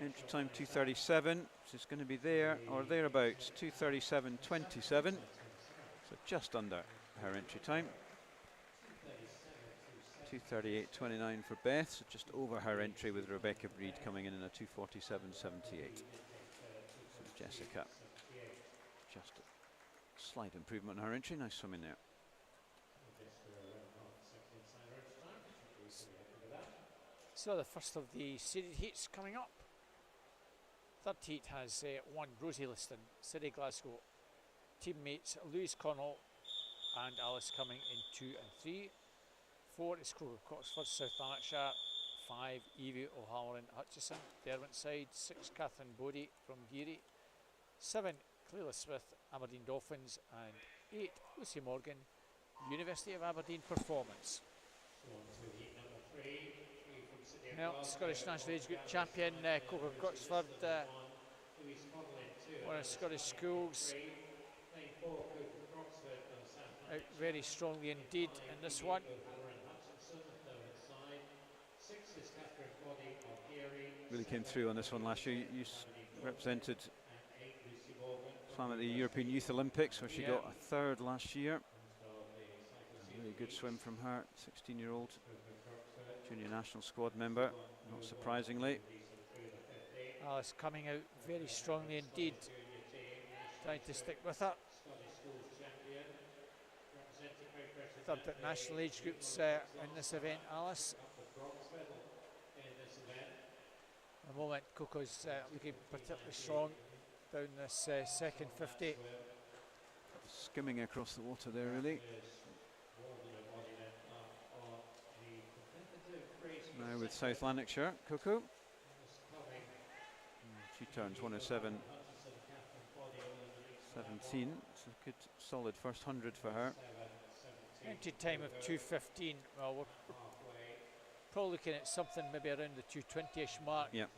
Entry time 2:37, so it's going to be there or thereabouts, 2:37.27. So just under her entry time. 2:38.29 for Beth, so just over her entry with Rebecca Breed coming in a 2:47.78. So Jessica, just a slight improvement on her entry, nice swimming there. So the first of the seeded heats coming up. Third heat has one Rosie Liston, City Glasgow. Teammates Louise Connell and Alice coming in 2 and 3. 4 is Coxford, South Lanarkshire. 5 Evie O'Halloran Hutchison, Derwentside. 6 Catherine Bodie from Geary. 7 Cleila Smith, Aberdeen Dolphins. And 8 Lucy Morgan, University of Aberdeen Performance. Now, Scottish National Age Group champion Coco Coxford, one of Scottish schools, out very strongly indeed in this one. Really came through on this one last year. You represented swam at the European Youth Olympics where she got a third last year. A really good swim from her, 16-year-old junior national squad member, not surprisingly. Alice coming out very strongly indeed, trying to stick with her. Third at national age groups in this event, Alice. At the moment, Coco's looking particularly strong down this second 50. Skimming across the water there, really. Now with South Lanarkshire, Coco. She turns 1:07.17. It's a good solid first 100 for her. Entry time of 2:15. Well, we're probably looking at something maybe around the 2:20-ish mark. Yeah.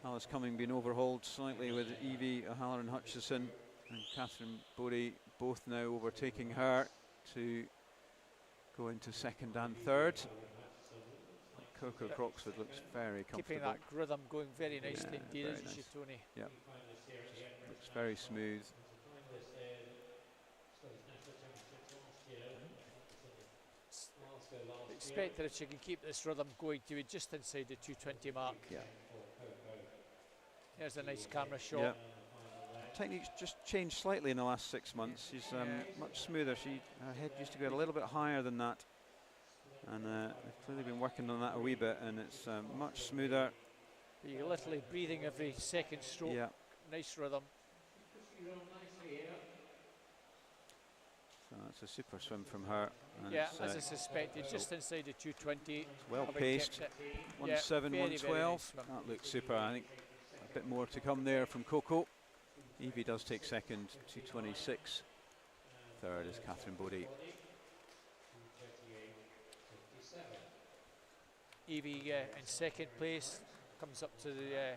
Alice Cumming being overhauled slightly with Evie O'Halloran Hutchison and Catherine Bodie both now overtaking her to go into second and third. Coco Croxford looks very comfortable. Keeping that rhythm going very nicely indeed, very isn't nice. she, Tony? Yeah. Looks very smooth. Expect that if she can keep this rhythm going to be just inside the 2:20 mark. Yeah. There's a nice camera shot. Yeah. Technique's just changed slightly in the last 6 months. She's much smoother. Her head used to go a little bit higher than that, and they've clearly been working on that a wee bit, and it's much smoother. You're literally breathing every second stroke. Yeah. Nice rhythm. So that's a super swim from her. And Yeah, as I suspected, just inside the 2:20. well paced. 1:07, very, 1:12. very nice That looks super. I think a bit more to come there from Coco. Evie does take second, 2:26. Third is Catherine Bodie. Evie in second place, comes up to the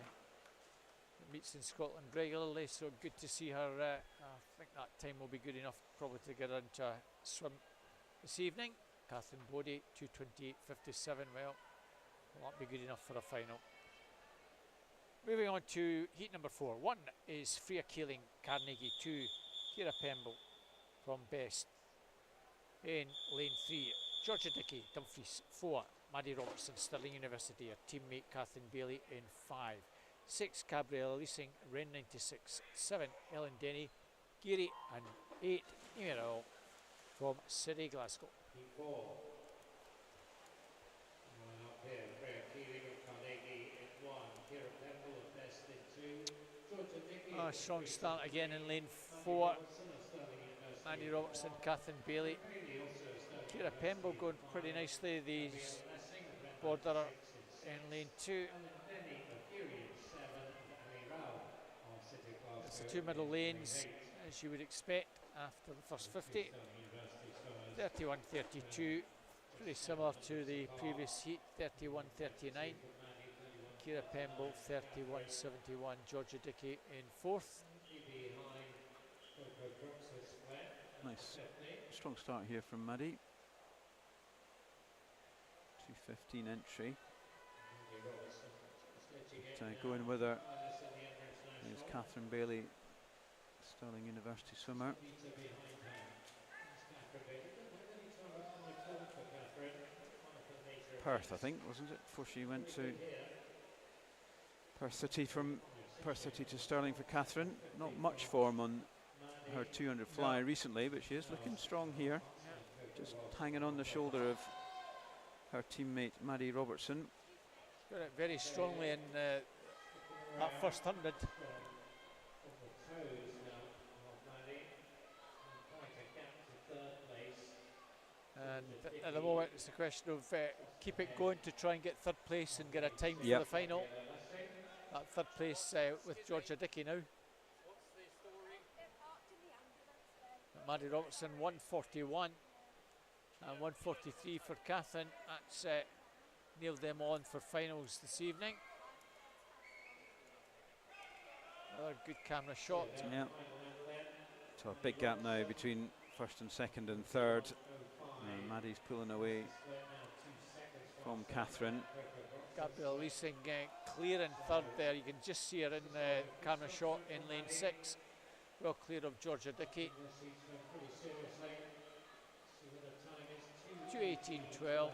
meets in Scotland regularly, so good to see her. I think that time will be good enough probably to get her into a swim this evening. Catherine Bodie, 2:28.57. Well, will that be good enough for a final? Moving on to heat number 4. 1 is Freya Keeling, Carnegie. 2, Kira Pemble from Best. In lane 3, Georgia Dickey, Dumfries. 4, Maddie Robertson, Stirling University. Her teammate Kathleen Bailey in 5. 6, Gabriella Leasing, Ren 96. 7, Ellen Denny, Geary. And 8, Emerald from City Glasgow. Strong start again in lane 4. Maddie Robertson, Kathleen Bailey. Kira Pemble going pretty nicely. The borderer in lane 2. It's the 2 middle lanes, as you would expect after the first 50. 31.32, pretty similar to the previous heat. 31.39. Kira Pemble, 31.71. Georgia Dickey in 4th. Nice, strong start here from Maddie. 2:15 entry. But, going with her is Catherine Bailey, Stirling University swimmer. Perth, I think, wasn't it, before she went to Perth City, from Perth City to Stirling for Catherine. Not much form on her 200 fly recently, but she is looking strong here. Just hanging on the shoulder of her teammate Maddie Robertson. Got it very strongly in that first 100. And at the moment it's a question of keep it going to try and get third place and get a time for the final. That third place with Georgia Dickey now. Maddie Robertson 141 and 143 for Catherine. That's nailed them on for finals this evening. Another good camera shot. Yeah. So a big gap now between first and second and third. Maddie's pulling away from Catherine. Gabrielle Leasing clear in third there. You can just see her in the camera shot in lane 6. Well clear of Georgia Dickey. 2:18.12.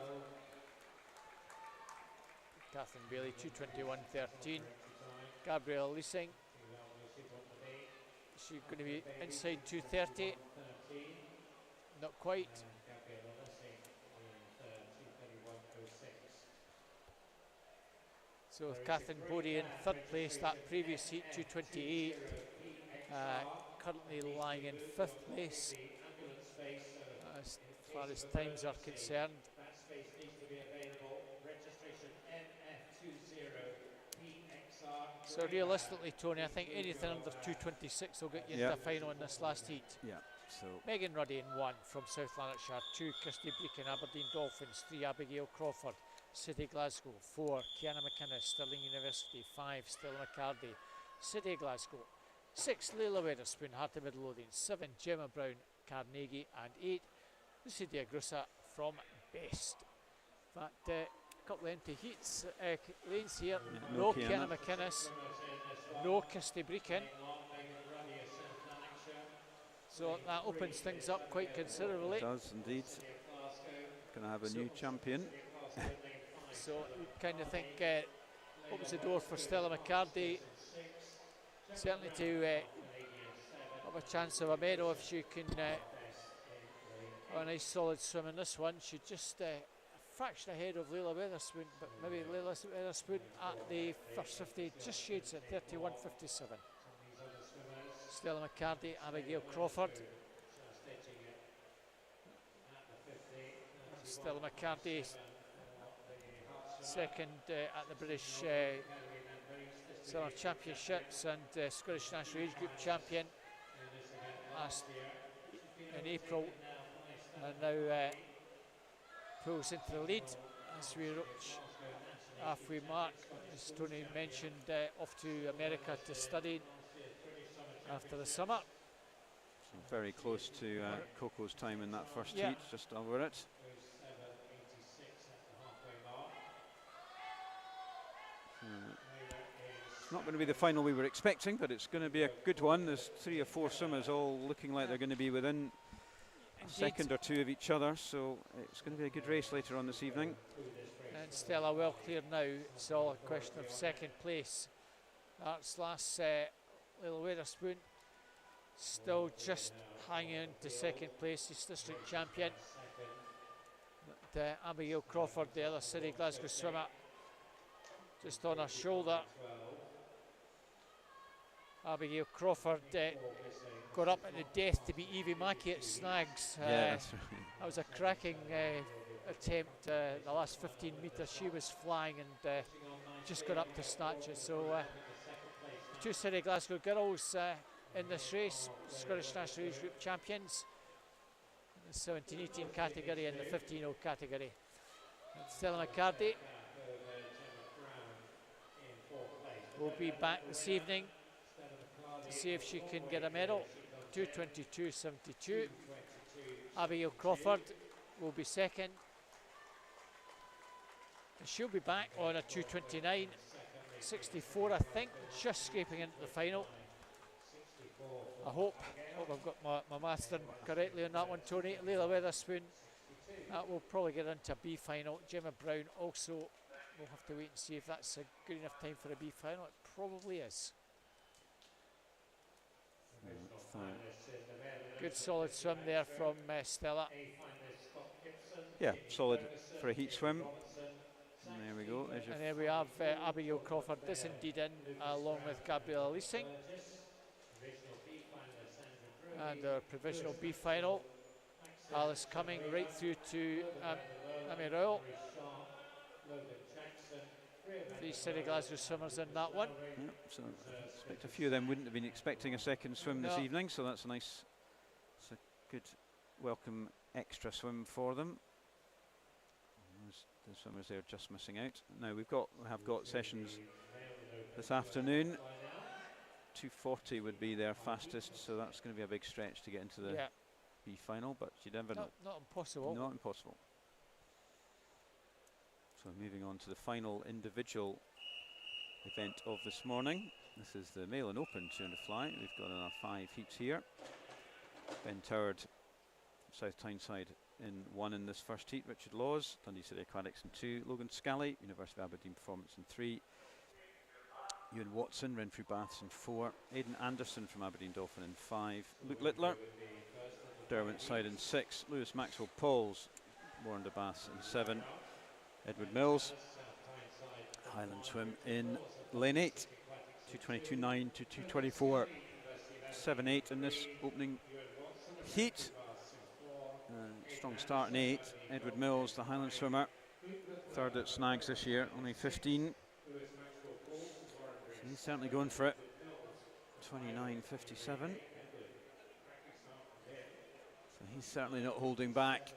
Catherine Bailey 2:21.13. Gabrielle Leasing, she's going to be inside 2:30. Not quite. So Catherine Bodie in third place, that previous heat 2:28. Currently lying in fifth place as far as times are concerned. So realistically, Tony, I think anything under 2:26 will get you into the final in this last heat. Yeah. So Megan Ruddy in 1 from South Lanarkshire, 2 Kirsty Breakin, Aberdeen Dolphins, 3 Abigail Crawford, City Glasgow, 4 Kiana McInnes, Stirling University, 5 Stella McCarty, City Glasgow, 6 Leila Weatherspoon, Heart of Midlothian, 7 Gemma Brown, Carnegie, and 8 Lucy Diagrusa from Best. But a couple of empty heats, lanes here. No Kiana McInnes, no Kirsty Breakin. So that opens things up quite considerably. it does indeed. Going to have a new champion. So you kind of think opens the door for Stella McCarty, certainly to have a chance of a medal if she can have a nice solid swim in this one. She's just a fraction ahead of Leila Weatherspoon, but maybe Leila Weatherspoon at the first 50 just shades at 31.57. Stella McCarty, Abigail Crawford. Stella McCarty second at the British Summer Championships and Scottish National Age Group champion last in April, and now pulls into the lead as we reach halfway mark. As Tony mentioned, off to America to study after the summer. So very close to Coco's time in that first heat, just over it. It's not going to be the final we were expecting, but it's going to be a good one. There's 3 or 4 swimmers all looking like they're going to be within a second or 2 of each other, so it's going to be a good race later on this evening. And Stella well clear now. It's all a question of second place. That's last Leila Weatherspoon still just hanging on to second place. She's district champion. But, Abigail Crawford, the other City Glasgow swimmer, just on her shoulder. Abigail Crawford got up at the death to beat Evie Mackey at snags. That's right. That was a cracking attempt. The last 15 metres she was flying and just got up to snatch it. So 2 City Glasgow girls in this race, Scottish National Age Group champions, in the 17-18 category and the 15-0 category. And Stella McCarty will be back this evening to see if she can get a medal. 2:22.72. Abigail Crawford will be second. And she'll be back on a 2:29.64, I think, just scraping into the final. I hope I've got my maths done correctly on that one, Tony. Layla Weatherspoon, that will probably get into a B final. Gemma Brown also, we'll have to wait and see if that's a good enough time for a B final. It probably is. Good solid swim there from Stella. Yeah, solid for a heat swim. And there we go. And there we have Abigail Crawford is indeed in, along with Gabriella Leasing. And our provisional B final, Alice Cumming right through to Amy Rowell. 3 City Glasgow swimmers in that one. Yep, so I expect a few of them wouldn't have been expecting a second swim this evening, so that's a nice, it's a good welcome extra swim for them. The swimmers there just missing out. Now we have got sessions this afternoon. 2:40 would be their fastest, so that's going to be a big stretch to get into the B final, but you never know. Not impossible. Not impossible. So moving on to the final individual event of this morning. This is the Male and Open 200 fly. We've got our 5 heats here. Ben Toward, South Tyneside in 1 in this first heat. Richard Laws, Dundee City Aquatics in 2. Logan Scally, University of Aberdeen Performance in 3. Ewan Watson, Renfrew Baths in 4. Aidan Anderson from Aberdeen Dolphin in 5. Luke Littler, Derwent Side in 6. Lewis Maxwell Pauls, Warrender Baths in 7. Edward Mills, Highland Swim in lane 8. 2:22.9 to 2:24.78 in this opening heat. Strong start in 8. Edward Mills, the Highland swimmer, third at Snags this year, only 15. So he's certainly going for it. 29.57. So he's certainly not holding back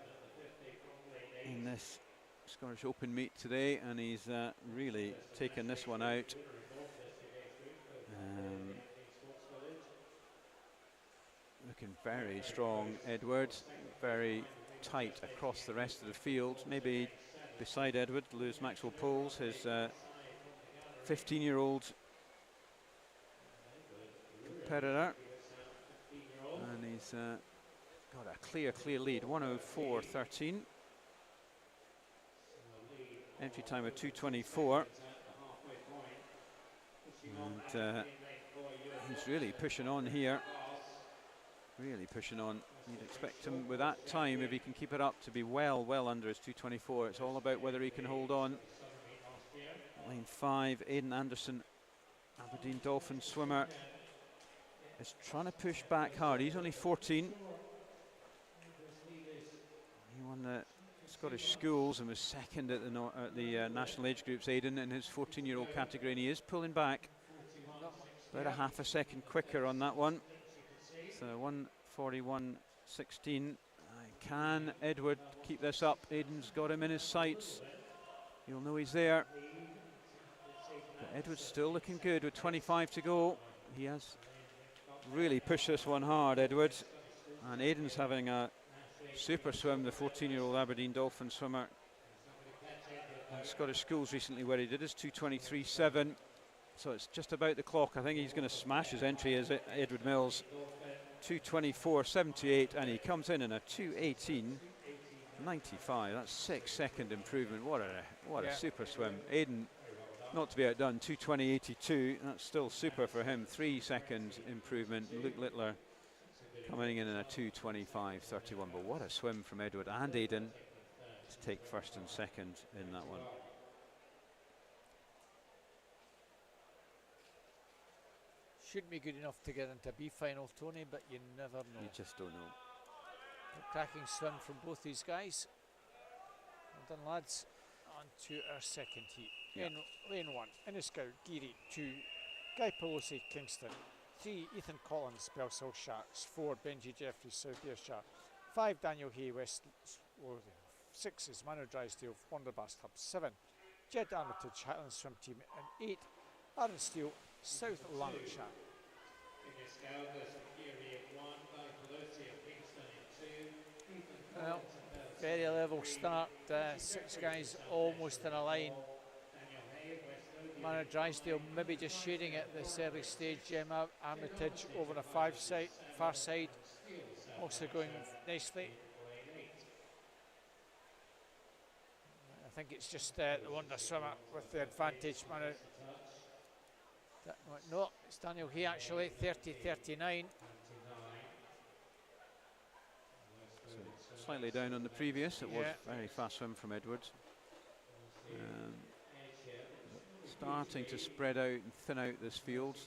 in this Scottish Open meet today, and he's really taken this one out. Looking very strong, Edward. Very tight across the rest of the field. Maybe beside Edward, Lewis Maxwell Pauls, his 15-year-old competitor. And he's got a clear lead, 1:04.13. Entry time of 2:24. And he's really pushing on here. Really pushing on. You'd expect him with that time, if he can keep it up, to be well under his 2:24. It's all about whether he can hold on. Lane 5, Aidan Anderson, Aberdeen Dolphin swimmer, is trying to push back hard. He's only 14. He won the Scottish Schools and was second at the national age groups, Aidan, in his 14-year-old category, and he is pulling back about a half a second quicker on that one. So 1:41.16. Can Edward keep this up? Aidan's got him in his sights. You'll know he's there. But Edward's still looking good with 25 to go. He has really pushed this one hard, Edward. And Aidan's having a super swim, the 14-year-old Aberdeen Dolphin swimmer. And Scottish Schools recently, where he did his 2:23.7. So it's just about the clock. I think he's going to smash his entry as Edward Mills. 2:24.78, and he comes in a 2:18.95. That's 6-second improvement. What a super swim. Aidan, not to be outdone, 2:20.82. That's still super for him. 3-second improvement. Luke Littler coming in a 2:25.31. But what a swim from Edward and Aidan to take first and second in that one. Shouldn't be good enough to get into B final, Tony, but you never know. You just don't know. A cracking swim from both these guys. Well done, lads. On to our second heat. In lane 1, Inniscow, Geary. 2, Guy Pelosi, Kingston. 3, Ethan Collins, Bellshill Sharks. 4, Benji Jeffries, South Ayrshire. 5, Daniel Hay, West Lothian. 6 is Manu Drysdale, Wonderbass Hub. 7, Jed Armitage, Highland Swim Team. And 8, Aaron Steele, South Lanarkshire. Well, very level start. 6 guys almost in a line. Mana Drysdale maybe just shading at this early stage. Gemma Armitage over the far side, also going nicely. I think it's just the Wonder Swimmer with the advantage. No, it's Daniel Hay actually, 30-39. So slightly down on the previous. It was very fast swim from Edwards. Starting to spread out and thin out this field.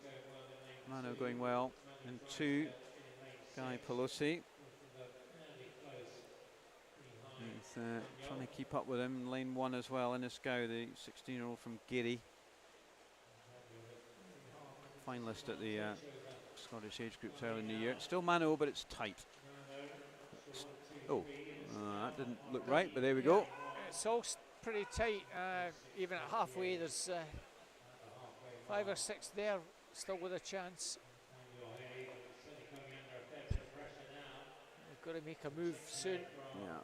Mano going well in 2. Guy Pelosi. He's trying to keep up with him in lane 1 as well. Inniscow, the 16-year-old from Gary. Finalist at the Scottish age groups early in the year. Still Mano, but it's tight. That didn't look right, but there we go. It's all pretty tight. Even at halfway, there's 5 or 6 there, still with a chance. We've got to make a move soon. Yeah.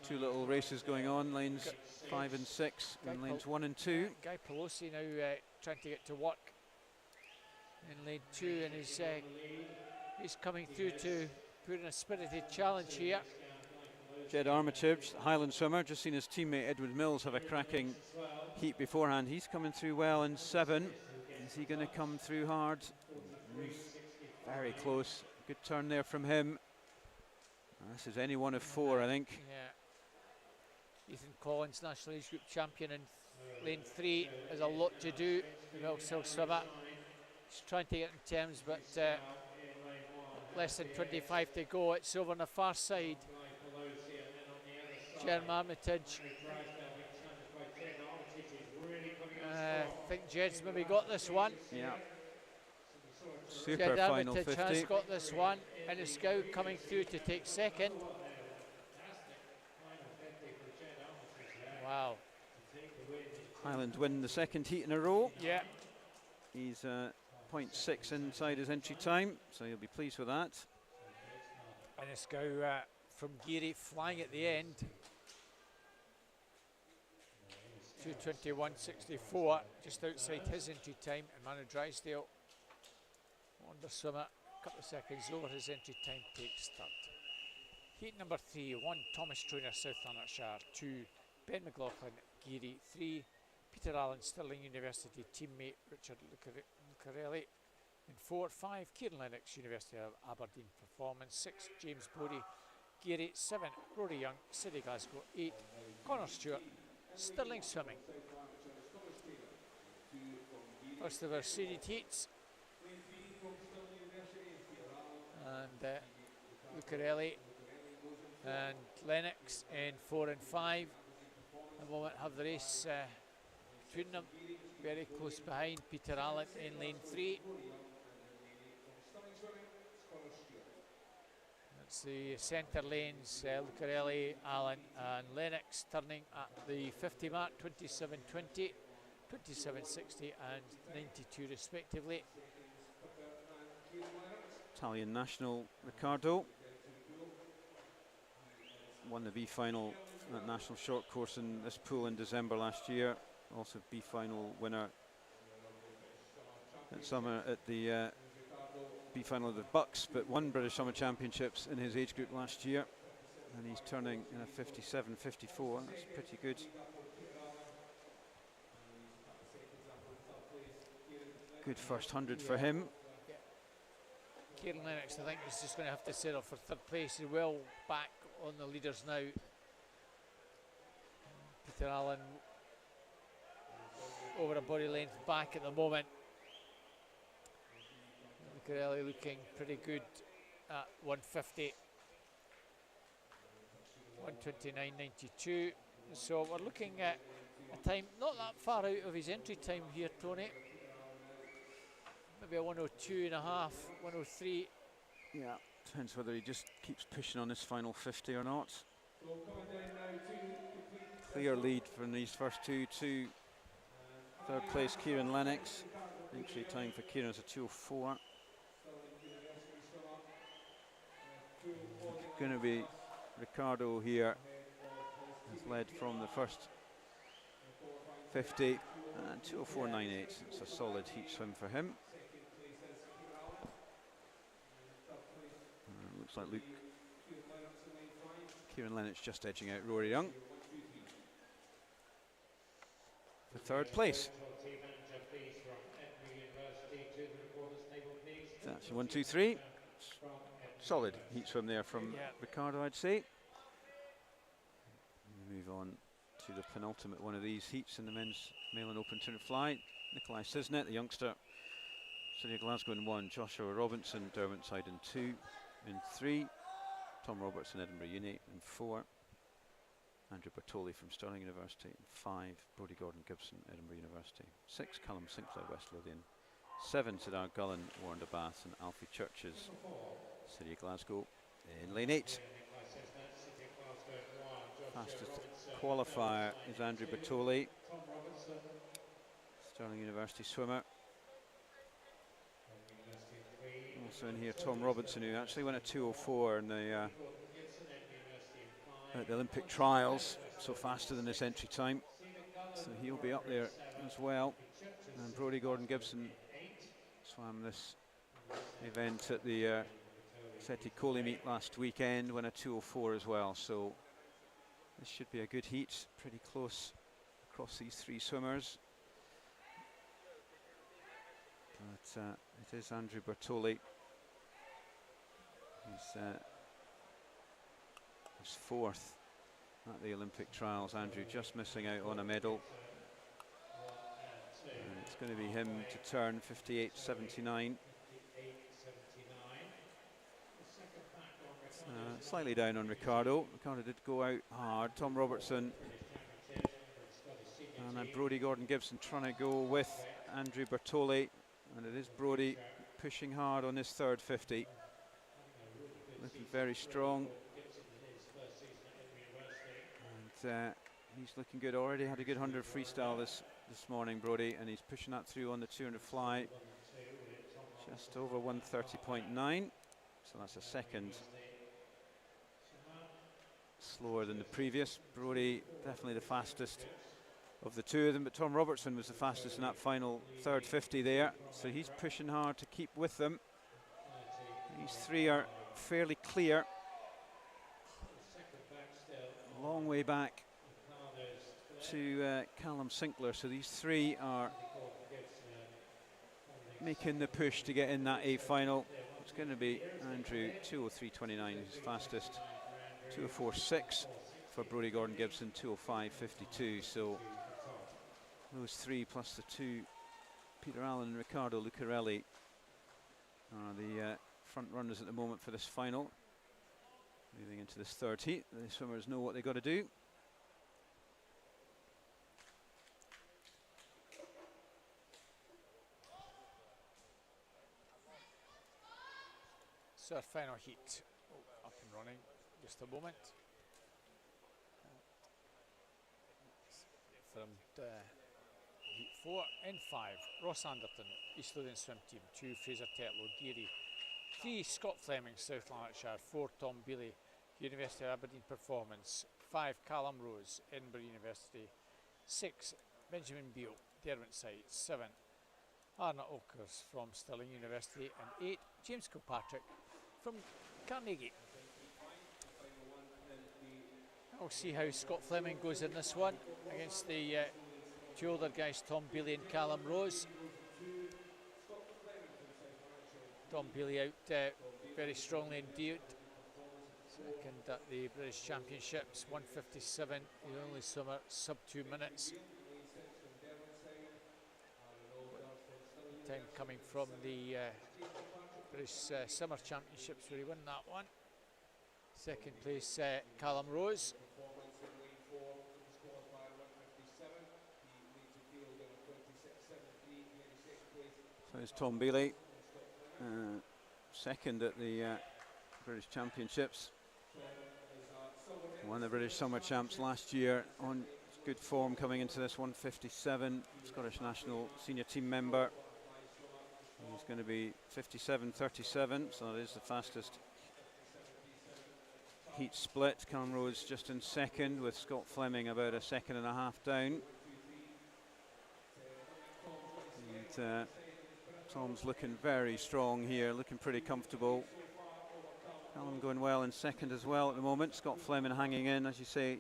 2 little races going on, lanes 5 and 6, and lanes 1 and 2. Guy Pelosi now trying to get to work in lane 2, and he's coming through to put in a spirited challenge here. Jed Armitage, Highland swimmer, just seen his teammate Edward Mills have a cracking heat beforehand. He's coming through well in 7. Is he going to come through hard? He's very close. Good turn there from him. This is any one of 4, I think. Yeah. Ethan Collins, National Age Group champion in lane 3, has a lot to do. Well, still swimmer. He's trying to get in terms, but less than 25 to go. It's over on the far side. Jerm Armitage. I think Jed's maybe got this one. Yeah. Super Jed final Armitage 50. has got this one. Inniscow coming through to take second. Wow. Highland win the second heat in a row. Yeah. He's 0.6 inside his entry time, so he'll be pleased with that. Inniscow from Geary flying at the end. 2:21.64, just outside his entry time, and Manu Drysdale, Wonder Swimmer, a couple of seconds over his entry time, takes third. Heat number 3, 1 Thomas Trainer, South Lanarkshire, 2 Ben McLaughlin, Geary, 3 Peter Allen, Stirling University teammate Richard Lucarelli, in 4, 5 Kieran Lennox, University of Aberdeen Performance, 6 James Bodie, Geary, 7 Rory Young, City Glasgow, 8 Connor Stewart, Stirling Swimming. First of our seeded heats. And Lucarelli and Lennox in 4 and 5. At the moment have the race between them. Very close behind Peter Allen in lane 3. That's the centre lanes, Lucarelli, Allen and Lennox turning at the 50 mark, 27.20, 27.60 and 92 respectively. Italian national Riccardo won the B final at National Short Course in this pool in December last year. Also B final winner at summer at the B final of the Bucks, but won British Summer Championships in his age group last year, and he's turning in a 57.54. That's pretty good. Good first 100 for him. Kieran Lennox, I think, is just going to have to settle for third place. He's well back on the leaders now. Peter Allen over a body length back at the moment. Lucarelli looking pretty good at 150. 129.92. So we're looking at a time not that far out of his entry time here, Tony. Maybe a 102.5, 103. Yeah, depends whether he just keeps pushing on this final 50 or not. Clear lead from these first two to third place Kieran Lennox. Entry time for Kieran is a 2:04. going to be Ricardo here, has led from the first 50, and 2:04.98. It's a solid heat swim for him. Looks like Kieran Lennox just edging out Rory Young for third place. That's 1, 2, 3. Solid heat swim there from Ricardo, I'd say. We move on to the penultimate one of these heats in the men's male and open 200 fly. Nikolai Sisnet, the youngster, City of Glasgow in 1, Joshua Robinson, Derwentside in 2, in 3, Tom Robertson, Edinburgh Uni in 4, Andrew Bertoli from Stirling University in 5, Brodie Gordon-Gibson, Edinburgh University 6, Callum Sinclair, West Lothian 7, Cedar Gullen, Warren Bath, and Alfie Churches, City of Glasgow in lane 8. Fastest qualifier is Andrew Bertoli, Stirling University swimmer. Also in here, Tom Robinson, who actually went at 2:04 in the at the Olympic trials, so faster than this entry time. So he'll be up there as well. And Brodie Gordon-Gibson swam this event at the Seti Coley meet last weekend, went at 2:04 as well. So this should be a good heat, pretty close across these three swimmers. But it is Andrew Bertoli. He's fourth at the Olympic trials. Andrew just missing out on a medal. And it's going to be him to turn 58.79. Slightly down on Ricardo. Ricardo did go out hard. Tom Robertson and then Brodie Gordon-Gibson trying to go with Andrew Bertoli, and it is Brodie pushing hard on his third 50. Looking very strong. And he's looking good. Already had a good 100 freestyle this morning, Brodie, and he's pushing that through on the 200 fly. Just over 130.9. So that's a second slower than the previous. Brodie definitely the fastest of the two of them, but Tom Robertson was the fastest in that final third 50 there. So he's pushing hard to keep with them. These three are fairly clear. A long way back to Callum Sinclair. So these three are making the push to get in that A final. It's going to be Andrew 2:03.29, his fastest. 2:04.6 for Brodie Gordon-Gibson, 2:05.52. So those three plus the two, Peter Allen and Ricardo Lucarelli, are the front runners at the moment for this final. Moving into this third heat, the swimmers know what they've got to do. So our final heat up and running, just a moment. From heat 4 and 5, Ross Anderton, East Lothian Swim Team, 2 Fraser Tetlow, Geary, 3 Scott Fleming, South Lanarkshire, 4 Tom Bealey, University of Aberdeen Performance, 5 Callum Rose, Edinburgh University, 6 Benjamin Beale, Derwentside, 7 Arna Oakers from Stirling University, and 8 James Kilpatrick from Carnegie. We'll see how Scott Fleming goes in this one against the two older guys, Tom Bealey and Callum Rose. Tom Bealey out very strongly indeed. Second at the British Championships, 1:57, the only swimmer sub 2 minutes. Time coming from the British Summer Championships where he won that one. Second place, Callum Rose. So it's Tom Bealey, second at the British Championships. Won the British Summer Champs last year on good form coming into this 1:57. Scottish national senior team member. He's going to be 57.37, so that is the fastest heat split. Callum Rose just in second, with Scott Fleming about a second and a half down. And Tom's looking very strong here, looking pretty comfortable. Callum going well in second as well at the moment. Scott Fleming hanging in, as you say.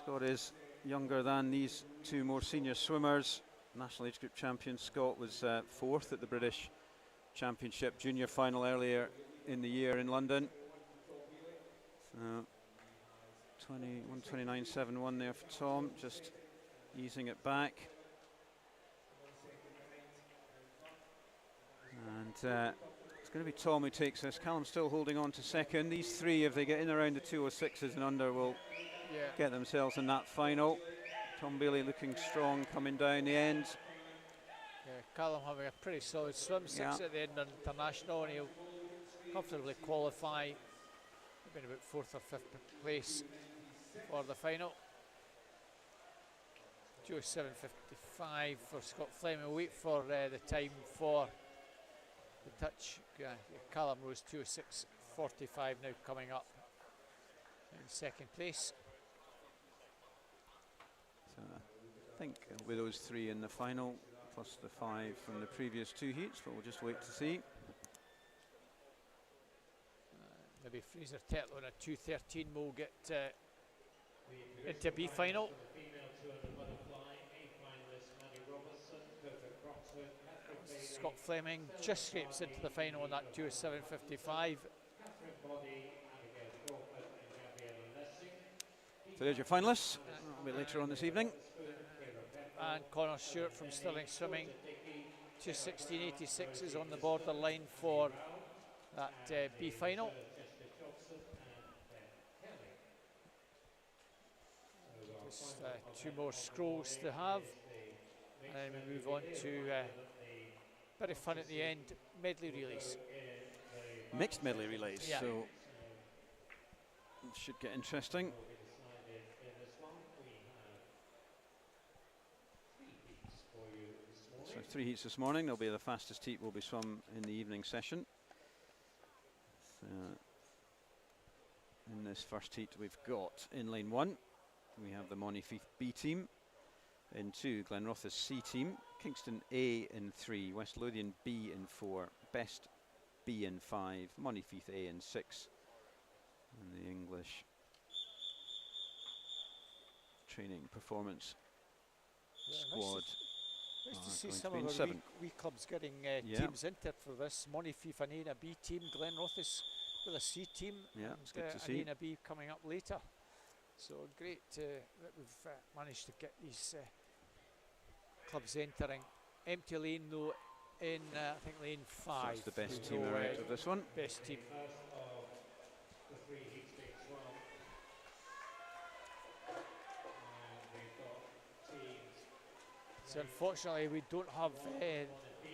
Scott is younger than these two more senior swimmers. National age group champion Scott was fourth at the British Championship junior final earlier in the year in London. So 129.71 there for Tom, just easing it back. And it's going to be Tom who takes this. Callum still holding on to second. These three, if they get in around the 206s and under, will get themselves in that final. Tom Bailey looking strong coming down the end. Yeah, Callum having a pretty solid swim, 6 at the end on international, and he'll comfortably qualify, maybe about 4th or 5th place for the final. 207.55 for Scott Fleming. We'll wait for the time for the touch. Callum Rose 206.45 now coming up in second place. So I think with those three in the final, plus the 5 from the previous 2 heats, but we'll just wait to see. Maybe Fraser Tetlow in a 2:13 will get into B final. Scott Fleming just scrapes into the final on that 207.55. So there's your finalists. A bit later on this evening. And Connor Stewart from Stirling Swimming, 216.86 is on the borderline for that B final. Just 2 more scrolls to have, and then we move on to bit of fun at the end, medley relays. Mixed medley relays, yeah. So it should get interesting. So 3 heats this morning. There'll be the fastest heat will be swum in the evening session. So in this first heat we've got in lane 1 we have the Montefieth B team, in 2 Glenrothes C team, Kingston A in 3, West Lothian B in 4, Best B in 5, Montefieth A in 6, and the English training performance squad. Nice to see some of our wee clubs getting teams entered for this. Montefieth and A B team, Glenrothes with a C team, yeah, it's good to see. A B coming up later. So great that we've managed to get these clubs entering. Empty lane though in I think lane 5. So that's the best team out of this one. Best team. So unfortunately we don't have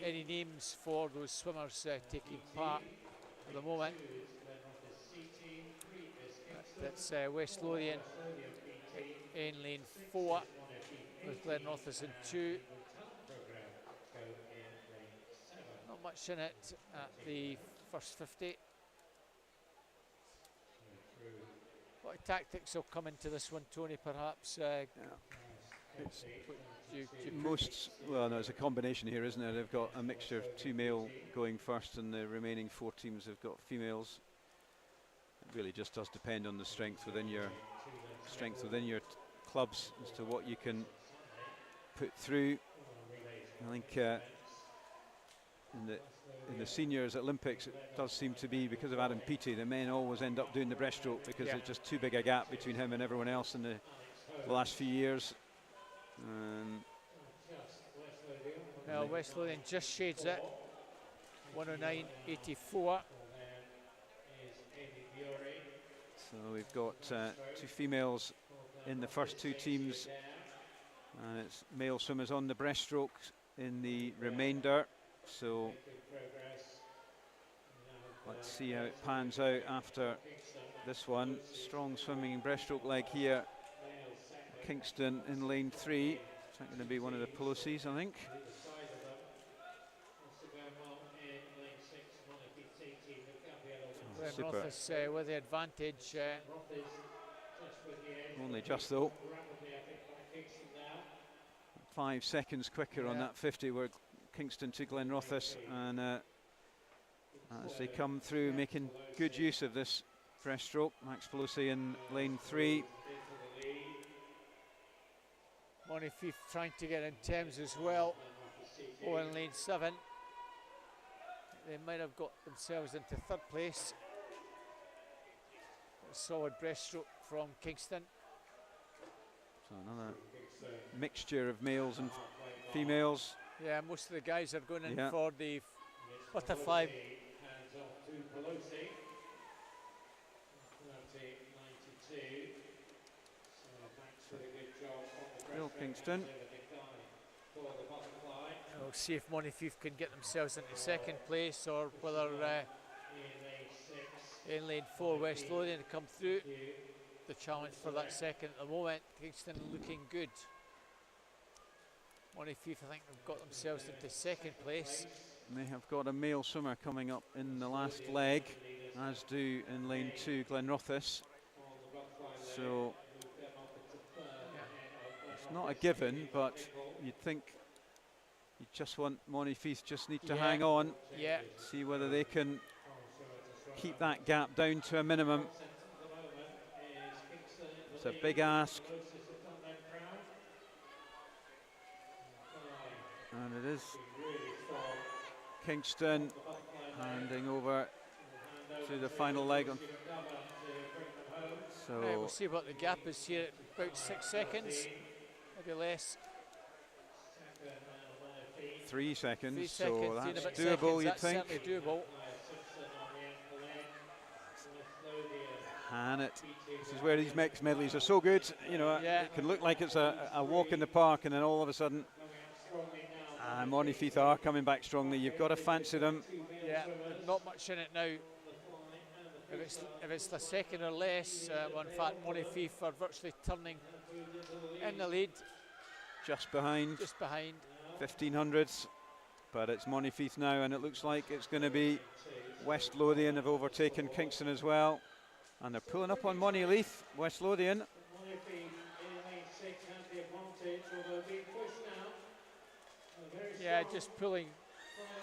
any names for those swimmers taking part at the moment. That's West Lothian in lane 4 with Glenrothes in 2. Not much in it at the first 50. What tactics will come into this one, Tony, perhaps? Well, no, it's a combination here, isn't it? They've got a mixture of 2 male going first, and the remaining 4 teams have got females. It really just does depend on the strength within your clubs as to what you can put through. I think in the seniors at Olympics, it does seem to be, because of Adam Peaty, the men always end up doing the breaststroke because there's just too big a gap between him and everyone else in the last few years. Well, West Lothian just shades it, 109.84. So we've got 2 females in the first 2 teams, and it's male swimmers on the breaststroke in the remainder. So let's see how it pans out after this one. Strong swimming breaststroke leg here. Kingston in lane 3. It's not going to be one of the Pelosi's, I think. Super. Rothis with the advantage. Only just though. Rapidly, I think, by Kingston now. 5 seconds quicker on that 50 where Kingston to Glenrothes, and as they come through making good use of this breaststroke. Max Pelosi in lane 3. Montefiore trying to get in Thames as well. Oh, in lane 7. They might have got themselves into 3rd place. A solid breaststroke from Kingston. So another mixture of males and females. Yeah, most of the guys are going in Yeah. for the butterfly. Hands off to Pelosi. 30.92. So Max with a good job on the Bill breaststroke. Kingston. For the butterfly. We'll see if Montefiore can get themselves into 2nd place, or whether In lane 6. in lane 4 West Lothian come through. The challenge for that 2nd at the moment. Kingston looking good. Montefiore, I think, have got themselves into 2nd place. And they have got a male swimmer coming up in the last leg, as do in lane 2 Glenrothes. So it's not a given, but you'd think you just want Montefiore just need to hang on, Yeah, see whether they can keep that gap down to a minimum. It's a big ask, and it is Kingston handing over to the final leg. So we'll see what the gap is here. About 6 seconds, maybe less. 3 seconds, 3 so seconds, that's 3 and a bit doable, seconds, you'd that's think. certainly doable. And this is where these mixed medleys are so good. You know, it can look like it's a walk in the park, and then all of a sudden, Montefiore are coming back strongly. You've got to fancy them. Yeah, not much in it now. If it's the 2nd or less, well, in fact, Montefiore are virtually turning in the lead. Just behind. 1500s. But it's Montefiore now, and it looks like it's going to be West Lothian have overtaken Kingston as well. And they're pulling up on Montefiore, West Lothian. Yeah, just pulling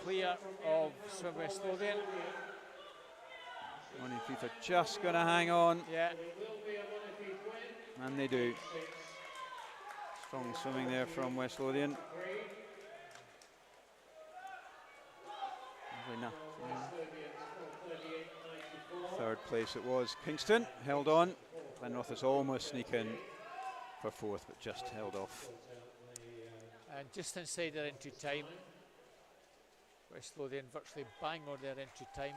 clear of Swim West Lothian. Montefiore are just going to hang on. Yeah. And they do. Strong swimming there from West Lothian. Third place it was Kingston, held on. Glenrothes almost sneak in for 4th, but just held off. And just inside their entry time. West Lothian virtually bang on their entry time.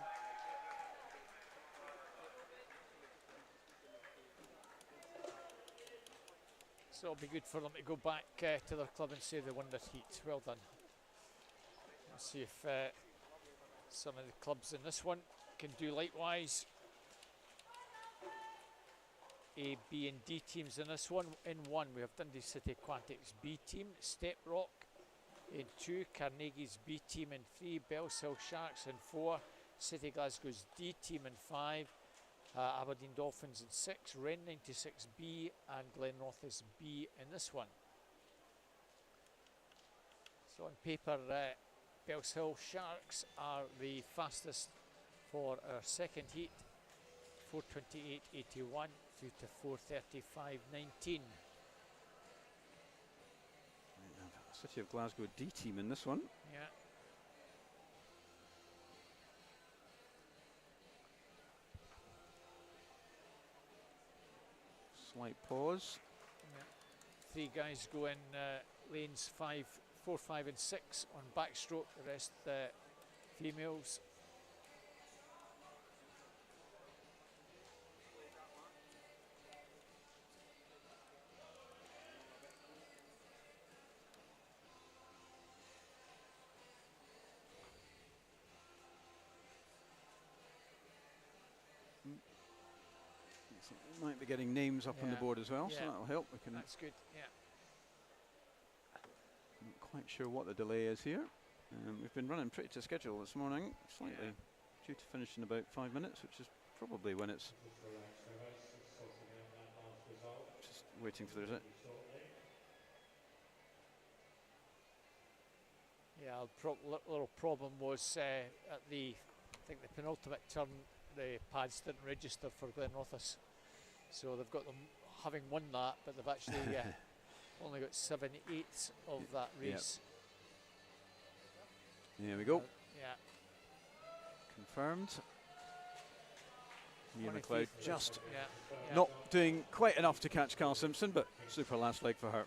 So it'll be good for them to go back to their club and say they won their heat. Well done. Let's see if some of the clubs in this one can do likewise. A, B and D teams in this one. In 1 we have Dundee City Aquatics B team, Step Rock. In 2, Carnegie's B team. In 3, Bellshill Sharks. In 4, City Glasgow's D team. In 5, Aberdeen Dolphins. In 6, Ren 96B and Glenrothes B in this one. So on paper, Bellshill Sharks are the fastest for our 2nd heat, 4:28.81 through to 4:35.19. City of Glasgow D team in this one. Yeah. Slight pause. Yeah. 3 guys go in lanes 4, 5 and 6 on backstroke, the rest females. Might be getting names up on the board as well, so that'll help. We can. That's good. Yeah. Not quite sure what the delay is here. We've been running pretty to schedule this morning. Slightly due to finish in about 5 minutes, which is probably when it's just waiting for the result. Yeah, little problem was at the, I think the penultimate turn, the pads didn't register for Glenrothes. So they've got them having won that, but they've actually only got 7/8 of that race. Yep. There we go. Yeah. Confirmed. Mia McLeod just yeah. not doing quite enough to catch Carl Simpson, but super last leg for her.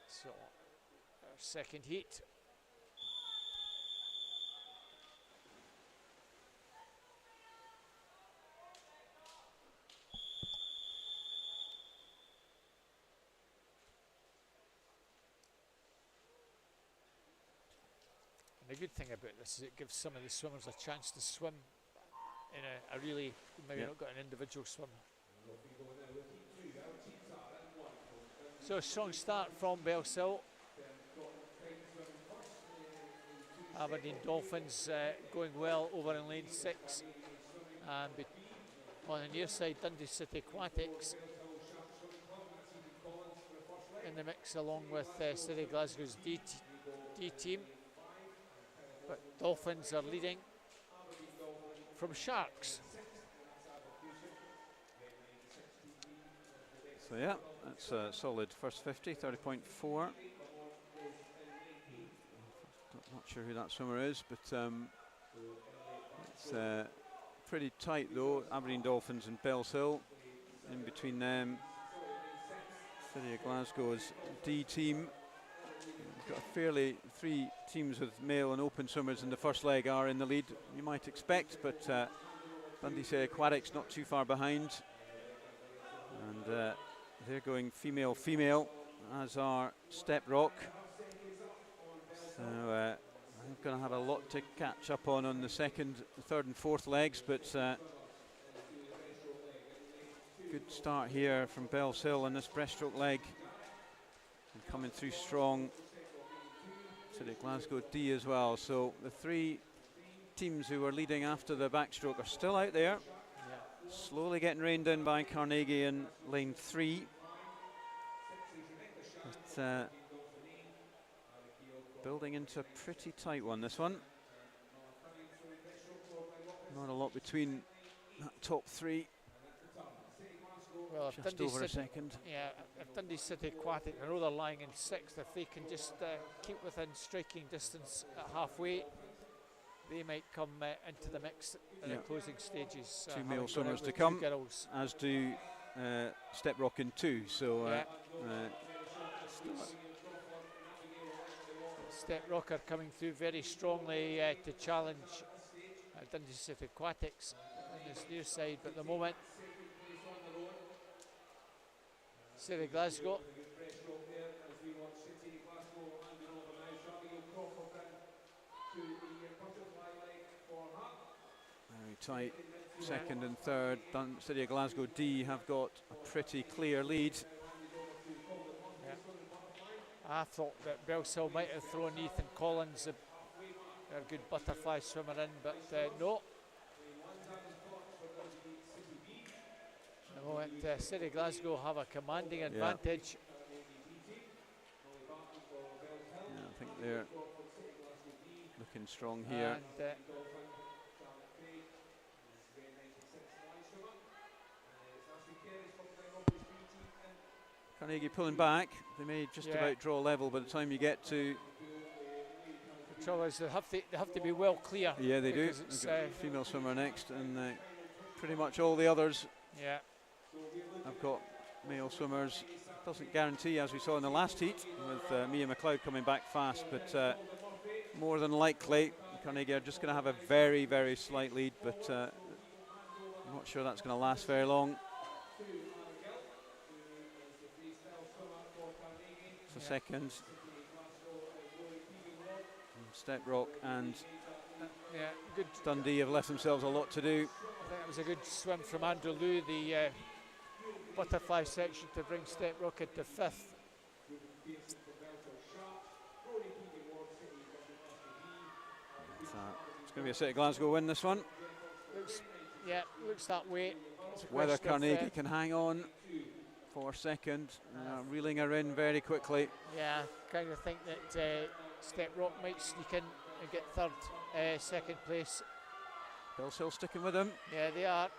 So, our second heat. And the good thing about this is it gives some of the swimmers a chance to swim in a really, maybe not got an individual swim. So a strong start from Belsill. Aberdeen Dolphins going well over in lane 6. And on the near side, Dundee City Aquatics in the mix along with City Glasgow's D team. But Dolphins are leading from Sharks. So yeah, that's a solid first 50, 30.4. Not sure who that swimmer is, but it's pretty tight though. Aberdeen Dolphins and Belsill. In between them, City of Glasgow's D team. We've got a fairly, 3 teams with male and open swimmers in the first leg are in the lead, you might expect, but Dundee City Aquatics not too far behind. And they're going female-female, as are Step Rock. So I'm going to have a lot to catch up on the second, third and fourth legs, but good start here from Belsill in this breaststroke leg. And coming through strong, City of Glasgow D as well. So the 3 teams who were leading after the backstroke are still out there. Slowly getting reined in by Carnegie in lane 3. But, building into a pretty tight one, this one. Not a lot between that top 3. Well, just over a second. Yeah, if Dundee City Aquatic, I know they're lying in 6th, if they can just keep within striking distance at halfway, they might come into the mix in the closing stages. 2 male swimmers to come, as do Step Rock in 2. So Step Rock are coming through very strongly to challenge Dundee City Aquatics on this near side, but at the moment City Glasgow. Very tight. Second and third, City of Glasgow D have got a pretty clear lead. I thought that Belsill might have thrown Ethan Collins, a good butterfly swimmer, in, but no. At City Glasgow have a commanding advantage. Yeah, I think they're looking strong here. And, Carnegie pulling back. They may just about draw level by the time you get to. The trouble is they have to be well clear. Yeah, they do. They've got female swimmer next, and pretty much all the others. Yeah. I've got male swimmers. Doesn't guarantee, as we saw in the last heat, with Mia McLeod coming back fast, but more than likely Carnegie are just going to have a very, very slight lead, but I'm not sure that's going to last very long. For second, Step Rock and good. Dundee have left themselves a lot to do. I think it was a good swim from Andrew Lew, the butterfly section, to bring Step Rock into 5th. It's going to be a City Glasgow win, this one. Looks that way. Whether Carnegie can hang on for second, reeling her in very quickly. Yeah, kind of think that Step Rock might sneak in and get third, second place. Bellshill sticking with him. Yeah, they are.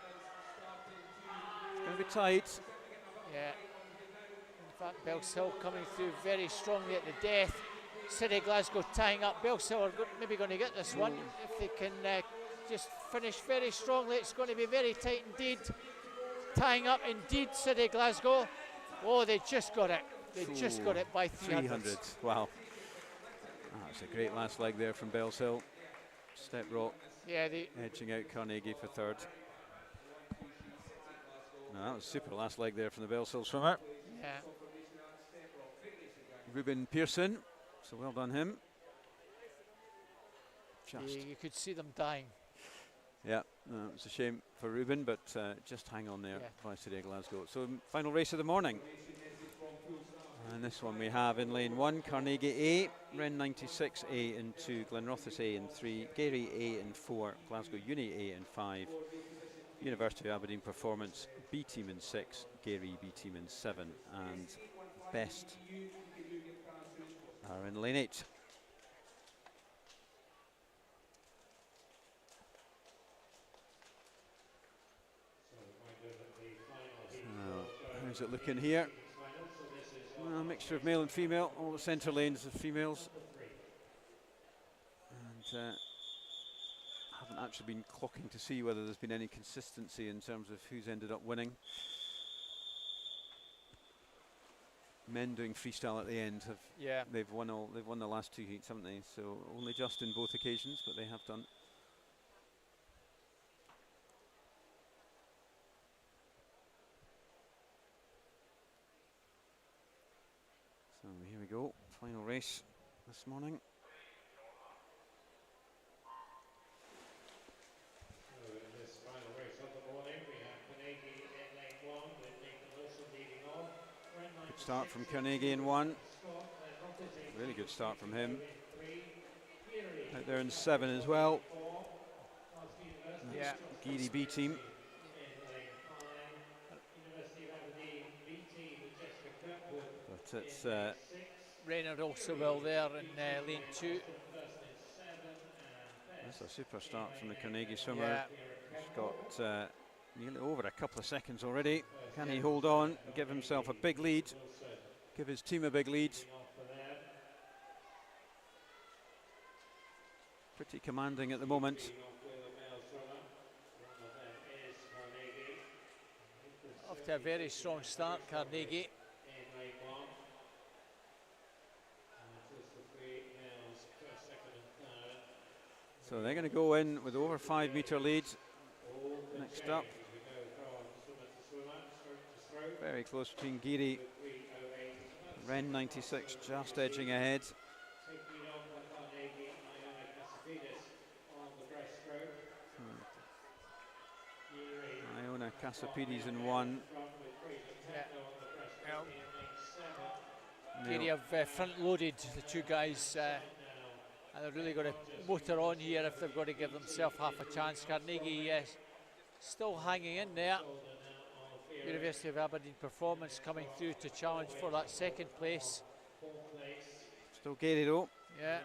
It's going to be tight. Yeah. In fact, Bellshill coming through very strongly at the death. City Glasgow tying up. Bellshill are maybe going to get this one if they can just finish very strongly. It's going to be very tight indeed. Tying up indeed, City Glasgow. Oh, they just got it. They just got it by 300. Wow. That's a great last leg there from Bellshill. Step Rock edging out Carnegie for third. No, that was super last leg there from the Bellshill swimmer. Yeah. Ruben Pearson, so well done him. You could see them dying. Yeah, it's a shame for Ruben, but just hang on there by City Glasgow. So final race of the morning. And this one we have in lane 1, Carnegie A, Ren 96 A in 2, Glenrothes A in 3, Gary A in 4, Glasgow Uni A in 5, University of Aberdeen Performance B team in 6, Gary B team in 7, and Best are in lane 8. How's it looking here? A mixture of male and female, all the centre lanes of females. And haven't actually been clocking to see whether there's been any consistency in terms of who's ended up winning. Men doing freestyle at the end they've won the last 2 heats, haven't they? So only just in both occasions, but they have done. So here we go, final race this morning. So in this final race of the morning, we have Carnegie in lane 1 with Nathan Wilson leading on. Good start from Carnegie in 1. Really good start from him. Out there in 7 as well. Yeah. Geary B team. But it's Reynard also well there in lane 2. that's a super start from the Carnegie swimmer. He's got nearly over a couple of seconds already. Can he hold on, give himself a big lead, give his team a big lead? Pretty commanding at the moment. Off to a very strong start, Carnegie. So they're going to go in with over 5 metre lead. Next up, very close between Geary, Ren 96 just edging ahead. Iona Cassapides in 1. Geary have front-loaded the 2 guys, and they're really going to motor on here if they've got to give themselves half a chance. Carnegie still hanging in there. University of Aberdeen Performance coming through to challenge for that second place. Still Geary though. Yeah.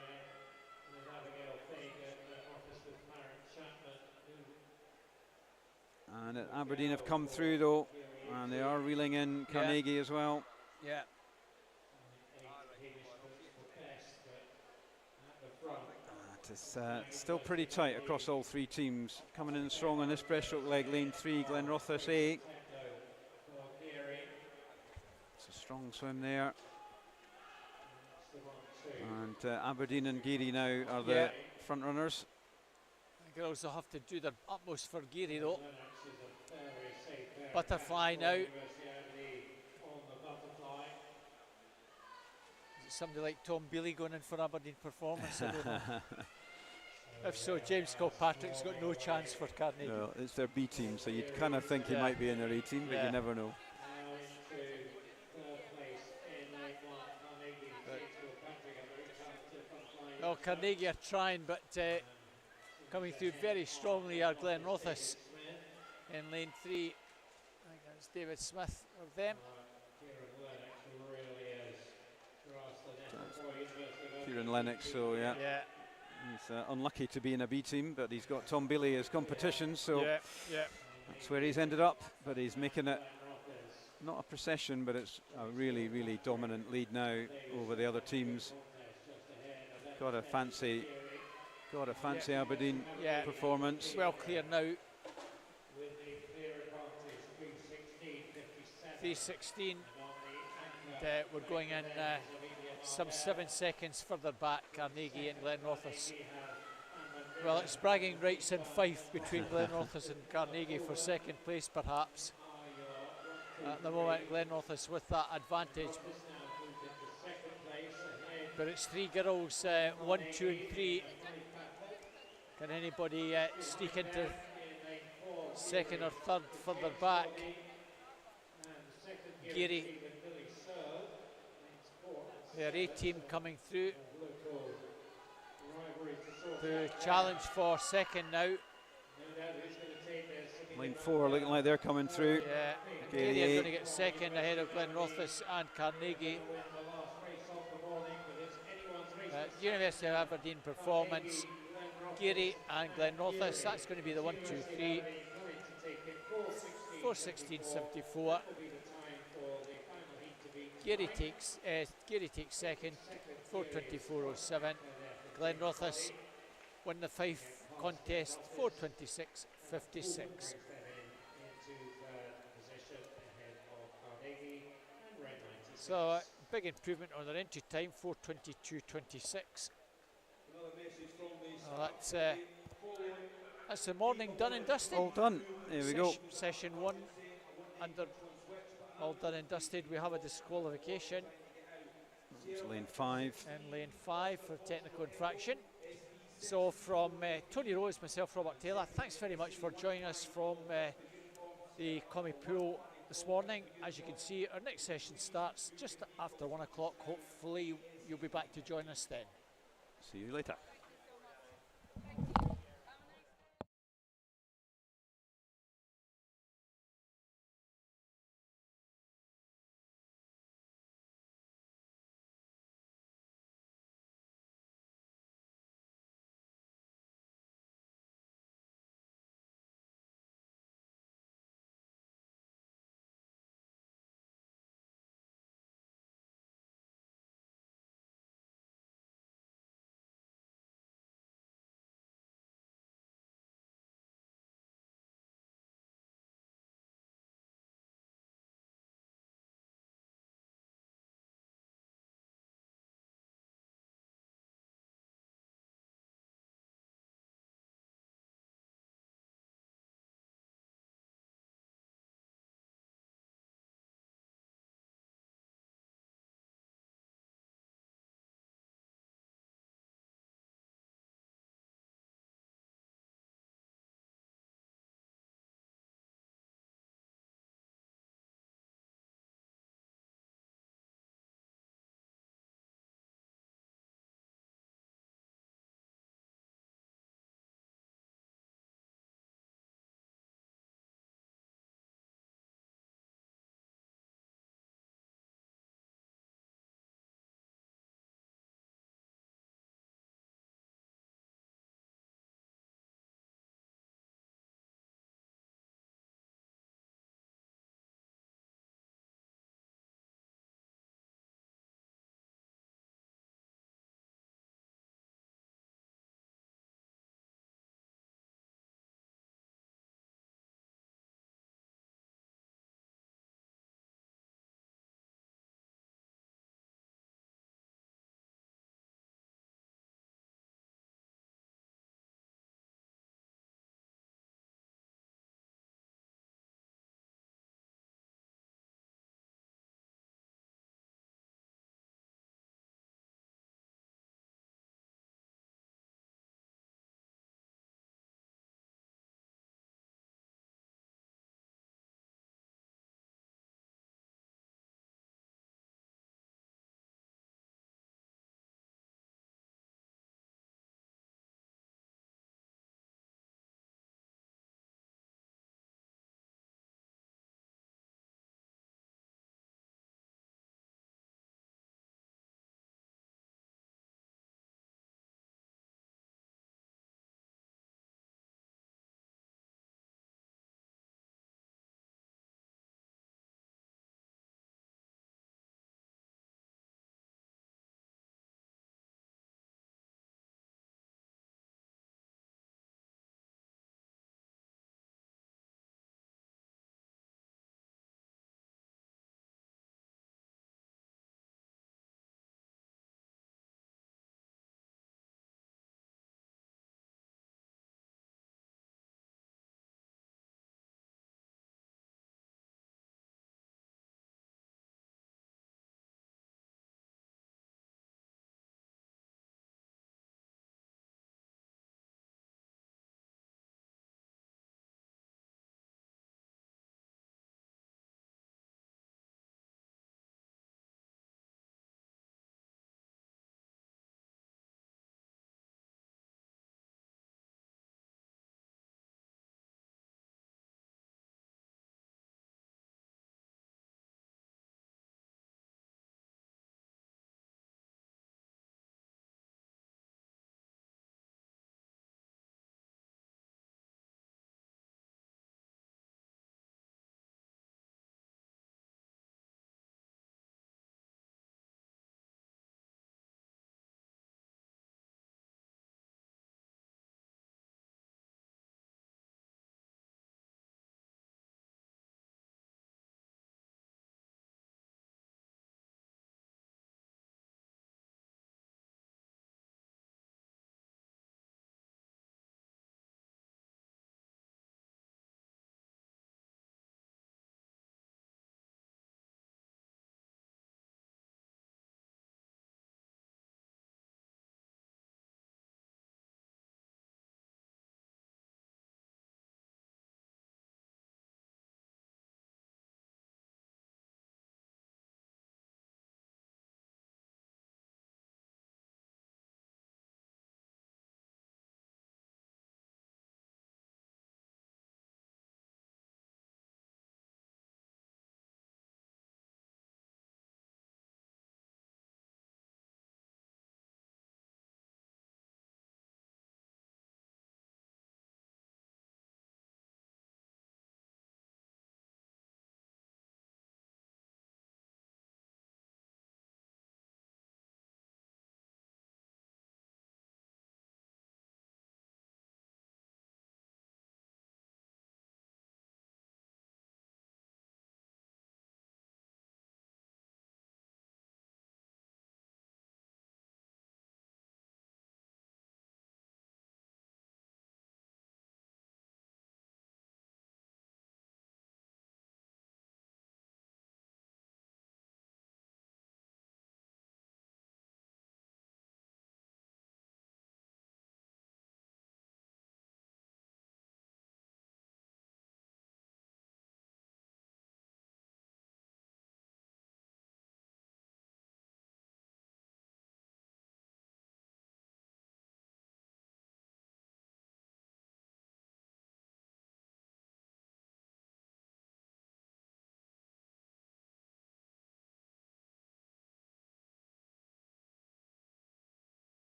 And Aberdeen have come through though, and they are reeling in Carnegie as well. Yeah. It's still pretty tight across all 3 teams. Coming in strong on this breaststroke leg, lane 3, Glenrothes A. It's a strong swim there. And Aberdeen and Geary now are the front runners. The girls will have to do their utmost for Geary though. Butterfly now. Is it somebody like Tom Bealey going in for Aberdeen Performance? I don't know. If so, James Kilpatrick's got no chance for Carnegie. No, it's their B team, so you'd kind of think he might be in their A team, but you never know. Well, Carnegie are trying, but coming through very strongly are Glenrothes in lane 3. I think that's David Smith of them. Kieran Lennox, so yeah. He's unlucky to be in a B team, but he's got Tom Bailey as competition, so that's where he's ended up. But he's making it not a procession, but it's a really, really dominant lead now over the other teams. Got a fancy Aberdeen performance. Well clear now. 3:16. And we're going in some 7 seconds further back, Carnegie and Glenrothes. Well, it's bragging rights in Fife between Glenrothes and Carnegie for second place, perhaps. At the moment, Glenrothes with that advantage. But it's 3 girls, 1, 2 and 3. Can anybody sneak into second or third further back? Geary, their A team coming through to challenge for second now. Lane 4 looking like they're coming through. Yeah, Geary are going to get second ahead of Glenrothes and Carnegie. University of Aberdeen performance, Geary and Glenrothes, that's going to be the 1, 2, 3. 4:16.74. Geary takes second, 4:24.07. Glenrothes win the Fife contest, 4:26.56. So big improvement on their entry time, 4:22.26. Well, that's the morning done and dusted. All done. There we go. Session 1 all done and dusted. We have a disqualification. It's lane 5. In lane 5 for technical infraction. So from Tony Rose, myself, Robert Taylor, thanks very much for joining us from the Commie Pool this morning. As you can see, our next session starts just after 1 o'clock. Hopefully you'll be back to join us then. See you later.